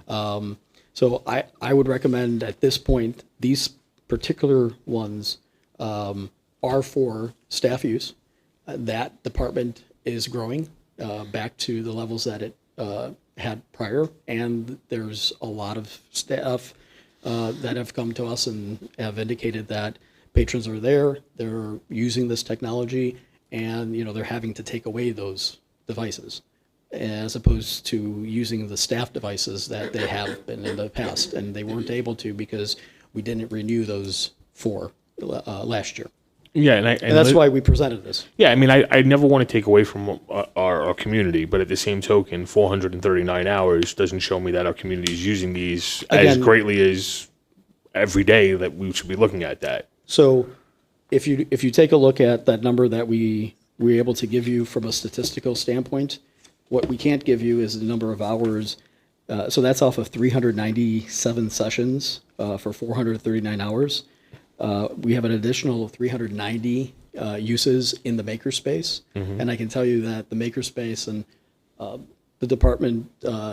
So I would recommend at this point, these particular ones are for staff use. That department is growing back to the levels that it had prior, and there's a lot of staff that have come to us and have indicated that patrons are there, they're using this technology, and they're having to take away those devices as opposed to using the staff devices that they have been in the past, and they weren't able to because we didn't renew those 4 last year. Yeah, and that's why we presented this. Yeah, I mean, I never want to take away from our community, but at the same token, 439 hours doesn't show me that our community is using these as greatly as every day that we should be looking at that. So if you take a look at that number that we we're able to give you from a statistical standpoint. What we can't give you is the number of hours. So that's off of 397 sessions for 439 hours. We have an additional 390 uses in the makerspace. And I can tell you that the makerspace and the department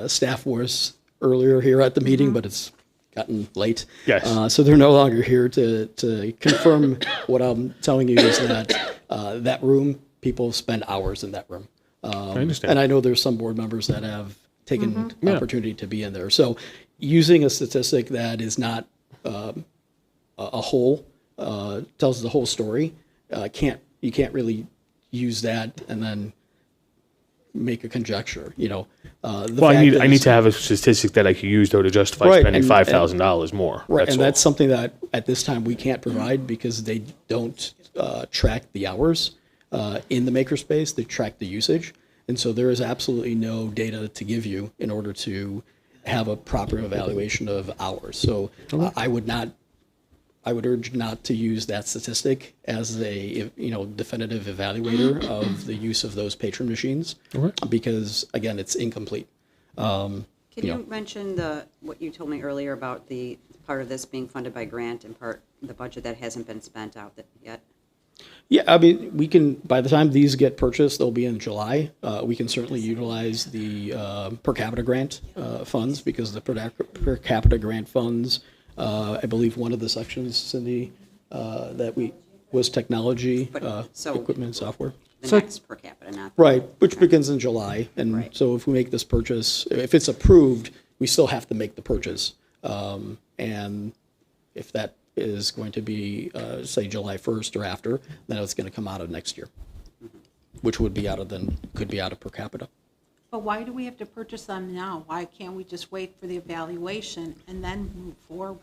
staff was earlier here at the meeting, but it's gotten late. Yes. So they're no longer here to confirm what I'm telling you is that that room, people spend hours in that room. I understand. And I know there's some board members that have taken opportunity to be in there. So using a statistic that is not a whole, tells the whole story, you can't really use that and then make a conjecture, Well, I need to have a statistic that I could use, though, to justify Right, spending and- $5,000 more. Right, and all. that's something that at this time we can't provide because they don't track the hours in the makerspace. They track the usage, and so there is absolutely no data to give you in order to have a proper evaluation of hours. So I would urge not to use that statistic as a definitive evaluator of the use of those patron machines because again it's incomplete. Can you mention what you told me earlier about the part of this being funded by grant and part the budget that hasn't been spent out yet? Yeah, I mean, we can, by the time these get purchased, they'll be in July. We can certainly utilize the per capita grant funds because the per capita grant funds, I believe one of the sections, Cindy, was technology, equipment and software. The next per capita, not. Right, which begins in July. And so if we make this purchase, if it's approved, we still have to make the purchase. And if that is going to be, say, July 1st or after, then it's going to come out of next year, which could be out of per capita. But why do we have to purchase them now? Why can't we just wait for the evaluation and then move forward?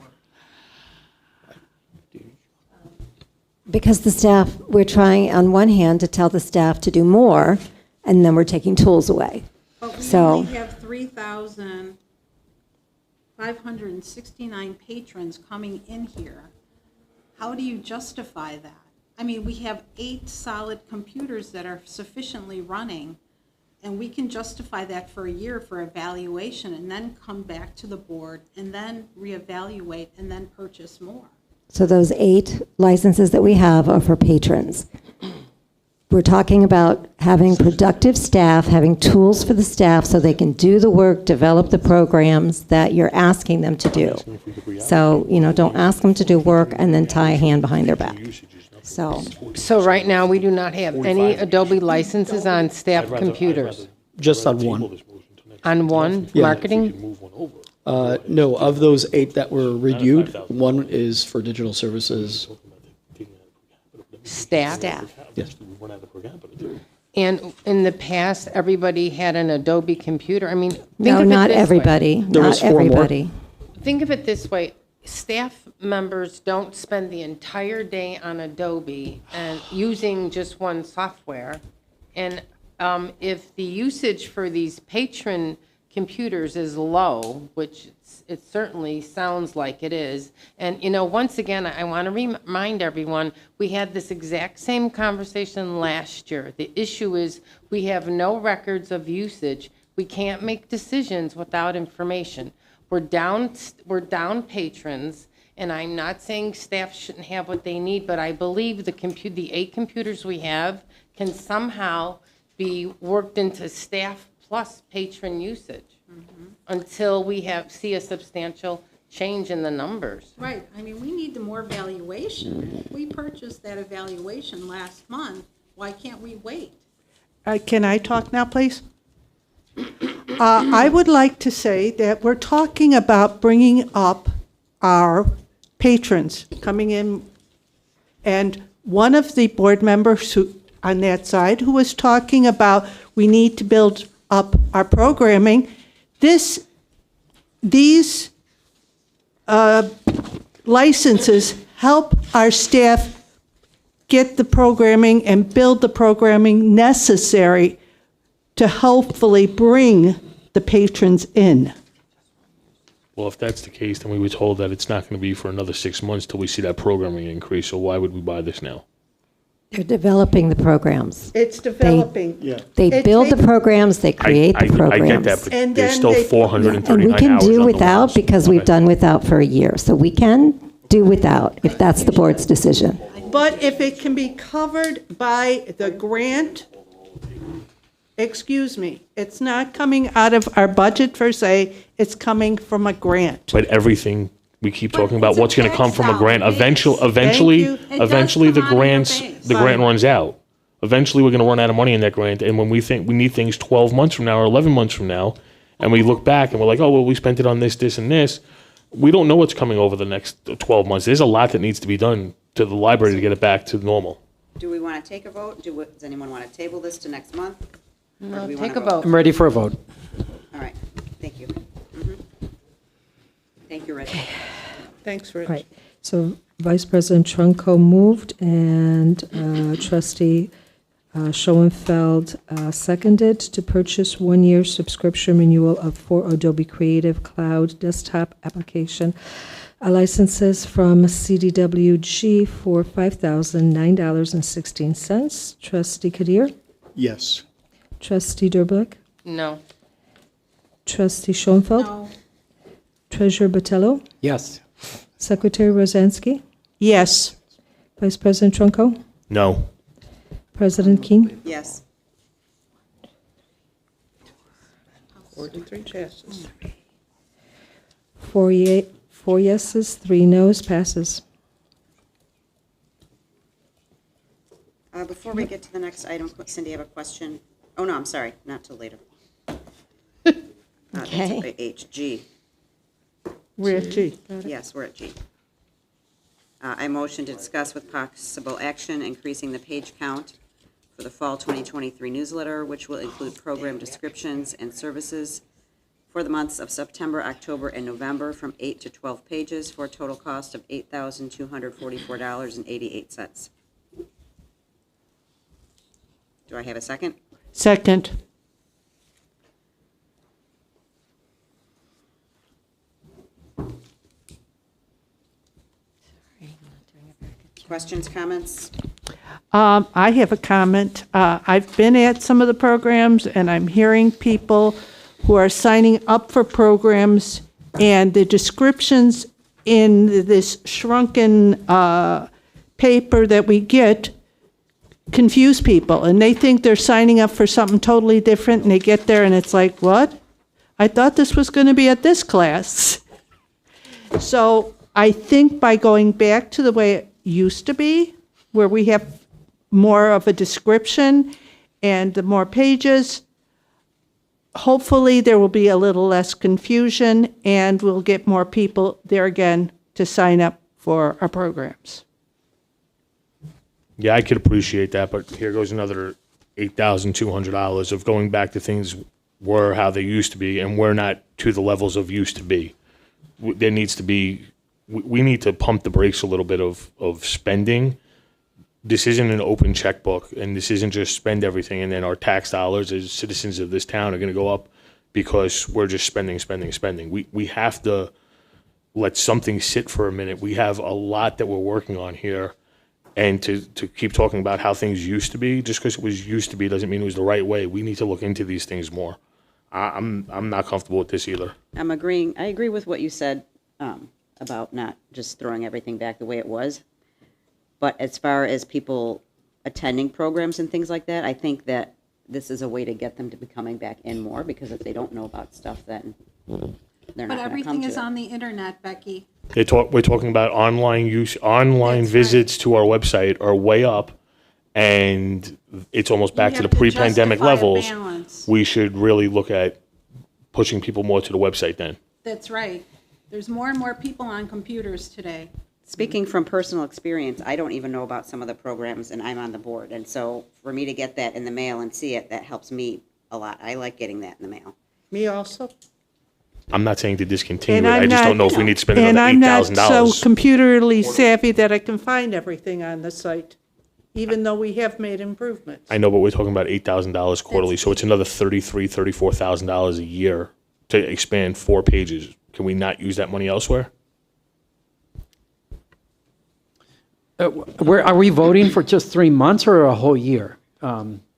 Because the staff, we're trying on one hand to tell the staff to do more, and then we're taking tools away. But we So- only have 3,569 patrons coming in here. How do you justify that? I mean, we have 8 solid computers that are sufficiently running, and we can justify that for a year for evaluation and then come back to the board and then reevaluate and then purchase more. So those 8 licenses that we have are for patrons. We're talking about having productive staff, having tools for the staff so they can do the work, develop the programs that you're asking them to do. So, don't ask them to do work and then tie a hand behind their back. So right now, we do not have any Adobe licenses on staff computers. Just on one. On one, Yeah. marketing? No, of those 8 that were reviewed, one is for digital services. Staff? Yes. And in the past, everybody had an Adobe computer. I mean, think No, of it not this way. everybody. There was Not 4 more. everybody. Think of it this way. Staff members don't spend the entire day on Adobe and using just one software. And if the usage for these patron computers is low, which it certainly sounds like it is. And, once again, I want to remind everyone, we had this exact same conversation last year. The issue is we have no records of usage. We can't make decisions without information. We're down patrons, and I'm not saying staff shouldn't have what they need, but I believe the 8 computers we have can somehow be worked into staff plus patron usage until we see a substantial change in the numbers. Right, I mean, we need the more evaluation. We purchased that evaluation last month, why can't we wait? Can I talk now, please? I would like to say that we're talking about bringing up our patrons coming in, and one of the board members on that side who was talking about we need to build up our programming. These licenses help our staff get the programming and build the programming necessary to hopefully bring the patrons in. Well, if that's the case, then we were told that it's not going to be for another 6 months till we see that programming increase, so why would we buy this now? They're developing the programs. It's developing. They It build the takes- programs, they create the programs. I get that, but And there's then still they- 439 And we can hours do on the without list. because we've done without for a year. So we can do without if that's the board's decision. But if it can be covered by the grant, excuse me, it's not coming out of our budget per se, it's coming from a grant. But everything, we keep talking about it's a what's going to come from a tax grant. dollar base. Eventually, you. It does eventually the come out of your grants, base. the grant runs out. Eventually, we're going to run out of money in that grant. And when we think we need things 12 months from now or 11 months from now, and we look back and we're like, oh, well, we spent it on this, this, and this, we don't know what's coming over the next 12 months. There's a lot that needs to be done to the library to get it back to normal. Do we want to take a vote? Does anyone want to table this to next month? Or do No, we wanna take a vote. I'm ready for a vote. All right, thank you. Mhm. Thank you, Rich. Thanks, Rich. Right. So Vice President Trunko moved and Trustee Schoenfeld seconded to purchase one-year subscription renewal of 4 Adobe Creative Cloud desktop application licenses from CDW-G for $5,009.16. Trustee Kadir? Yes. Trustee Durblick? No. Trustee Schoenfeld? No. Treasurer Botello? Yes. Secretary Rosansky? Yes. Vice President Trunko? No. President Keane? Yes. 43 passes. 4 yeses, 3 noes, passes. Before we get to the next item, Cindy, I have a question. Oh, no, I'm sorry, not till later. Okay. That's H, G. We're at G. Yes, we're at G. I motion to discuss with possible action increasing the page count for the fall 2023 newsletter, which will include program descriptions and services for the months of September, October, and November from 8 to 12 pages for a total cost of $8,244.88. Do I have a second? Second. Questions, comments? I have a comment. I've been at some of the programs, and I'm hearing people who are signing up for programs, and the descriptions in this shrunken paper that we get confuse people, and they think they're signing up for something totally different, and they get there, and it's like, what? I thought this was going to be at this class. So I think by going back to the way it used to be, where we have more of a description and the more pages, hopefully there will be a little less confusion and we'll get more people there again to sign up for our programs. Yeah, I could appreciate that, but here goes another $8,200 of going back to things were how they used to be, and we're not to the levels of used to be. There needs to be, we need to pump the brakes a little bit of spending. This isn't an open checkbook, and this isn't just spend everything, and then our tax dollars as citizens of this town are going to go up because we're just spending. We have to let something sit for a minute. We have a lot that we're working on here, and to keep talking about how things used to be, just because it was used to be doesn't mean it was the right way. We need to look into these things more. I'm not comfortable with this either. I'm agreeing. I agree with what you said about not just throwing everything back the way it was. But as far as people attending programs and things like that, I think that this is a way to get them to be coming back in more, because if they don't know about stuff, then they're not But going to come everything to is it. on the internet, Becky. We're talking about online use, online That's visits to our website are way up, and it's almost back to You the have to pre-pandemic justify a levels. balance. We should really look at pushing people more to the website then. That's right. There's more and more people on computers today. Speaking from personal experience, I don't even know about some of the programs, and I'm on the board. And so for me to get that in the mail and see it, that helps me a lot. I like getting that in the mail. Me also. I'm not saying to discontinue And it. I I'm just not- don't know if we need to spend And another I'm not $8,000. so computerly savvy that I can find everything on the site, even though we have made improvements. I know, but we're talking about $8,000 quarterly, so it's another $34,000 a year to expand 4 pages. Can we not use that money elsewhere? Where, are we voting for just 3 months or a whole year,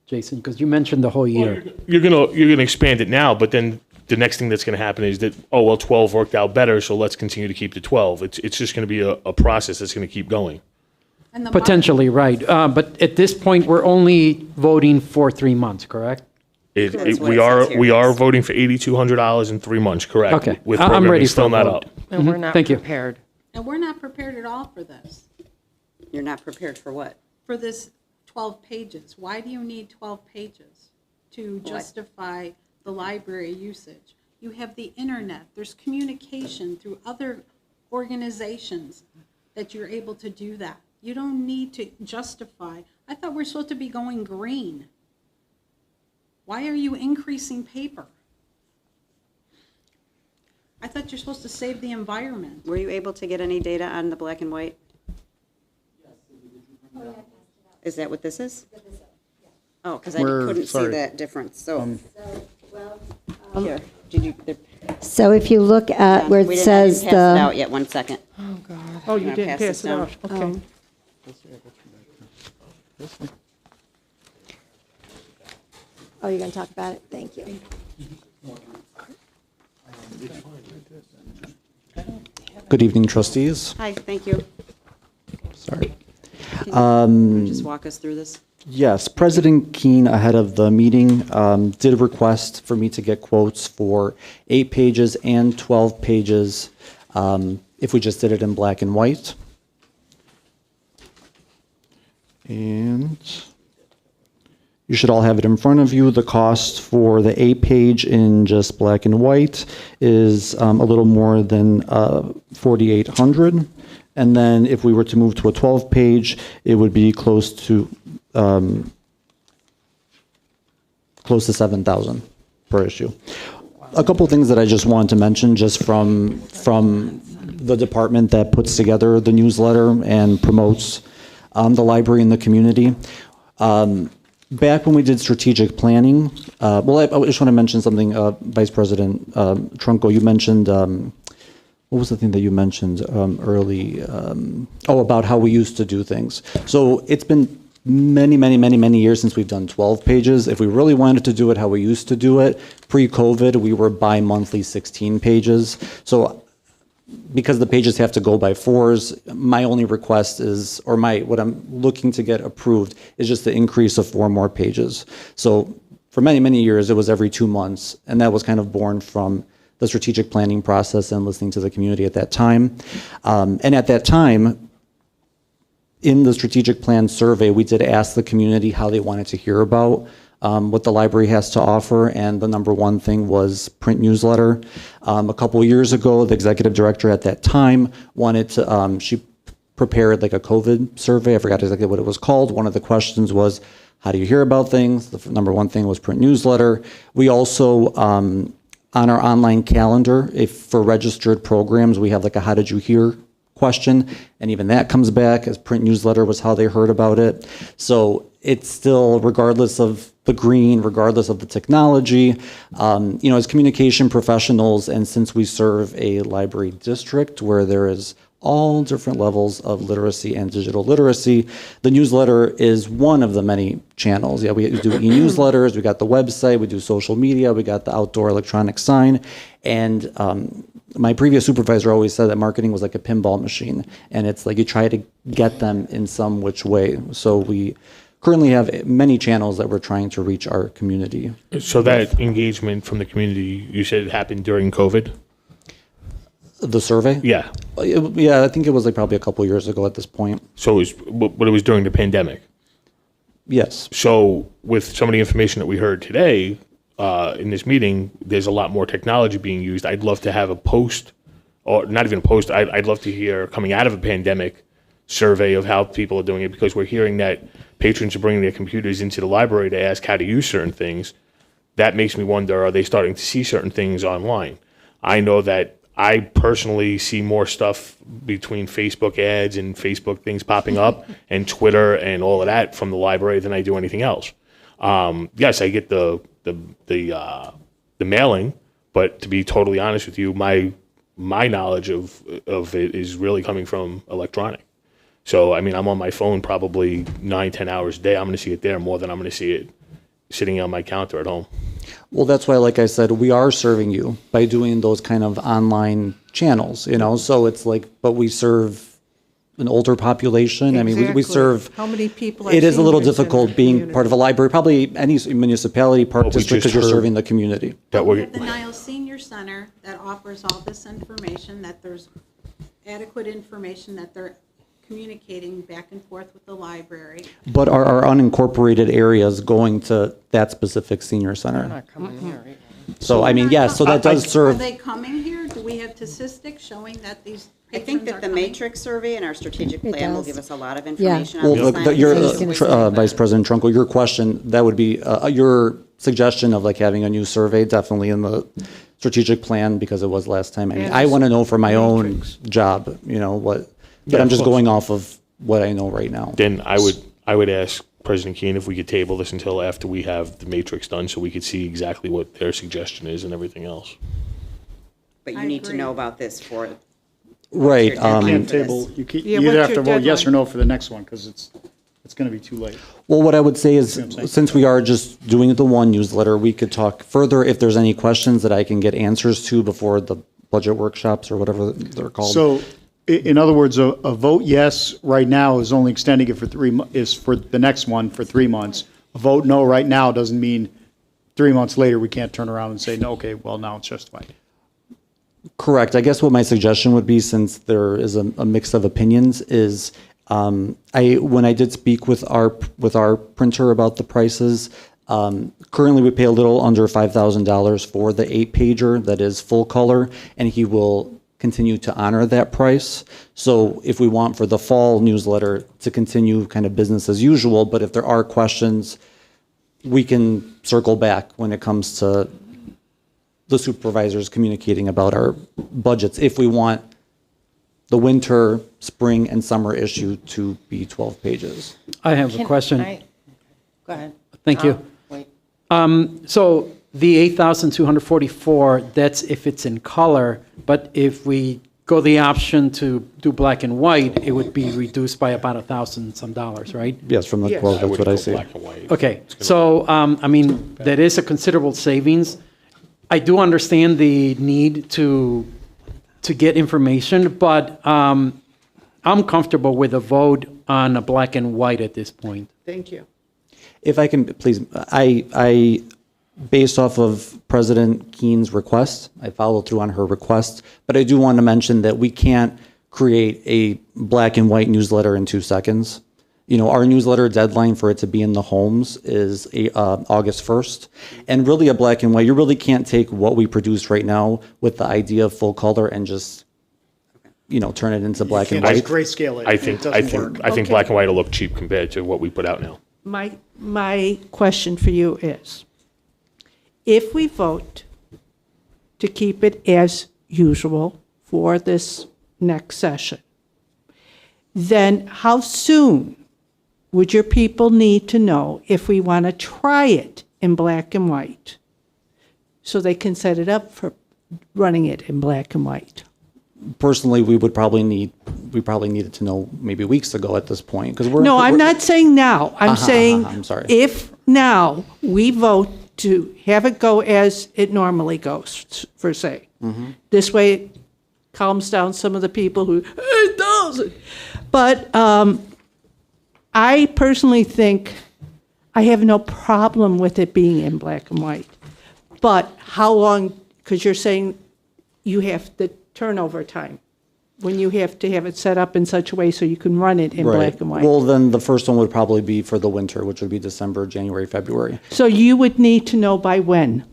Jason? Because you mentioned the whole year. You're gonna expand it now, but then the next thing that's gonna happen is that, 12 worked out better, so let's continue to keep the 12. It's just gonna be a process that's gonna keep going. And the Potentially, right. But at this point, we're only voting for 3 months, correct? We are voting for $8,200 in 3 months, correct? Okay. With I'm programming ready for still a not vote. up. And we're not Thank you. prepared. And we're not prepared at all for this, You're not prepared for what? for this 12 pages. Why do you need 12 pages to justify the library usage? You have the internet, there's communication through other organizations that you're able to do that. You don't need to justify. I thought we're supposed to be going green. Why are you increasing paper? I thought you're supposed to save the environment. Were you able to get any data on the black and white? Is that what this is? Oh, because I couldn't see that difference, so. Here, did you? So if you look at where We it didn't- says I didn't pass it out the, yet, 1 second. Oh, you Can I didn't pass pass this it down? out, okay. oh, you're going to talk about it? Thank you. Good evening, trustees. Hi, thank you. Sorry. Can you just walk us through this? Yes, President Keene, ahead of the meeting, did request for me to get quotes for 8 pages and 12 pages if we just did it in black and white. And you should all have it in front of you. The cost for the 8-page in just black and white is a little more than $4,800. And then if we were to move to a 12-page, it would be close to $7,000 per issue. A couple things that I just wanted to mention, just from the department that puts together the newsletter and promotes the library in the community. Back when we did strategic planning, I just want to mention something, Vice President Trunco, you mentioned, what was the thing that you mentioned early? About how we used to do things. So it's been many years since we've done 12 pages. If we really wanted to do it how we used to do it, pre-COVID, we were bi-monthly 16 pages. So because the pages have to go by 4s, my only request is, what I'm looking to get approved is just the increase of 4 more pages. So for many years, it was every 2 months, and that was kind of born from the strategic planning process and listening to the community at that time. And at that time, in the strategic plan survey, we did ask the community how they wanted to hear about what the library has to offer, and the number one thing was print newsletter. A couple of years ago, the executive director at that time wanted to, she prepared like a COVID survey. I forgot exactly what it was called. One of the questions was, how do you hear about things? The number one thing was print newsletter. We also, on our online calendar, if for registered programs, we have like a how did you hear question, and even that comes back as print newsletter was how they heard about it. So it's still, regardless of the green, regardless of the technology, as communication professionals, and since we serve a library district where there is all different levels of literacy and digital literacy, the newsletter is one of the many channels. Yeah, we do e-newsletters, we got the website, we do social media, we got the outdoor electronic sign, and my previous supervisor always said that marketing was like a pinball machine, and it's like you try to get them in some which way. So we currently have many channels that we're trying to reach our community. So that engagement from the community, you said it happened during COVID? The survey? Yeah. Yeah, I think it was like probably a couple years ago at this point. So but it was during the pandemic? Yes. So with some of the information that we heard today in this meeting, there's a lot more technology being used. I'd love to have a post, or not even a post, I'd love to hear, coming out of a pandemic, survey of how people are doing it, because we're hearing that patrons are bringing their computers into the library to ask how to use certain things. That makes me wonder, are they starting to see certain things online? I know that I personally see more stuff between Facebook ads and Facebook things popping up and Twitter and all of that from the library than I do anything else. Yes, I get the mailing, but to be totally honest with you, my knowledge of it is really coming from electronic. So, I mean, I'm on my phone probably 9-10 hours a day. I'm going to see it there more than I'm going to see it sitting on my counter at home. Well, that's why, like I said, we are serving you by doing those kind of online channels, you know, so it's like, but we serve an older population. I mean, we Exactly. serve. How many people are It is a little seniors in the difficult being community? part of a library, probably any municipality, park But we district, just because you're heard serving the community. That We we're, have the Niles Senior Center that offers all this information, that there's adequate information, that they're communicating back and forth with the library. But are our unincorporated areas going to that specific senior center? Not coming here either. So, I mean, yes, so that does Are serve. they coming here? Do we have statistics showing that these I think patrons that are the coming? matrix survey and our strategic It plan will does. give us a lot of Yeah. information on Well, these your, signs. Vice President Trunkel, your question, that would be, your suggestion of like having a new survey, definitely in the strategic plan, because it was last time. I mean, And I want to know for my own matrix. job, you know, what, but Yeah, I'm of just course. going off of what I know right now. then I would ask President Keene if we could table this until after we have the matrix done so we could see exactly what their suggestion is and everything else. But I you need to agree. know about this for. Right. your deadline Can't for this. table, you Yeah, either what's have to your vote yes or deadline? no for the next one, because it's going to be too late. Well, what I would say is, what I'm saying? since we are just doing the one newsletter, we could talk further if there's any questions that I can get answers to before the budget workshops or whatever they're called. So, in other words, a vote yes right now is only extending it for is for the next one for 3 months. A vote no right now doesn't mean 3 months later we can't turn around and say, no, okay, well, now it's justified. Correct. I guess what my suggestion would be, since there is a mix of opinions, is when I did speak with our printer about the prices, currently we pay a little under $5,000 for the 8-pager that is full color, and he will continue to honor that price. So if we want for the fall newsletter to continue kind of business as usual, but if there are questions, we can circle back when it comes to the supervisors communicating about our budgets, if we want the winter, spring, and summer issue to be 12 pages. I have a question. Go ahead. Thank you. Wait. So the 8,244, that's if it's in color, but if we go the option to do black and white, it would be reduced by about $1,000 some dollars, right? Yes, from the Yes. quote, I that's would what I go see. black and white. Okay, so, I mean, that is a considerable savings. I do understand the need to get information, but I'm comfortable with a vote on a black and white at this point. Thank you. If I can, please, I based off of President Keene's request, I followed through on her request, but I do want to mention that we can't create a black and white newsletter in 2 seconds. You know, our newsletter deadline for it to be in the homes is August 1st. And really a black and white, you really can't take what we produce right now with the idea of full color and just, you know, turn it into black and Can't just white. grayscale it. I It think doesn't work. I think Okay. black and white will look cheap compared to what we put out now. My question for you is, if we vote to keep it as usual for this next session, then how soon would your people need to know if we want to try it in black and white so they can set it up for running it in black and white? Personally, we probably needed to know maybe weeks ago at this point, because No, I'm not saying now. I'm saying I'm sorry. if now we vote to have it go as it normally goes, per se. This way it calms down some of the people who, it doesn't. But I personally think I have no problem with it being in black and white. But how long, because you're saying you have the turnover time, when you have to have it set up in such a way so you can run it in black and white. Well, then the first one would probably be for the winter, which would be December, January, February. So you would need to know by when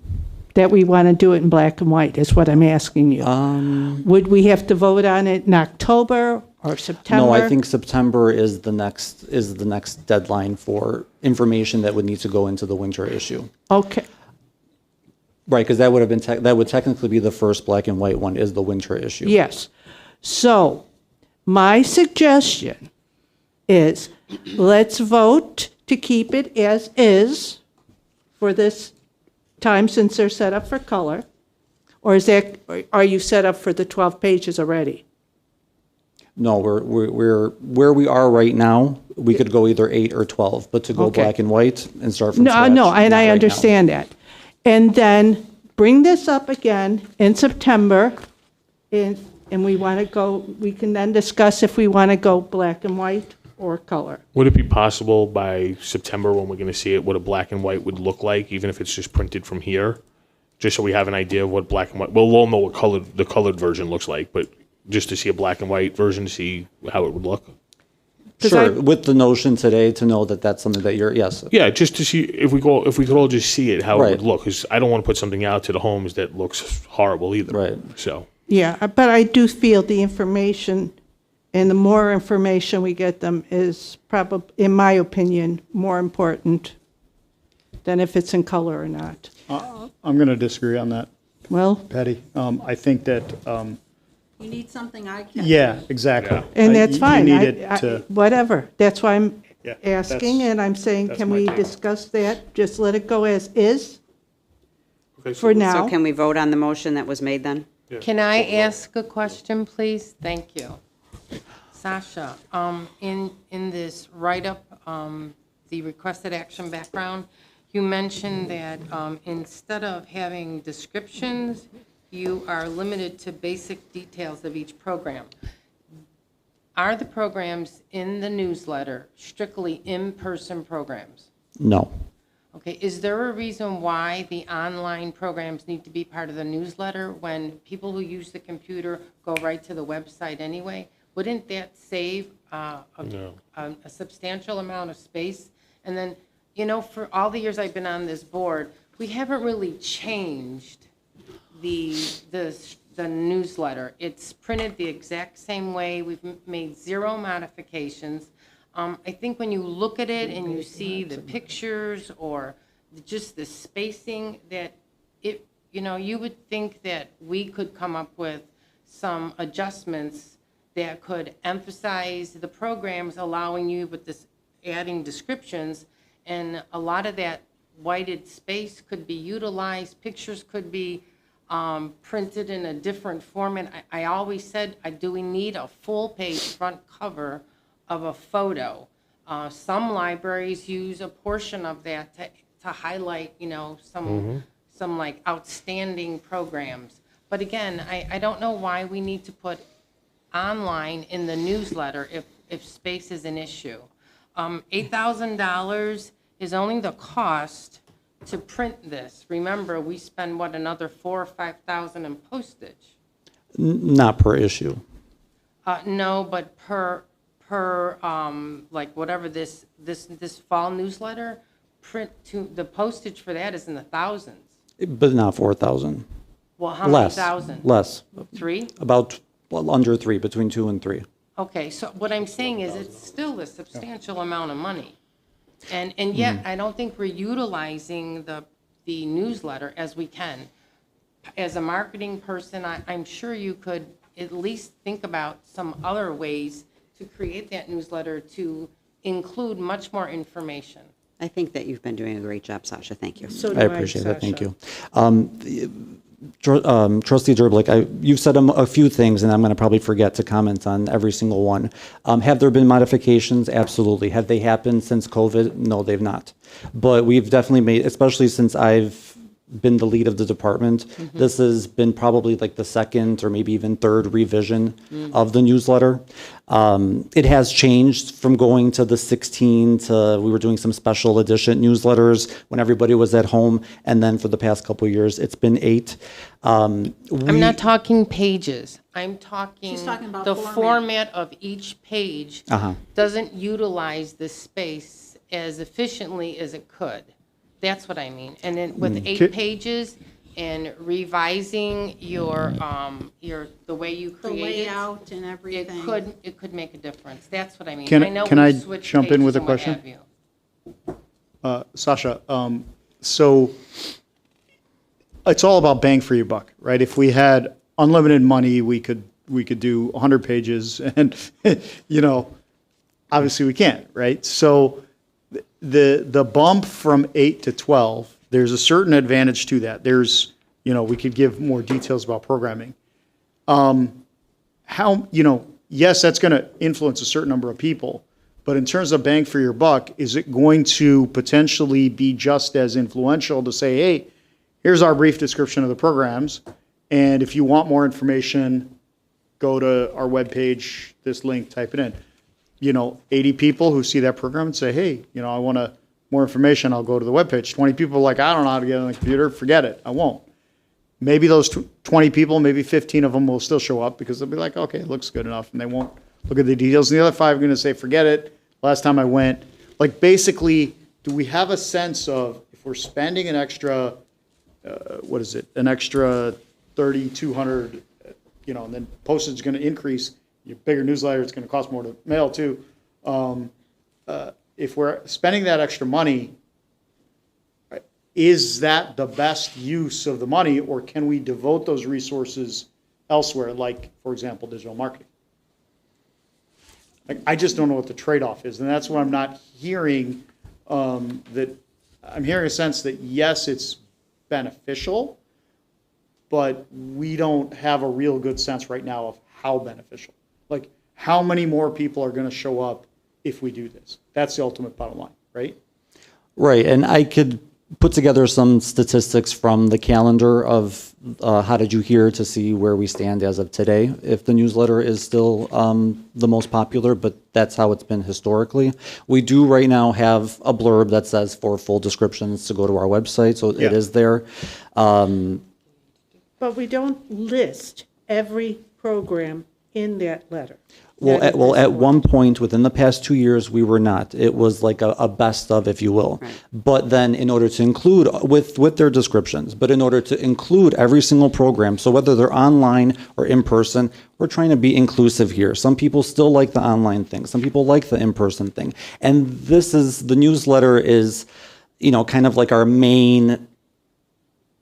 that we want to do it in black and white, is what I'm asking you. Would we have to vote on it in October or September? No, I think September is the next deadline for information that would need to go into the winter issue. Okay, Right, because that would have been that would technically be the first black and white one, is the winter issue. yes. So my suggestion is let's vote to keep it as is for this time since they're set up for color. Or are you set up for the 12 pages already? No, we're where we are right now. We could go either 8 or 12, but to go Okay. black and white and start from No, scratch. no, and not I right now. understand that. And then bring this up again in September, and we want to go, we can then discuss if we want to go black and white or color. Would it be possible by September, when we're going to see it, what a black and white would look like, even if it's just printed from here? Just so we have an idea of what black and white, we'll all know what the colored version looks like, but just to see a black and white version, to see how it would look? Sure, with the notion today to know that that's something that you're, yes. Yeah, just to see if we could all just see it, how it Right. would look, because I don't want to put something out to the homes that looks horrible either. Right. So, Yeah, but I do feel the information, and the more information we get them is probably, in my opinion, more important than if it's in color or not. I'm going to disagree on that, Well, Patty. I think that, You need something I can. yeah, exactly. Yeah. and that's You fine. need it I- to, Whatever. That's why I'm Yeah, asking, that's- and I'm saying, that's can my we take. discuss that? Just let it go as is okay, for So now. can we vote on the motion that was made then? Can I ask a question, please? Thank you. Sasha, in this write-up, the requested action background, you mentioned that instead of having descriptions, you are limited to basic details of each program. Are the programs in the newsletter strictly in-person programs? No. Okay, is there a reason why the online programs need to be part of the newsletter when people who use the computer go right to the website anyway? Wouldn't that save a substantial amount of space? And then, you know, for all the years I've been on this board, we haven't really changed the newsletter. It's printed the exact same way. We've made 0 modifications. I think when you look at it and you see the pictures or just the spacing, that it, you know, you would think that we could come up with some adjustments that could emphasize the programs, allowing you with this adding descriptions, and a lot of that whited space could be utilized. Pictures could be printed in a different format. I always said, do we need a full page front cover of a photo? Some libraries use a portion of that to highlight, you know, some like outstanding programs. But again, I don't know why we need to put online in the newsletter if space is an issue. $8,000 is only the cost to print this. Remember, we spend, what, another $4,000 or $5,000 in postage? Not per issue. No, but per like whatever this fall newsletter, the postage for that is in the thousands. But not 4,000. Well, how many Less. thousand? Less. 3? About under 3, between 2 and 3. Okay, so what I'm saying is it's still a substantial amount of money. And yet, I don't think we're utilizing the newsletter as we can. As a marketing person, I'm sure you could at least think about some other ways to create that newsletter to include much more information. I think that you've been doing a great job, Sasha. Thank you. So I do appreciate that, thank Sasha. you. Trustee Derblick, you've said a few things, and I'm going to probably forget to comment on every single one. Have there been modifications? Absolutely. Have they happened since COVID? No, they've not. But we've definitely made, especially since I've been the lead of the department, this has been probably like the second or maybe even third revision of the newsletter. It has changed from going to the 16 to, we were doing some special edition newsletters when everybody was at home, and then for the past couple of years, it's been 8. I'm not talking pages. I'm talking, She's talking about the format. format of each page doesn't utilize the space as efficiently as it could. That's what I mean. And then with 8 pages and revising your the way you The create layout and everything. it could make a difference. That's what I mean. Can know I we've switched jump in with a pages and what question? have you. Sasha, so it's all about bang for your buck, right? If we had unlimited money, we could do 100 pages, and you know, obviously we can't, right? So the bump from 8 to 12, there's a certain advantage to that. There's, you know, we could give more details about programming. How, you know, yes, that's going to influence a certain number of people, but in terms of bang for your buck, is it going to potentially be just as influential to say, hey, here's our brief description of the programs, and if you want more information, go to our webpage, this link, type it in. 80 people who see that program and say, hey, I want more information, I'll go to the webpage. 20 people are like, I don't know how to get on the computer, forget it, I won't. Maybe those 20 people, maybe 15 of them will still show up because they'll be like, okay, it looks good enough, and they won't look at the details. And the other 5 are going to say, forget it, last time I went. Like, basically, do we have a sense of if we're spending an extra, an extra 3,200, and then postage is going to increase, your bigger newsletter, it's going to cost more to mail too. If we're spending that extra money, is that the best use of the money, or can we devote those resources elsewhere, like, for example, digital marketing? Like, I just don't know what the trade-off is, and that's what I'm not hearing, that I'm hearing a sense that, yes, it's beneficial, but we don't have a real good sense right now of how beneficial. Like, how many more people are going to show up if we do this? That's the ultimate bottom line, right? Right, and I could put together some statistics from the calendar of How Did You Hear to see where we stand as of today, if the newsletter is still the most popular, but that's how it's been historically. We do right now have a blurb that says for full descriptions to go to our website, so it is there. But we don't list every program in that letter. At one point within the past 2 years, we were not. It was like a best of, if you will. Right. But then in order to include, with their descriptions, but in order to include every single program, so whether they're online or in person, we're trying to be inclusive here. Some people still like the online thing. Some people like the in-person thing. And the newsletter is, kind of like our main,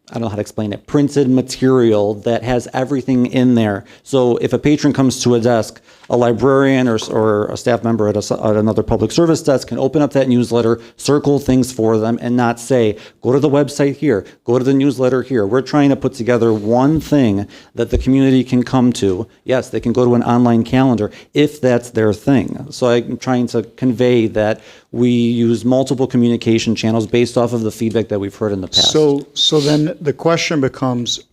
I don't know how to explain it, printed material that has everything in there. So if a patron comes to a desk, a librarian or a staff member at another public service desk can open up that newsletter, circle things for them, and not say, go to the website here, go to the newsletter here. We're trying to put together one thing that the community can come to. Yes, they can go to an online calendar if that's their thing. So I'm trying to convey that we use multiple communication channels based off of the feedback that we've heard in the past. So then the question becomes,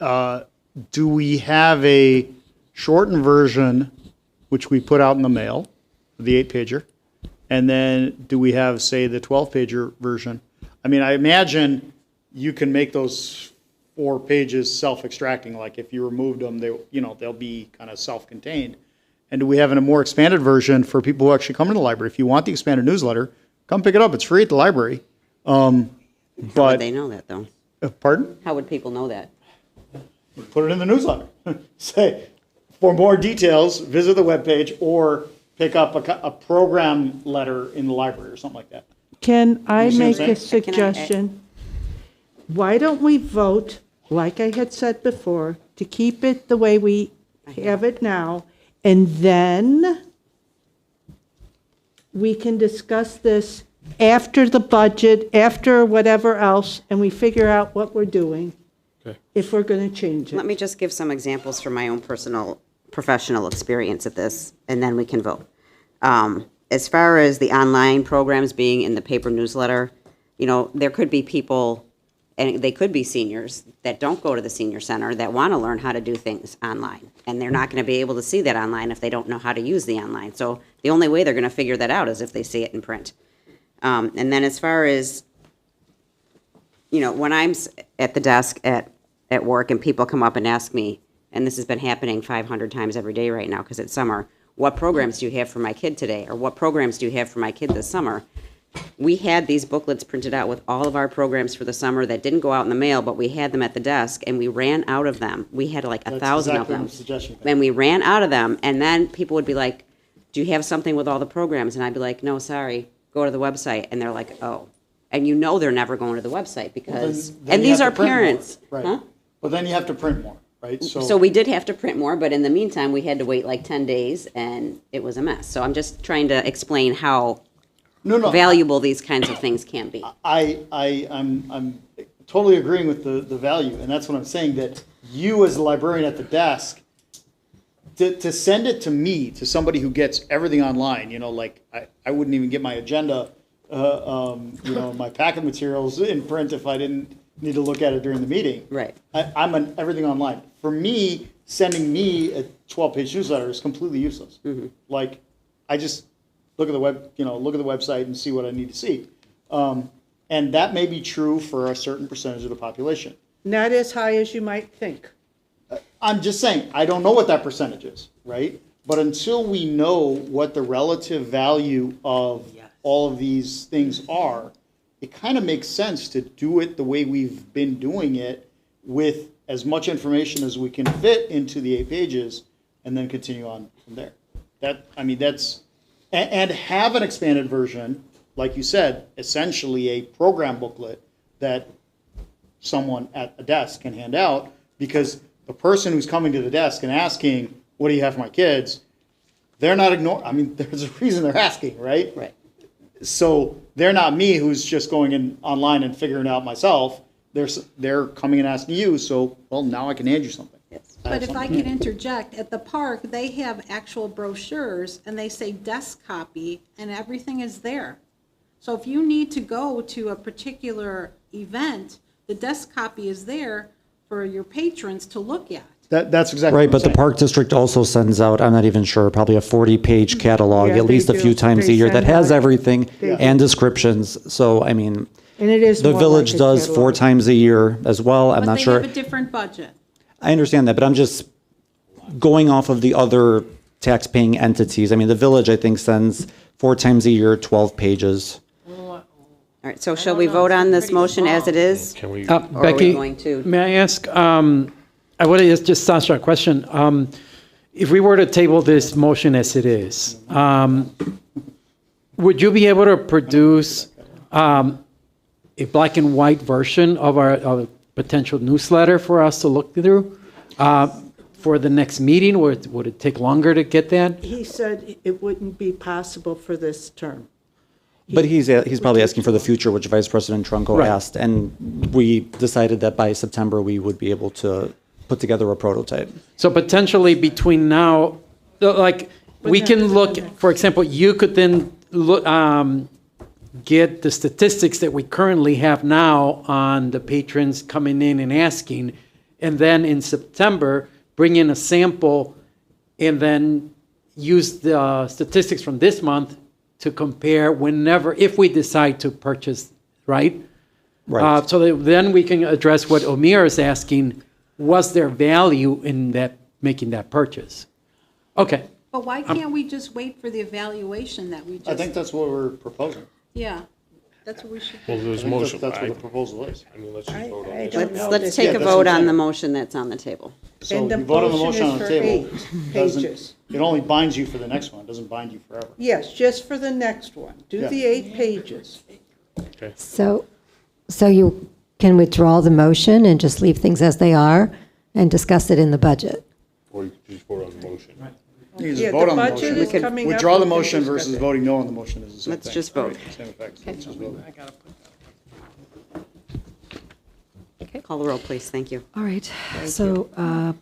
do we have a shortened version which we put out in the mail, the 8-pager, and then do we have, say, the 12-pager version? I mean, I imagine you can make those 4 pages self-extracting. Like if you removed them, they'll be kind of self-contained. And do we have a more expanded version for people who actually come to the library? If you want the expanded newsletter, come pick it up. It's free at the library. How would they know that, though? Pardon? How would people know that? Put it in the newsletter. Say, for more details, visit the webpage or pick up a program letter in the library or something like that. Can I see what I'm make a saying? suggestion? Why don't we vote, like I had said before, to keep it the way we have it now, and then we can discuss this after the budget, after whatever else, and we figure out what we're doing, if we're going to change it. Let me just give some examples from my own professional experience at this, and then we can vote. As far as the online programs being in the paper newsletter, there could be people, and they could be seniors that don't go to the senior center that want to learn how to do things online. And they're not going to be able to see that online if they don't know how to use the online. So the only way they're going to figure that out is if they see it in print. And then as far as, when I'm at the desk at work and people come up and ask me, and this has been happening 500 times every day right now because it's summer, what programs do you have for my kid today? Or what programs do you have for my kid this summer? We had these booklets printed out with all of our programs for the summer that didn't go out in the mail, but we had them at the desk, and we ran out of them. We had like 1,000 of them. And we ran out of them, and then people would be like, do you have something with all the programs? And I'd be like, no, sorry, go to the website. And they're like, oh. And they're never going to the website because, and these are parents. Right. Huh? Well, then you have to print more, right? So we did have to print more, but in the meantime, we had to wait like 10 days, and it was a mess. So I'm just trying to explain how valuable these kinds of things can be. I'm totally agreeing with the value, and that's what I'm saying, that you as a librarian at the desk, to send it to me, to somebody who gets everything online, like I wouldn't even get my agenda, my packet materials in print if I didn't need to look at it during the meeting. Right. I'm on everything online. For me, sending me a 12-page newsletter is completely useless. Like, I just look at the website and see what I need to see. And that may be true for a certain percentage of the population. Not as high as you might think. I'm just saying, I don't know what that percentage is, right? But until we know what the relative value of all of these things are, it kind of makes sense to do it the way we've been doing it, with as much information as we can fit into the 8 pages, and then continue on from there. And have an expanded version, like you said, essentially a program booklet that someone at a desk can hand out, because the person who's coming to the desk and asking, what do you have for my kids? They're not ignoring, there's a reason they're asking, right? Right. So they're not me who's just going in online and figuring it out myself. They're coming and asking you, so, well, now I can hand you something. Yes. But if I could interject, at the park, they have actual brochures, and they say desk copy, and everything is there. So if you need to go to a particular event, the desk copy is there for your patrons to look at. That's exactly Right, what but I'm the saying. Park District also sends out, I'm not even sure, probably a 40-page catalog, Yeah, at least a they few do. times a They year, that send has out- everything They and descriptions. So, I mean, And it is the more village like a does 4 catalog. times a year as well. I'm But not they sure. have a different budget. I understand that, but I'm just going off of the other tax-paying entities. I mean, the village, I think, sends 4 times a year, 12 pages. All right, so shall we vote on this motion as it is? Can we? Or are we Becky, going to? may I ask, I want to just Sasha a question. If we were to table this motion as it is, would you be able to produce a black and white version of our potential newsletter for us to look through for the next meeting? Would it take longer to get that? He said it wouldn't be possible for this term. But he's probably asking for the future, which Vice President Trunco Right. asked, and we decided that by September, we would be able to put together a prototype. So potentially between now, like, we can look, for example, you could then look, get the statistics that we currently have now on the patrons coming in and asking, and then in September, bring in a sample, and then use the statistics from this month to compare whenever, if we decide to purchase, right? Right. So that then we can address what Omir is asking, was there value in that, making that purchase? Okay. But why can't we just wait for the evaluation that we just? I think that's what we're proposing. Yeah, that's what we should. Well, there's I think motion. that's what the proposal is. I mean, let's just vote on this. Let's take a vote on the motion that's on the table. So And if the you vote on the motion motion is on the for table, 8 doesn't- pages. it only binds you for the next one, it doesn't bind you forever. Yes, just for the next one. Do Yeah. the 8 pages. So you can withdraw the motion and just leave things as they are and discuss it in the budget. Or you just vote on the motion. You can just Yeah, vote the on the budget motion. is coming up. Withdraw the We can motion discuss versus it. voting no on the motion is the same thing. Let's just vote. Same effect. Let's just vote. Call the roll, please. Thank you. All right, so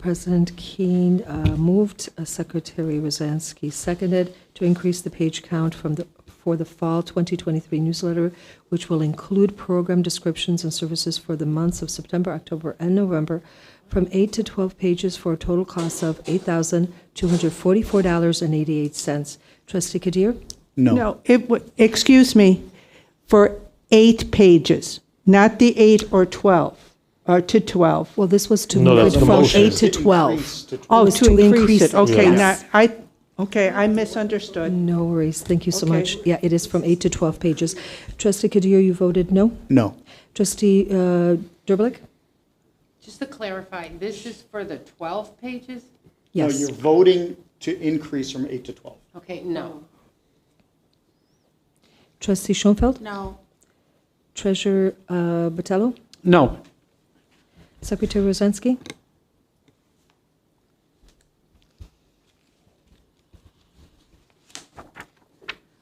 President Keene moved, Secretary Rosansky seconded to increase the page count for the fall 2023 newsletter, which will include program descriptions and services for the months of September, October, and November, from 8 to 12 pages for a total cost of $8,244.88. Trustee Kadir? No, excuse me, for 8 pages, not the 8 or 12, or to 12. Well, this was to No, move that's it the from motion. 8 to 12. Oh, was to increase it, okay, Yes. okay, I misunderstood. No worries, thank you so Okay. much. Yeah, it is from 8 to 12 pages. Trustee Kadir, you voted no? No. Trustee Derblick? Just to clarify, this is for the 12 pages? No, Yes. you're voting to increase from 8 to 12. Okay, no. Trustee Schoenfeld? No, Treasurer Botello? No. Secretary Rosansky?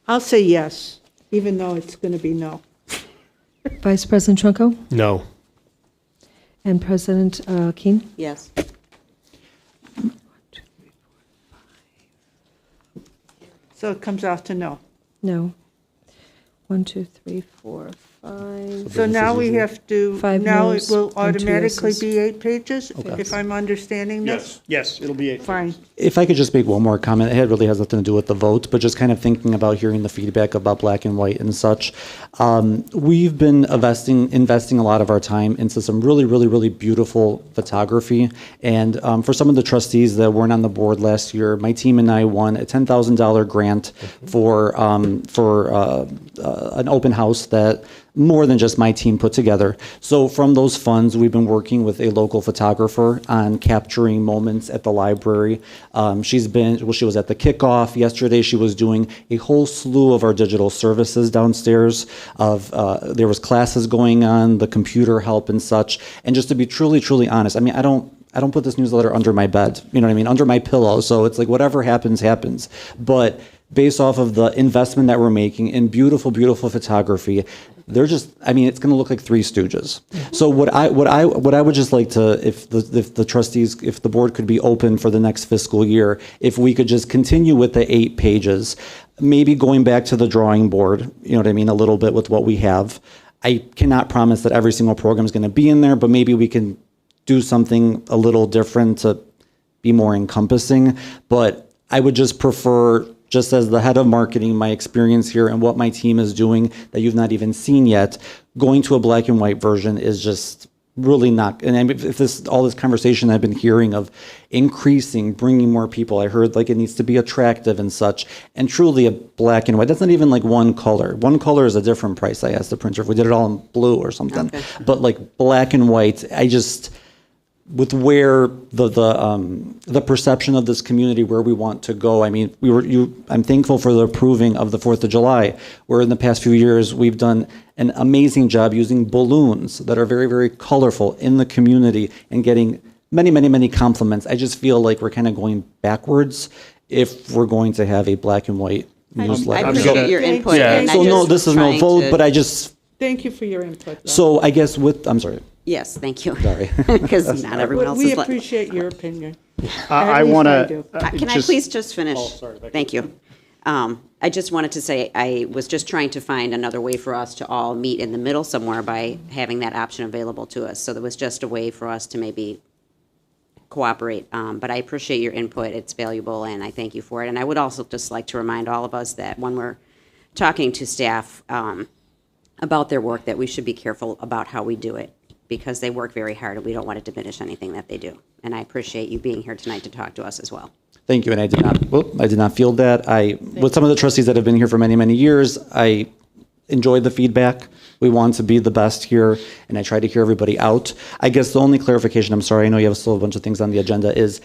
I'll say yes, even though it's going to be no. Vice President Trunco? No. And President Keene? Yes. So it comes out to no. No. 1, 2, 3, 4, 5. So now we have to, Five now it no's will and 2 automatically yeses. be 8 pages, if I'm understanding this? Yes, it'll be 8. Fine. If I could just make one more comment, it really has nothing to do with the vote, but just kind of thinking about hearing the feedback about black and white and such. We've been investing a lot of our time into some really, really, really beautiful photography. And for some of the trustees that weren't on the board last year, my team and I won a $10,000 grant for an open house that more than just my team put together. So from those funds, we've been working with a local photographer on capturing moments at the library. She was at the kickoff. Yesterday, she was doing a whole slew of our digital services downstairs. There was classes going on, the computer help and such. And just to be truly, truly honest, I mean, I don't put this newsletter under my bed, you know what I mean, under my pillow. So it's like whatever happens, happens. But based off of the investment that we're making in beautiful, beautiful photography, they're just, I mean, it's going to look like Three Stooges. So what I would just like to, if the trustees, if the board could be open for the next fiscal year, if we could just continue with the 8 pages, maybe going back to the drawing board, you know what I mean, a little bit with what we have. I cannot promise that every single program is going to be in there, but maybe we can do something a little different to be more encompassing. But I would just prefer, just as the head of marketing, my experience here and what my team is doing that you've not even seen yet, going to a black and white version is just really not. And if all this conversation I've been hearing of increasing, bringing more people, I heard like it needs to be attractive and such, and truly a black and white, that's not even like one color. One color is a different price, I asked the printer if we did it all in blue or something. Okay. But like black and white, with where the perception of this community, where we want to go. I mean, I'm thankful for the approving of the 4th of July, where in the past few years we've done an amazing job using balloons that are very, very colorful in the community and getting many, many, many compliments. I just feel like we're kind of going backwards if we're going to have a black and white newsletter. I appreciate your input. Yeah. So no, this is no vote, but I just. Thank you for your input. Though. So I guess I'm sorry. Yes, thank you. Sorry. Because not everyone else We is. appreciate your opinion. I want to. Can I please just finish? Oh, sorry, Becky. Thank you. I just wanted to say, I was just trying to find another way for us to all meet in the middle somewhere by having that option available to us. So there was just a way for us to maybe cooperate. But I appreciate your input. It's valuable, and I thank you for it. And I would also just like to remind all of us that when we're talking to staff about their work, that we should be careful about how we do it, because they work very hard and we don't want to diminish anything that they do. And I appreciate you being here tonight to talk to us as well. Thank you, and I did not feel that. With some of the trustees that have been here for many, many years, I enjoyed the feedback. We want to be the best here, and I try to hear everybody out. I guess the only clarification, I'm sorry, I know you have still a bunch of things on the agenda, is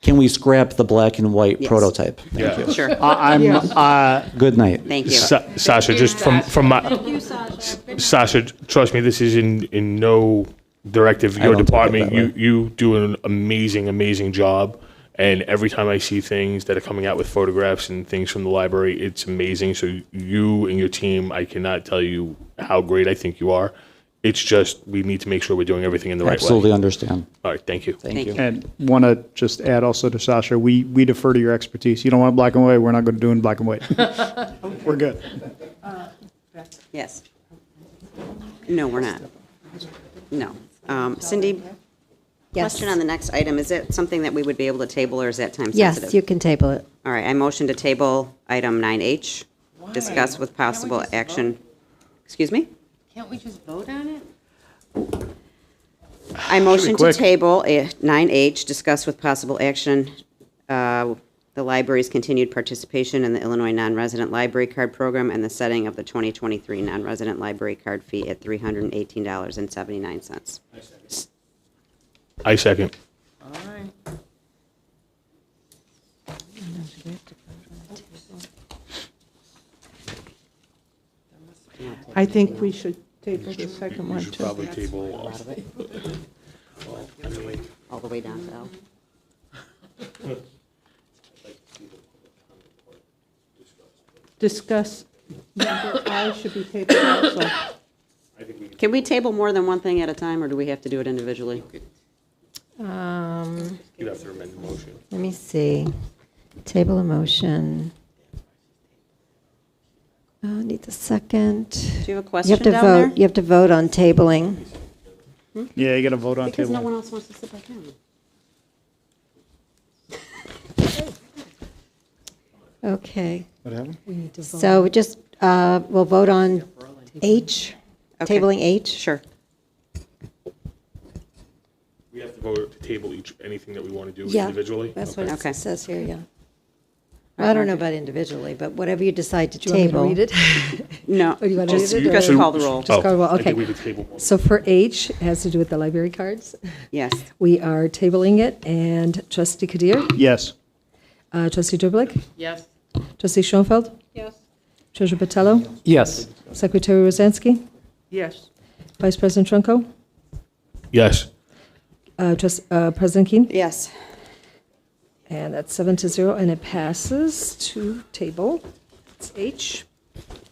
can we scrap the black and white prototype? Thank you. Sure. Good night. Thank you. Sasha, just from my, Thank you, Sasha. Sasha, trust me, this is in no directive of your don't take it department. that way. You do an amazing job. And every time I see things that are coming out with photographs and things from the library, it's amazing. So you and your team, I cannot tell you how great I think you are. It's just we need to make sure we're doing everything in the right way. Absolutely understand. All right, thank you. Thank you. And want to just add also to Sasha, we defer to your expertise. You don't want black and white, we're not going to do it in black and white. We're good. Yes. No, we're not. No. Cindy, Yes. question on the next item. Is it something that we would be able to table, or is that time Yes, sensitive? you can table it. All right, I motion to table item 9H, discuss with possible action. Excuse me? Can't we just vote on it? I motion to quick. table 9H, discuss with possible action the library's continued participation in the Illinois non-resident library card program and the setting of the 2023 non-resident library card fee at $318.79. I second. All right. I think we should table the second one, too. Probably table all. All the way down to L. Discuss, number I should be tabled also. Can we table more than one thing at a time, or do we have to do it individually? You'd have to amend the motion. Let me see. Table a motion. Need the second. Do you have a You question have to down there? vote, you have to vote on tabling. Yeah, you got to vote on Because no table. one else wants to sit back down. Okay. What happened? So we just, we'll vote on H, Okay. tabling H. Sure. We have to vote to table anything that we want to do Yeah, individually? that's what Okay. it says here, yeah. Well, I don't know about individually, but whatever you decide to Do you want me to table. read it? No, Or do you want to just, read it, just or- call the roll. Just call the roll, I okay. think we could table one. So for H, it has to do with the library cards. Yes. We are tabling it, and trustee Kadir, Yes. trustee Dublik, Yes. trustee Schoenfeld, Yes. treasurer Patello, Yes. secretary Rosansky, Yes. vice president Trunko, Yes. President Keen. Yes. And that's 7-0, and it passes to table. It's H.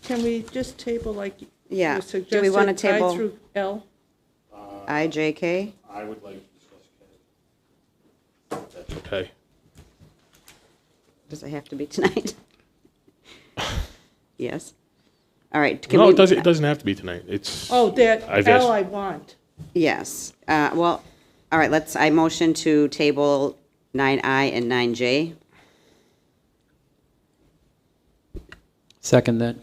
Can we just table like Yeah. you Do suggested? we want to I table through L? I, J, K? I would like to discuss. That's okay. Does it have to be tonight? Yes. All right. Can No, we- it doesn't have to be tonight. It's. Oh, that I've L asked- I want. Yes. Well, all right, I motion to table 9I and 9J. Second that.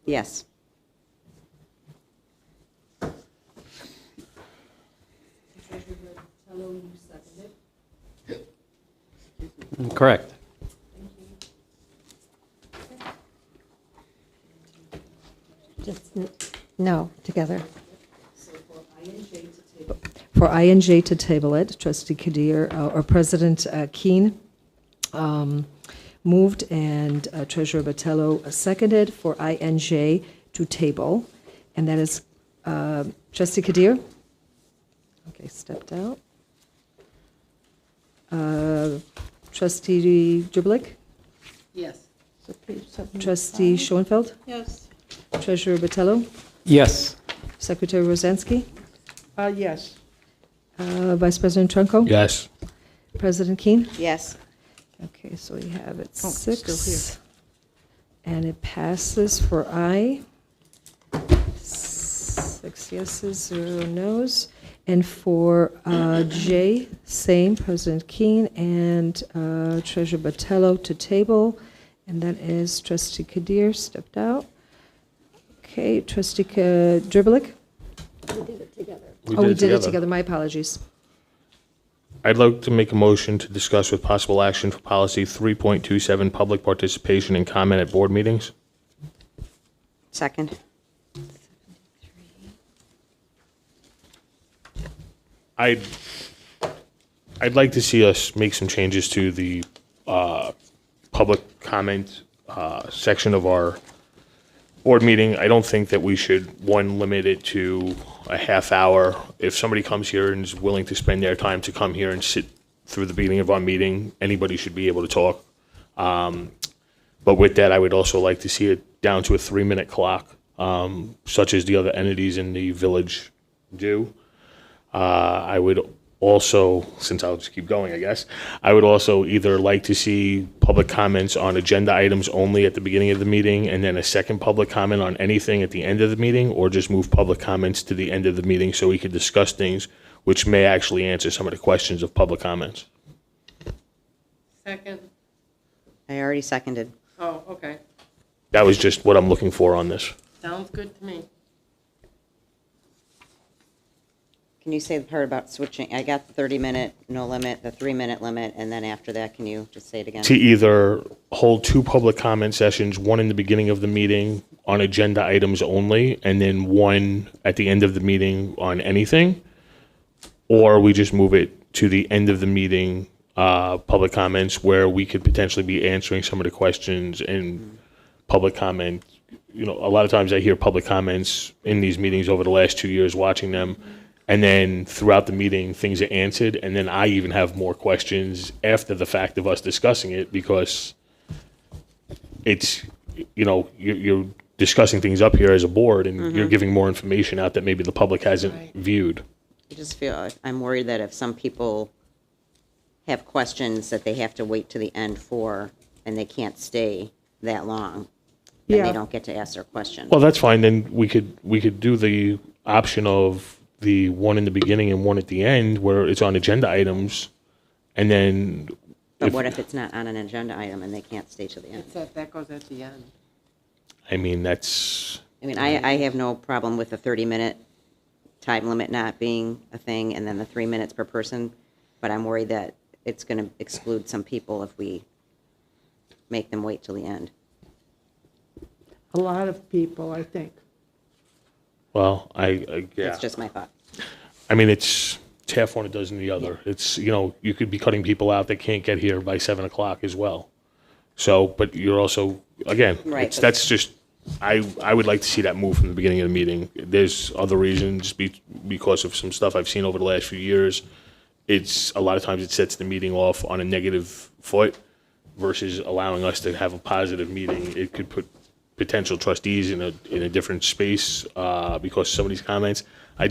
Yes. Correct. Just, no, together. For I and J to table it, trustee Kadir, or President Keen moved, and treasurer Botello seconded for I and J to table. And that is trustee Kadir? Okay, stepped out. Trustee Dublik? Yes. Trustee Schoenfeld? Yes. Treasurer Botello? Yes. Secretary Rosansky? Yes. Vice President Trunko? Yes. President Keen? Yes. Okay, so we have it Oh, it's still 6. And it passes for I. 6 yeses, 0 noes. And for J, same, President Keen and Treasurer Botello to table. And that is trustee Kadir stepped out. Okay, trustee Dribblik? We We did it together, my apologies. I'd like to make a motion to discuss with possible action for policy 3.27, public participation and comment at board meetings. Second. I'd like to see us make some changes to the public comment section of our board meeting. I don't think that we should, one, limit it to a half hour. If somebody comes here and is willing to spend their time to come here and sit through the beginning of our meeting, anybody should be able to talk. But with that, I would also like to see it down to a 3-minute clock, such as the other entities in the village do. I would also, since I'll just keep going, I guess, I would also either like to see public comments on agenda items only at the beginning of the meeting, and then a second public comment on anything at the end of the meeting, or just move public comments to the end of the meeting so we could discuss things which may actually answer some of the questions of public comments. Second. I already seconded. Oh, okay. That was just what I'm looking for on this. Sounds good to me. Can you say the part about switching? I got the 30-minute no limit, the 3-minute limit, and then after that, can you just say it again? To either hold 2 public comment sessions, one in the beginning of the meeting on agenda items only, and then one at the end of the meeting on anything, or we just move it to the end of the meeting, public comments, where we could potentially be answering some of the questions and public comment. You know, a lot of times I hear public comments in these meetings over the last 2 years watching them. And then throughout the meeting, things are answered. And then I even have more questions after the fact of us discussing it, because it's, you know, you're discussing things up here as a board, and you're giving more information out that maybe the public hasn't viewed. I just feel, I'm worried that if some people have questions that they have to wait to the end for, and they can't stay that long, then Yeah. they don't get to ask their question. Well, that's fine. Then we could do the option of the one in the beginning and one at the end where it's on agenda items, and then. But what if it's not on an agenda item and they can't stay to the end? That goes at the end. I mean, that's. I mean, I have no problem with the 30-minute time limit not being a thing, and then the 3 minutes per person, but I'm worried that it's going to exclude some people if we make them wait till the end. A lot of people, I think. Well, yeah. That's just my thought. I mean, it's half one, a dozen the other. It's, you could be cutting people out that can't get here by 7 o'clock as well. So, but you're also, again, Right, that's just, I would like to see that move from the beginning of the meeting. There's other reasons, because of some stuff I've seen over the last few years. It's, a lot of times it sets the meeting off on a negative foot versus allowing us to have a positive meeting. It could put potential trustees in a different space because of some of these comments. I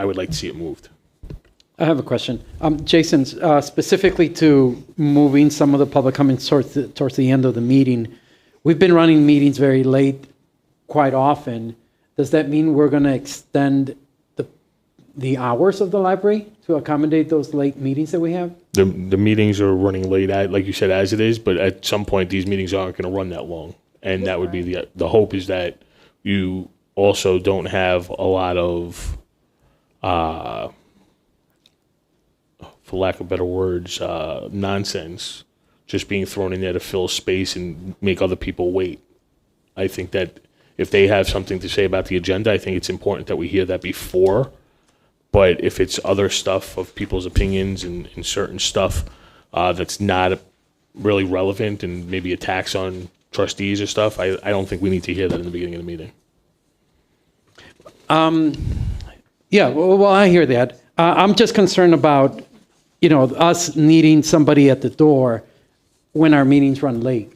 would like to see it moved. I have a question. Jason, specifically to moving some of the public comments towards the end of the meeting, we've been running meetings very late quite often. Does that mean we're going to extend the hours of the library to accommodate those late meetings that we have? The meetings are running late, like you said, as it is, but at some point, these meetings aren't going to run that long. And that would be the hope is that you also don't have a lot of, for lack of better words, nonsense just being thrown in there to fill space and make other people wait. I think that if they have something to say about the agenda, I think it's important that we hear that before. But if it's other stuff of people's opinions and certain stuff that's not really relevant and maybe attacks on trustees or stuff, I don't think we need to hear that in the beginning of the meeting. Yeah, well, I hear that. I'm just concerned about, us needing somebody at the door when our meetings run late.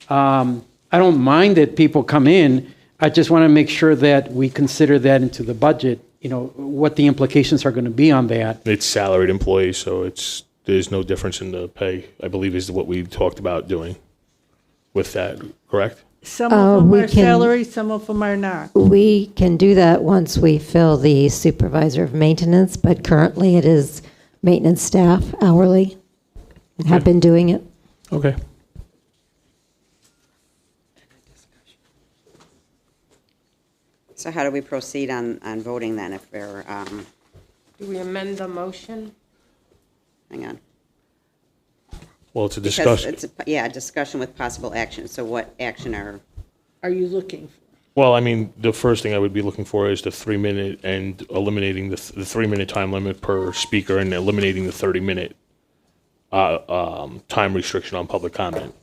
I don't mind that people come in. I just want to make sure that we consider that into the budget, what the implications are going to be on that. It's salaried employees, so there's no difference in the pay, I believe is what we talked about doing with that, correct? Some of them we are can- salary, some of them are not. We can do that once we fill the supervisor of maintenance, but currently it is maintenance staff hourly. Have been doing it. Okay. So how do we proceed on voting then if we're, Do we amend the motion? hang on. Well, it's a Because discussion. it's, a discussion with possible action. So what action Are you looking for? Well, I mean, the first thing I would be looking for is the 3-minute and eliminating the 3-minute time limit per speaker and eliminating the 30-minute time restriction on public comment.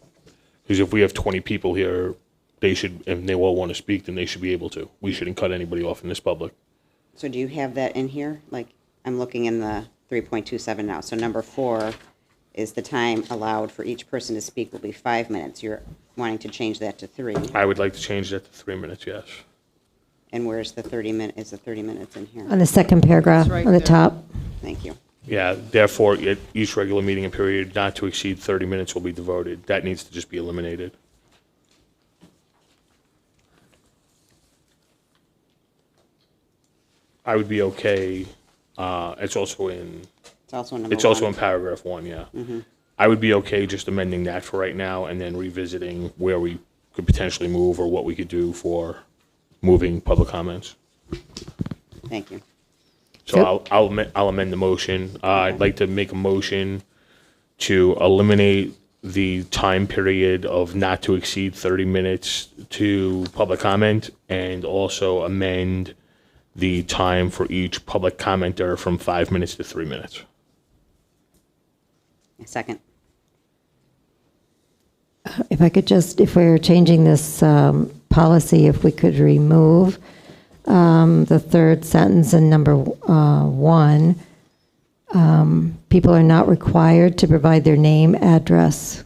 Because if we have 20 people here, they should, and they all want to speak, then they should be able to. We shouldn't cut anybody off in this public. So do you have that in here? Like, I'm looking in the 3.27 now. So number 4 is the time allowed for each person to speak will be 5 minutes. You're wanting to change that to 3. I would like to change that to 3 minutes, yes. And where's the 30 minute, is the 30 minutes in here? On the second paragraph, It's right on the there. top. Thank you. Yeah, therefore, at each regular meeting and period not to exceed 30 minutes will be devoted. That needs to just be eliminated. I would be okay, it's also in It's also number 1. It's also in paragraph 1, yeah. I would be okay just amending that for right now and then revisiting where we could potentially move or what we could do for moving public comments. Thank you. So I'll amend the motion. I'd like to make a motion to eliminate the time period of not to exceed 30 minutes to public comment and also amend the time for each public commenter from 5 minutes to 3 minutes. Second. If I could just, if we're changing this policy, if we could remove the third sentence in number 1, people are not required to provide their name, address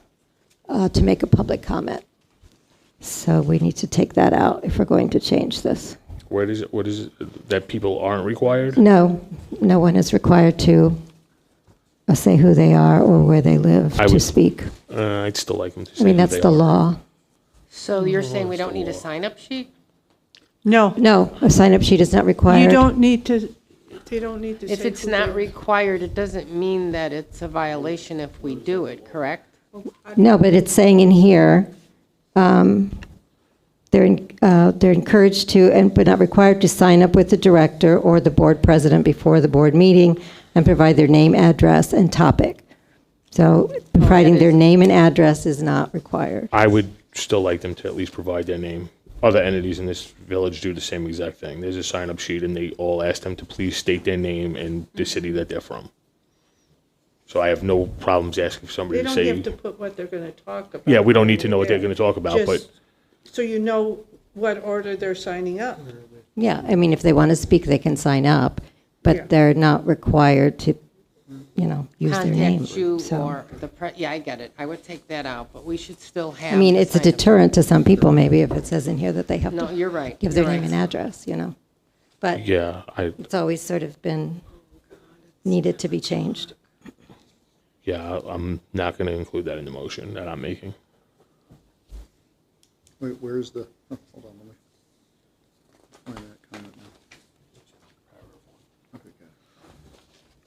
to make a public comment. So we need to take that out if we're going to change this. What is it, that people aren't required? No, no one is required to say who they are or where they live I to would- speak. I'd still like them to say I mean, who that's they the are. law. So you're saying we don't need a sign-up sheet? No, No, a sign-up sheet is not required. you don't need to, they don't need to say. If it's who not they are. required, it doesn't mean that it's a violation if we do it, correct? No, but it's saying in here, they're encouraged to, but not required to sign up with the director or the board president before the board meeting and provide their name, address, and topic. So providing their name and address is not required. I would still like them to at least provide their name. Other entities in this village do the same exact thing. There's a sign-up sheet, and they all ask them to please state their name and the city that they're from. So I have no problems asking somebody They to don't say, have to put what they're going to talk about. yeah, we don't need to know what they're Yeah. going to talk about, but Just so you know what order they're signing up. Yeah, I mean, if they want to speak, they can sign up, Yeah. but they're not required to, use their name. Contact you So, or yeah, I get it. I would take that out, but we should still have. I mean, the it's a sign-up. deterrent to some people, maybe, if it says in here that they have No, to you're right. give their You're name right. and address, But yeah, it's always sort of been needed to be changed. I'm not going to include that in the motion that I'm making. Wait, where's the, hold on, let me find that comment now. Okay, got it.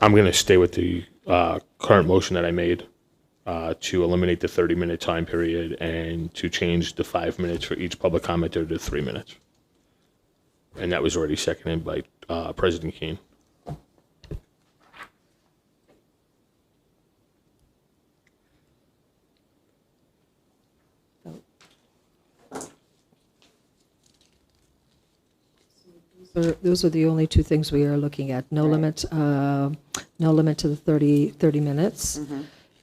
I'm going to stay with the current motion that I made to eliminate the 30-minute time period and to change the 5 minutes for each public commenter to 3 minutes. And that was already seconded by President Keene. Those are the only two things we are looking at. No limit to the 30 minutes.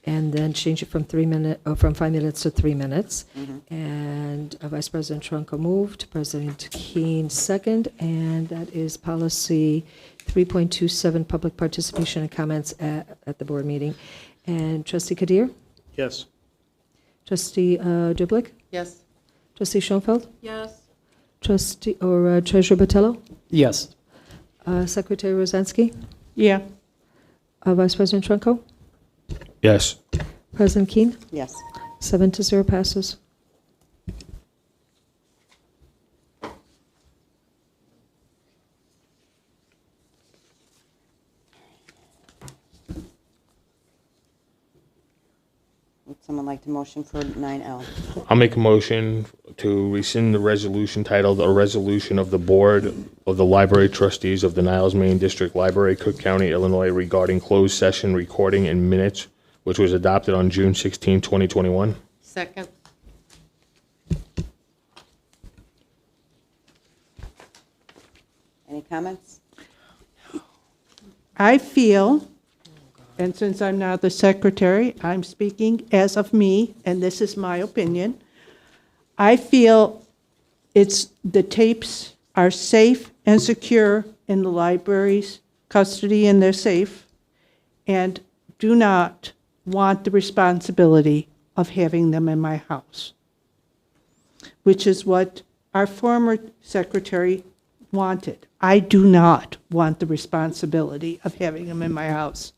And then change it from 5 minutes to 3 minutes. And Vice President Trunka moved, President Keene second, and that is policy 3.27, public participation and comments at the board meeting. And Trustee Kadir? Yes. Trustee Dublik? Yes. Trustee Schoenfeld? Yes. Treasurer Botello? Yes. Secretary Rosansky? Yeah, Vice President Trunko? Yes. President Keene? Yes. 7-0 passes. Would someone like to motion for 9L? I'll make a motion to rescind the resolution titled, "A Resolution of the Board of the Library Trustees of the Niles-Maine District Library, Cook County, Illinois, regarding closed session recording and minutes," which was adopted on June 16, 2021. Second. Any comments? I feel, and since I'm now the secretary, I'm speaking as of me, and this is my opinion. I feel the tapes are safe and secure in the library's custody, and they're safe, and do not want the responsibility of having them in my house, which is what our former secretary wanted. I do not want the responsibility of having them in my house.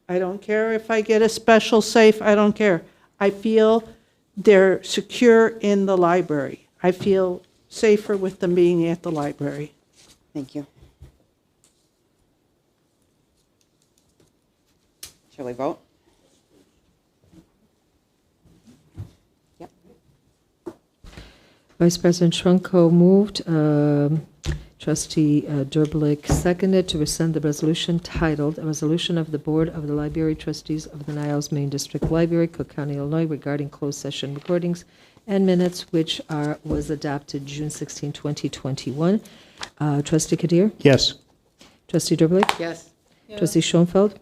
I don't care if I get a special safe, I don't care. I feel they're secure in the library. I feel safer with them being at the library. Thank you. Shall we vote? Yep. Vice President Trunko moved, Trustee Derblick seconded to rescind the resolution titled, "A Resolution of the Board of the Library Trustees of the Niles-Maine District Library, Cook County, Illinois, regarding closed session recordings and minutes," which was adopted June 16, 2021. Trustee Kadir? Yes. Trustee Derblick? Yes. Trustee Schoenfeld?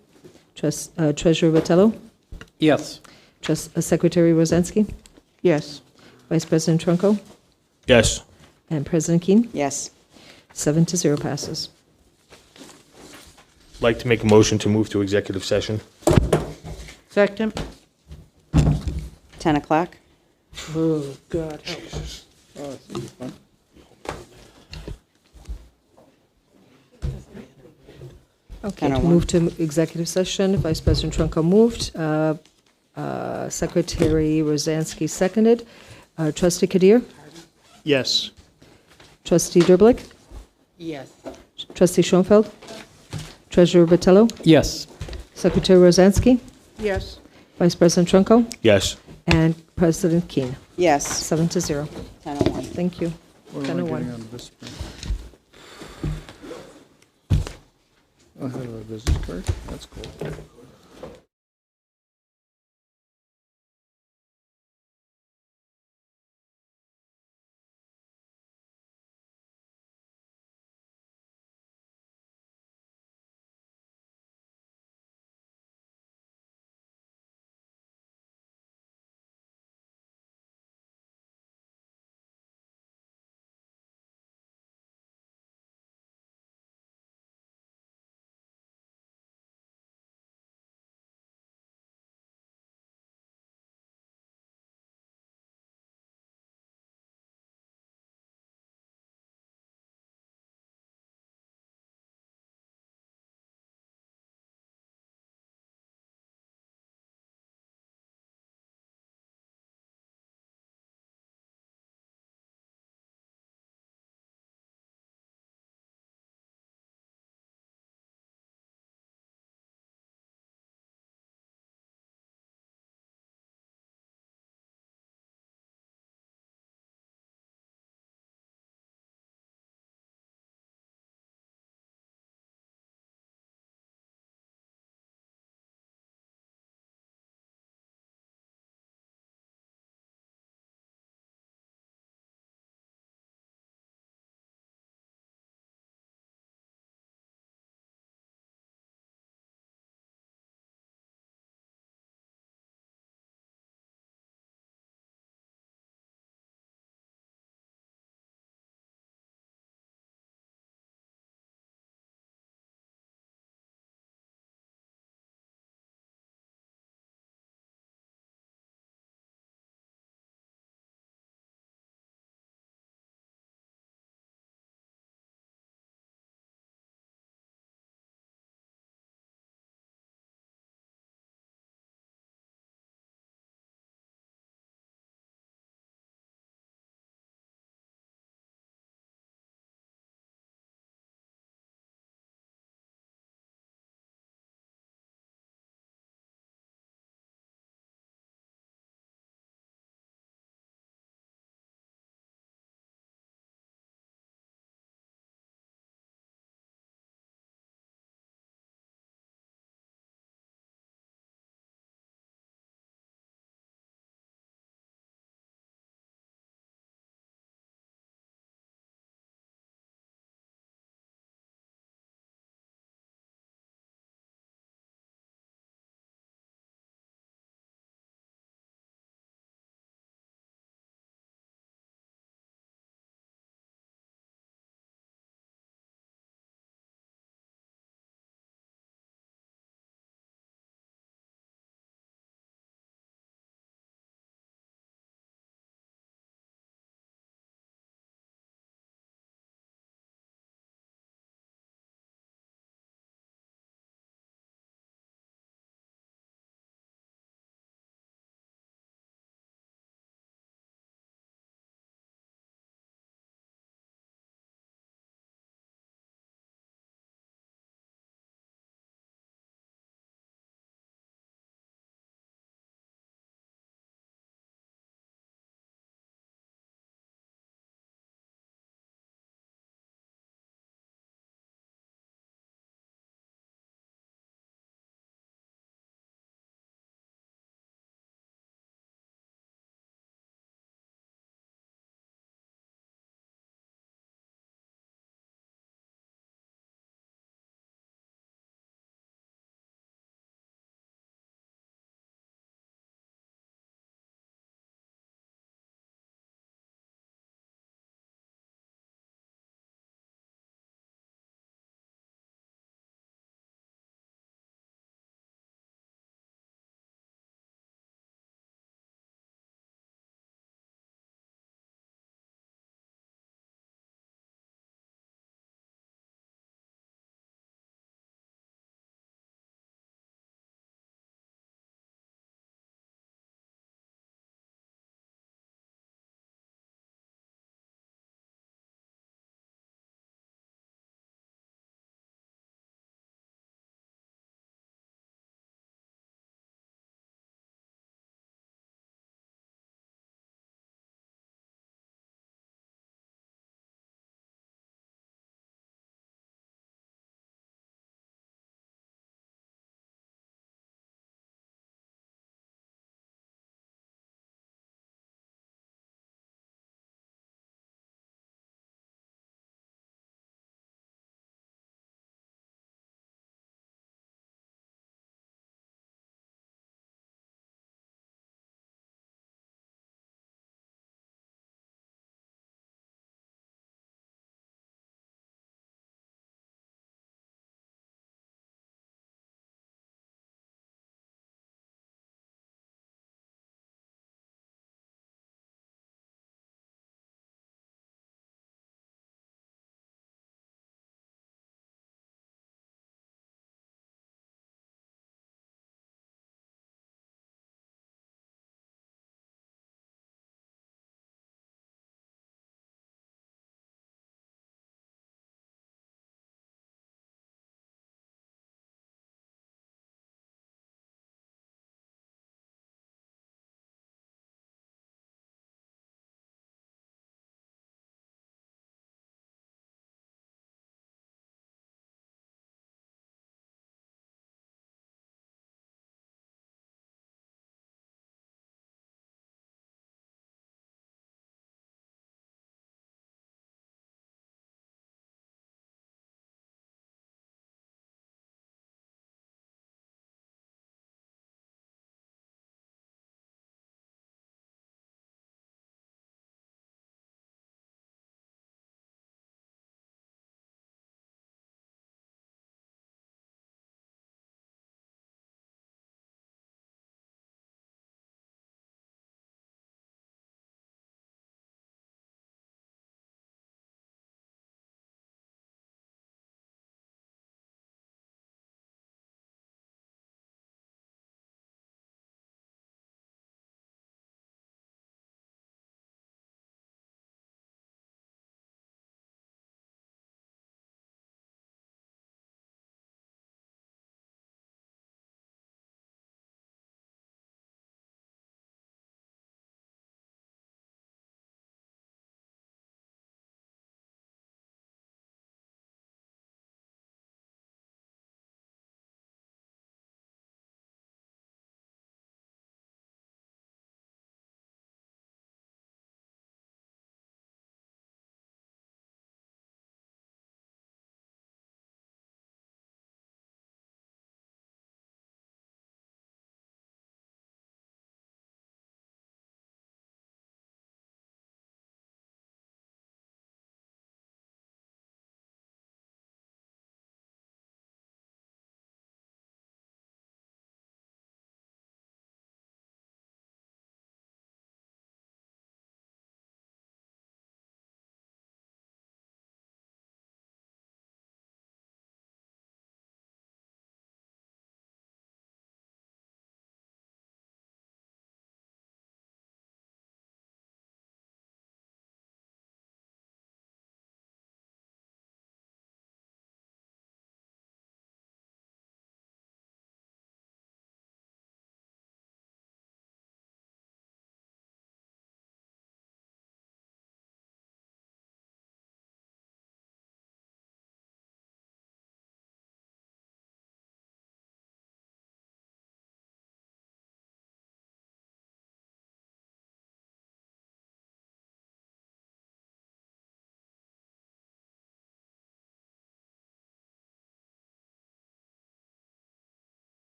Treasurer Botello? Yes. Secretary Rosansky? Yes. Vice President Trunko? Yes. And President Keene? Yes. 7-0 passes. Like to make a motion to move to executive session. Second? 10 o'clock? Oh, God, help us. Okay, to move to executive session, Vice President Trunko moved, Secretary Rosansky seconded. Trustee Kadir? Yes. Trustee Derblick? Yes. Trustee Schoenfeld? Treasurer Vitello? Yes. Secretary Rosansky? Yes. Vice President Trunko? Yes. And President Keene? Yes. 7-0. 10:01. Thank you. What am I 10:01. getting out of this? I have a business card. That's cool.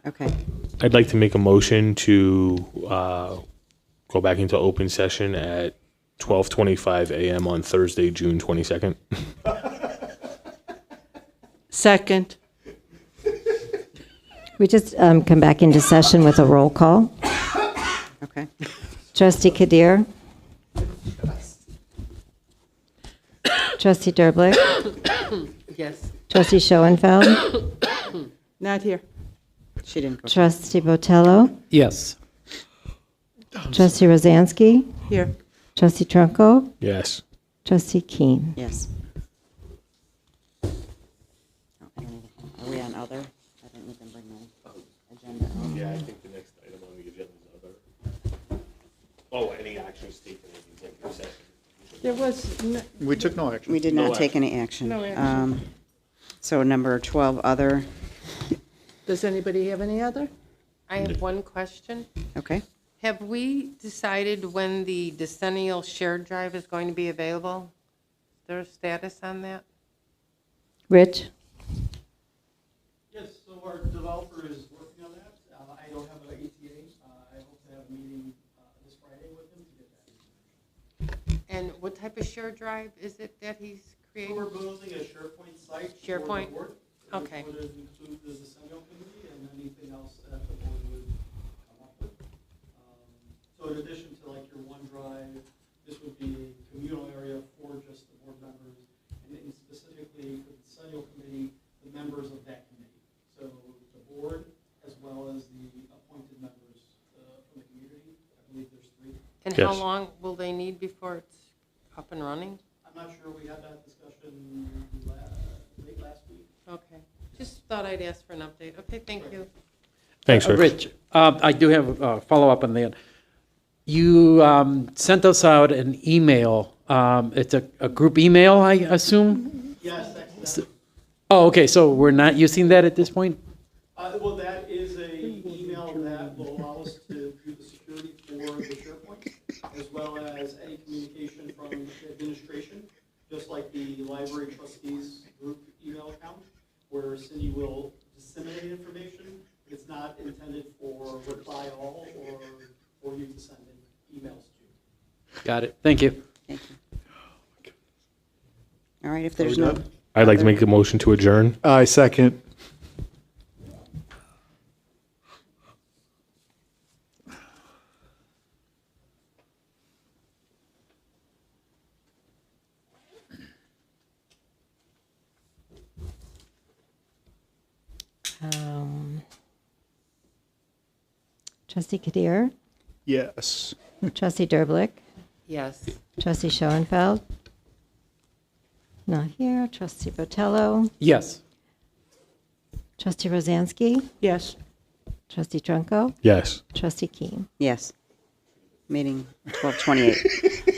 Okay. I'd like to make a motion to go back into open session at 12:25 a.m. on Thursday, June 22nd. Second. We just come back into session with a roll call. Okay. Trustee Kadir. Trustee Derblick. Yes. Trustee Schoenfeld. Not here. She didn't go. Trustee Botello. Yes. Trustee Rosansky. Here. Trustee Trunko. Yes. Trustee Keene. Yes. Oh, I don't even, are we on other? I didn't even bring my agenda out. Yeah, I think the next item on the agenda is other. Oh, any actions taken in executive session. There was, We took no action. We did not take any action. No action. So number 12, other. does anybody have any other? I have one question. Okay. Have we decided when the Decennial shared drive is going to be available? Is there a status on that? Rich. Yes, so our developer is working on that. I don't have an ETA. I hope to have a meeting this Friday with him to get that information. And what type of shared drive is it that he's So creating? we're building a SharePoint site for SharePoint? the board. Okay. Which would include the Decennial committee and anything else that the board would come up with. So in addition to like your OneDrive, this would be a communal area for just the board members, and then specifically for the Decennial committee, the members of that committee. So the board, as well as the appointed members from the community. I believe there's 3. And how Yes. long will they need before it's up and running? I'm not sure, we had that discussion late last week. Okay. Just thought I'd ask for an update. Okay, thank you. Thanks, Rich. Rich, I do have a follow-up on that. You sent us out an email. It's a group email, I assume? Yes, that's. Oh, okay, so we're not using that at this point? Well, that is a email that will allow us to do the security for the SharePoint, as well as any communication from the administration, just like the library trustees group email account, where Cindy will disseminate information. It's not intended for reply all or for you to send in emails to. Got it, thank you. Thank you. All right, if there's no. I'd like to make a motion to adjourn. I second. Trustee Kadir. Yes. Trustee Derblick. Yes. Trustee Schoenfeld. Not here. Trustee Botello. Yes. Trustee Rosansky. Yes. Trustee Trunko. Yes. Trustee Keene. Yes. Meeting 12:28.